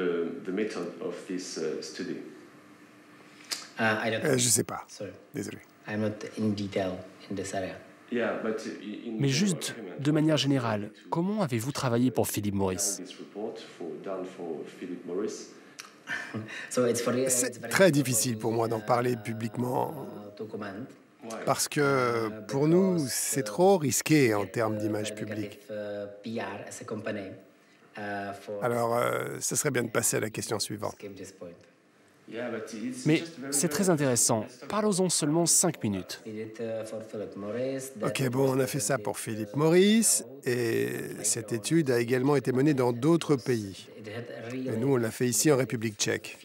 ne sais pas. Désolé. Mais juste de manière générale, comment avez-vous travaillé pour Philip Morris? C'est très difficile pour moi d'en parler publiquement parce que pour nous, c'est trop risqué en termes d'image publique. Alors, ce serait bien de passer à la question suivante. Mais c'est très intéressant. Parlons-en seulement 5 minutes. Ok, bon, on a fait ça pour Philip Morris et cette étude a également été menée dans d'autres pays. Et nous, on l'a fait ici en République tchèque.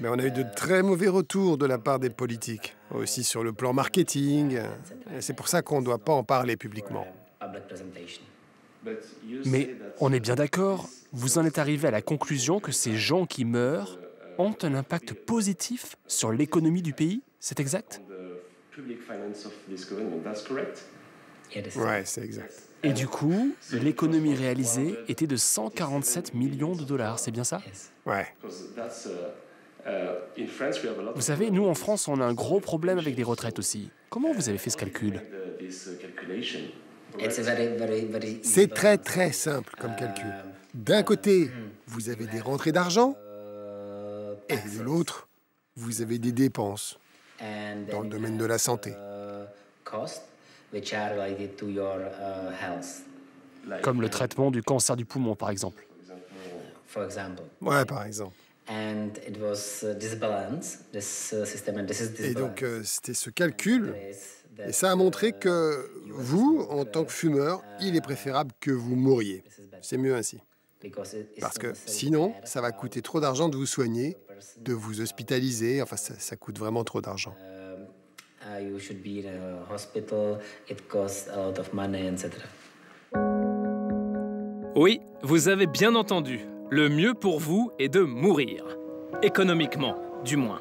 Mais on a eu de très mauvais retours de la part des politiques, aussi sur le plan marketing. Et c'est pour ça qu'on ne doit pas en parler publiquement. Mais on est bien d'accord, vous en êtes arrivé à la conclusion que ces gens qui meurent ont un impact positif sur l'économie du pays, c'est exact? Ouais, c'est exact. Et du coup, l'économie réalisée était de 147 millions de dollars, c'est bien ça? Ouais. Vous savez, nous en France, on a un gros problème avec les retraites aussi. Comment vous avez fait ce calcul? C'est très très simple comme calcul. D'un côté, vous avez des rentrées d'argent et de l'autre, vous avez des dépenses dans le domaine de la santé. Comme le traitement du cancer du poumon, par exemple. Ouais, par exemple. Et donc, c'était ce calcul. Et ça a montré que vous, en tant que fumeur, il est préférable que vous mouriez. C'est mieux ainsi. Parce que sinon, ça va coûter trop d'argent de vous soigner, de vous hospitaliser. Enfin, ça coûte vraiment trop d'argent. Oui, vous avez bien entendu. Le mieux pour vous est de mourir. Économiquement, du moins.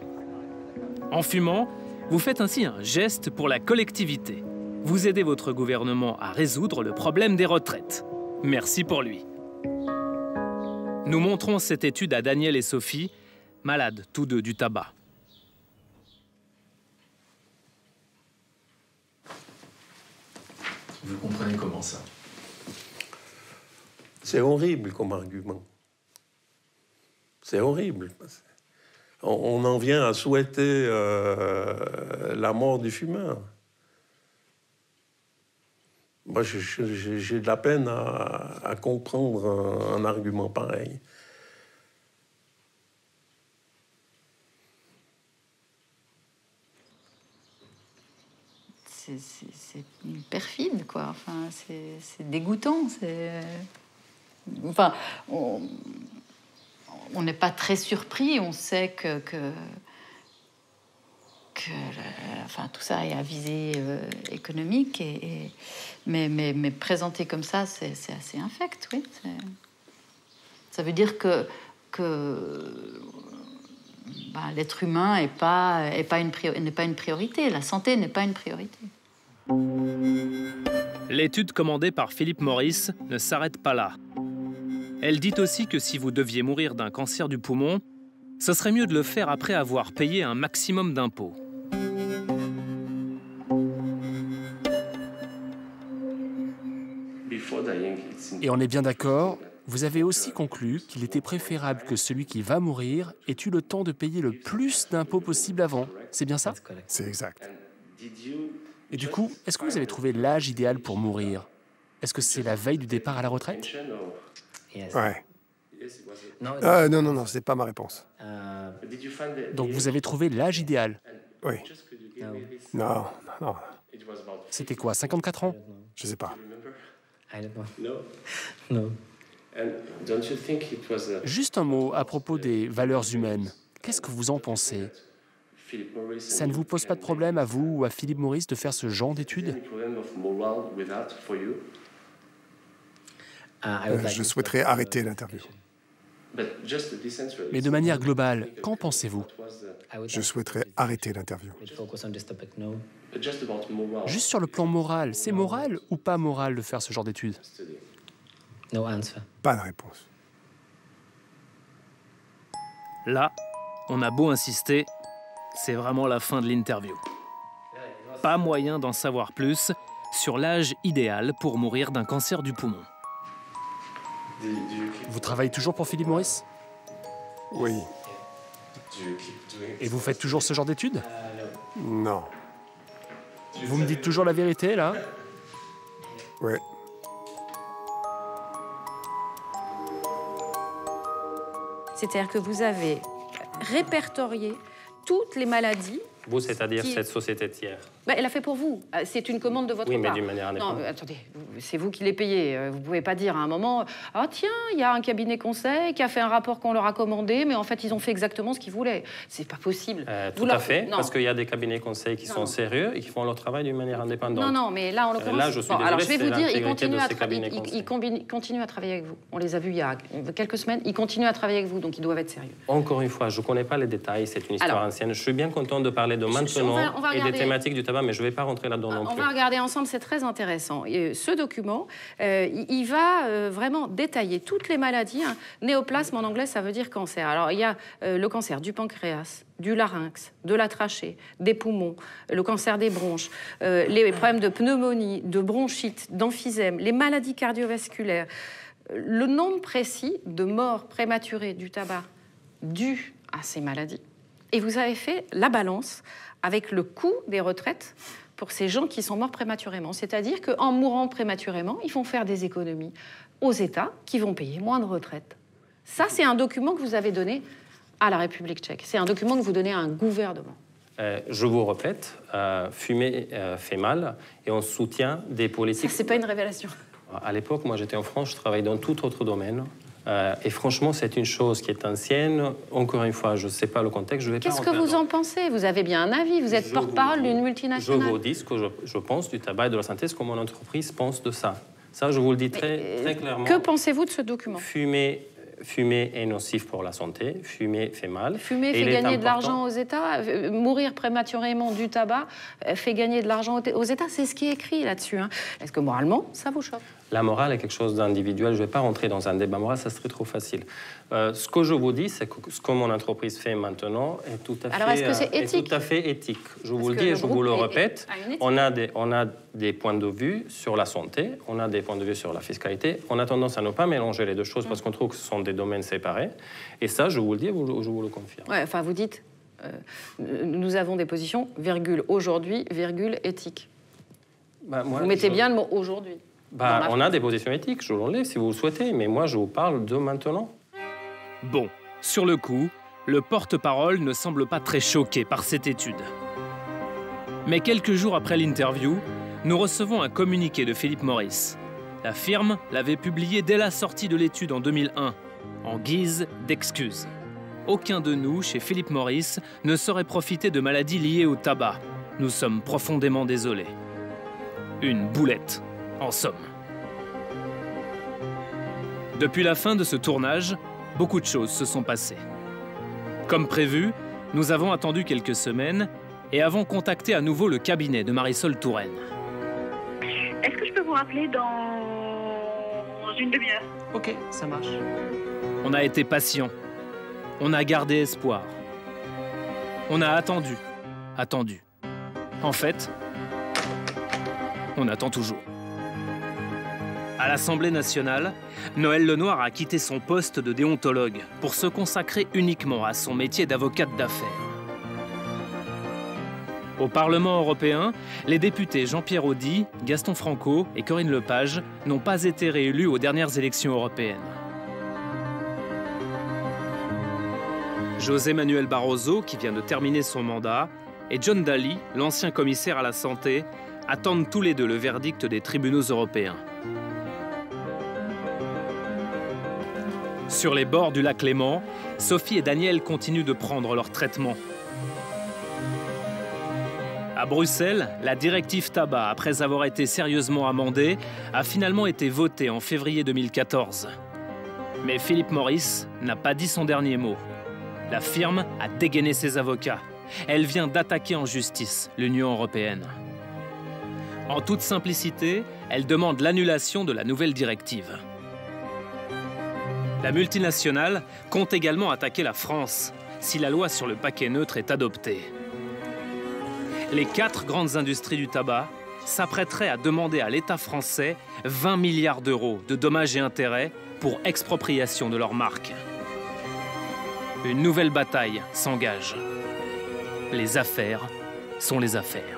En fumant, vous faites ainsi un geste pour la collectivité. vous aidez votre gouvernement à résoudre le problème des retraites. Merci pour lui. Nous montrons cette étude à Daniel et Sophie, malades tous deux du tabac. Vous comprenez comment ça? C'est horrible comme argument. C'est horrible. On en vient à souhaiter la mort du fumeur. Moi, j'ai de la peine à comprendre un argument pareil. C'est perfide, quoi. Enfin, c'est dégoûtant. Enfin, on n'est pas très surpris. On sait que enfin, tout ça est à visée économique. Mais présenté comme ça, c'est assez infect, oui. Ça veut dire que l'être humain n'est pas une priorité. La santé n'est pas une priorité. L'étude commandée par Philip Morris ne s'arrête pas là. Elle dit aussi que si vous deviez mourir d'un cancer du poumon, ce serait mieux de le faire après avoir payé un maximum d'impôts. Et on est bien d'accord, vous avez aussi conclu qu'il était préférable que celui qui va mourir ait eu le temps de payer le plus d'impôts possible avant. C'est bien ça? C'est exact. Et du coup, est-ce que vous avez trouvé l'âge idéal pour mourir? Est-ce que c'est la veille du départ à la retraite? Ouais. Non, c'est pas ma réponse. Donc vous avez trouvé l'âge idéal? Oui. Non. C'était quoi, 54 ans? Je sais pas. Juste un mot à propos des valeurs humaines. Qu'est-ce que vous en pensez? Ça ne vous pose pas de problème à vous ou à Philip Morris de faire ce genre d'études? Je souhaiterais arrêter l'interview. Mais de manière globale, qu'en pensez-vous? Je souhaiterais arrêter l'interview. Juste sur le plan moral, c'est moral ou pas moral de faire ce genre d'études? Pas de réponse. Là, on a beau insister, c'est vraiment la fin de l'interview. Pas moyen d'en savoir plus sur l'âge idéal pour mourir d'un cancer du poumon. Vous travaillez toujours pour Philip Morris? Oui. Et vous faites toujours ce genre d'études? Non. Vous me dites toujours la vérité, là? Oui. C'est-à-dire que vous avez répertorié toutes les maladies. Vous, c'est-à-dire cette société tiers? Elle a fait pour vous. C'est une commande de votre part. Oui, mais d'une manière indépendante. Non, attendez, c'est vous qui les payez. Vous ne pouvez pas dire à un moment « Ah tiens, il y a un cabinet conseil qui a fait un rapport qu'on leur a commandé, mais en fait, ils ont fait exactement ce qu'ils voulaient. » C'est pas possible. Tout à fait, parce qu'il y a des cabinets conseils qui sont sérieux et qui font leur travail d'une manière indépendante. Non, mais là, en l'occurrence... Là, je suis désolé, alors, je vais vous dire, ils continuent à travailler avec vous. On les a vus il y a quelques semaines. Ils continuent à travailler avec vous, donc ils doivent être sérieux. Encore une fois, je ne connais pas les détails, c'est une histoire ancienne. Je suis bien content de parler de maintenant et des thématiques du tabac, mais je ne vais pas rentrer là-dedans non plus. On va regarder ensemble, c'est très intéressant. Et ce document, il va vraiment détailler toutes les maladies. Néoplasme, en anglais, ça veut dire cancer. Alors, il y a le cancer du pancréas, du larynx, de la trachée, des poumons, le cancer des bronches, les problèmes de pneumonie, de bronchite, d'emphysème, les maladies cardiovasculaires. Le nombre précis de morts prématurées du tabac dues à ces maladies. Et vous avez fait la balance avec le coût des retraites pour ces gens qui sont morts prématurément. C'est-à-dire qu'en mourant prématurément, ils vont faire des économies aux États qui vont payer moins de retraites. Ça, c'est un document que vous avez donné à la République tchèque. C'est un document que vous donnez à un gouvernement. Je vous répète, fumer fait mal et on soutient des politiques... Ça, c'est pas une révélation. À l'époque, moi, j'étais en France, je travaillais dans tout autre domaine. Et franchement, c'est une chose qui est ancienne. Encore une fois, je ne sais pas le contexte. Qu'est-ce que vous en pensez? Vous avez bien un avis. Vous êtes porte-parole d'une multinationale. Je vous dis ce que je pense du tabac et de la santé, ce que mon entreprise pense de ça. Ça, je vous le dis très clairement. Que pensez-vous de ce document? Fumer fumer est nocif pour la santé, fumer fait mal. Fumer fait gagner de l'argent aux États, mourir prématurément du tabac fait gagner de l'argent aux États, c'est ce qui est écrit là-dessus. Hein. Est-ce que moralement, ça vous choque? La morale est quelque chose d'individuel. Je ne vais pas rentrer dans un débat moral, ça serait trop facile. Ce que je vous dis, c'est que ce que mon entreprise fait maintenant est tout à, Alors, est-ce que c'est éthique? tout à fait éthique. Je vous le dis et je vous le répète. On a des points de vue sur la santé, on a des points de vue sur la fiscalité. On a tendance à ne pas mélanger les deux choses parce qu'on trouve que ce sont des domaines séparés. Et ça, je vous le dis et je vous le confirme. Ouais, enfin, vous dites, nous avons des positions, virgule, aujourd'hui, virgule, éthique. Vous mettez bien le mot aujourd'hui. On a des positions éthiques, je l'en ai si vous le souhaitez, mais moi je vous parle de maintenant. Bon, sur le coup, le porte-parole ne semble pas très choqué par cette étude. Mais quelques jours après l'interview, nous recevons un communiqué de Philip Morris. La firme l'avait publié dès la sortie de l'étude en 2001, en guise d'excuse. Aucun de nous, chez Philip Morris, ne saurait profiter de maladies liées au tabac. Nous sommes profondément désolés. Une boulette. En somme. Depuis la fin de ce tournage, beaucoup de choses se sont passées. Comme prévu, nous avons attendu quelques semaines et avons contacté à nouveau le cabinet de Marisol Touraine. Est-ce que je peux vous rappeler dans une demi-heure? Ok, ça marche. On a été patient. On a gardé espoir. On a attendu. En fait, on attend toujours. À l'Assemblée nationale, Noëlle Lenoir a quitté son poste de déontologue pour se consacrer uniquement à son métier d'avocate d'affaires. Au Parlement européen, les députés Jean-Pierre Audy, Gaston Franco et Corinne Lepage n'ont pas été réélus aux dernières élections européennes. José Manuel Barroso, qui vient de terminer son mandat, et John Dalli, l'ancien commissaire à la santé, attendent tous les deux le verdict des tribunaux européens. Sur les bords du lac Léman, Sophie et Daniel continuent de prendre leur traitement. À Bruxelles, la directive tabac, après avoir été sérieusement amendée, a finalement été votée en février 2014. Mais Philip Morris n'a pas dit son dernier mot. La firme a dégainé ses avocats. Elle vient d'attaquer en justice l'Union européenne. En toute simplicité, elle demande l'annulation de la nouvelle directive. La multinationale compte également attaquer la France si la loi sur le paquet neutre est adoptée. Les 4 grandes industries du tabac s'apprêteraient à demander à l'État français 20 milliards d'euros de dommages et intérêts pour expropriation de leurs marques. Une nouvelle bataille s'engage. Les affaires sont les affaires.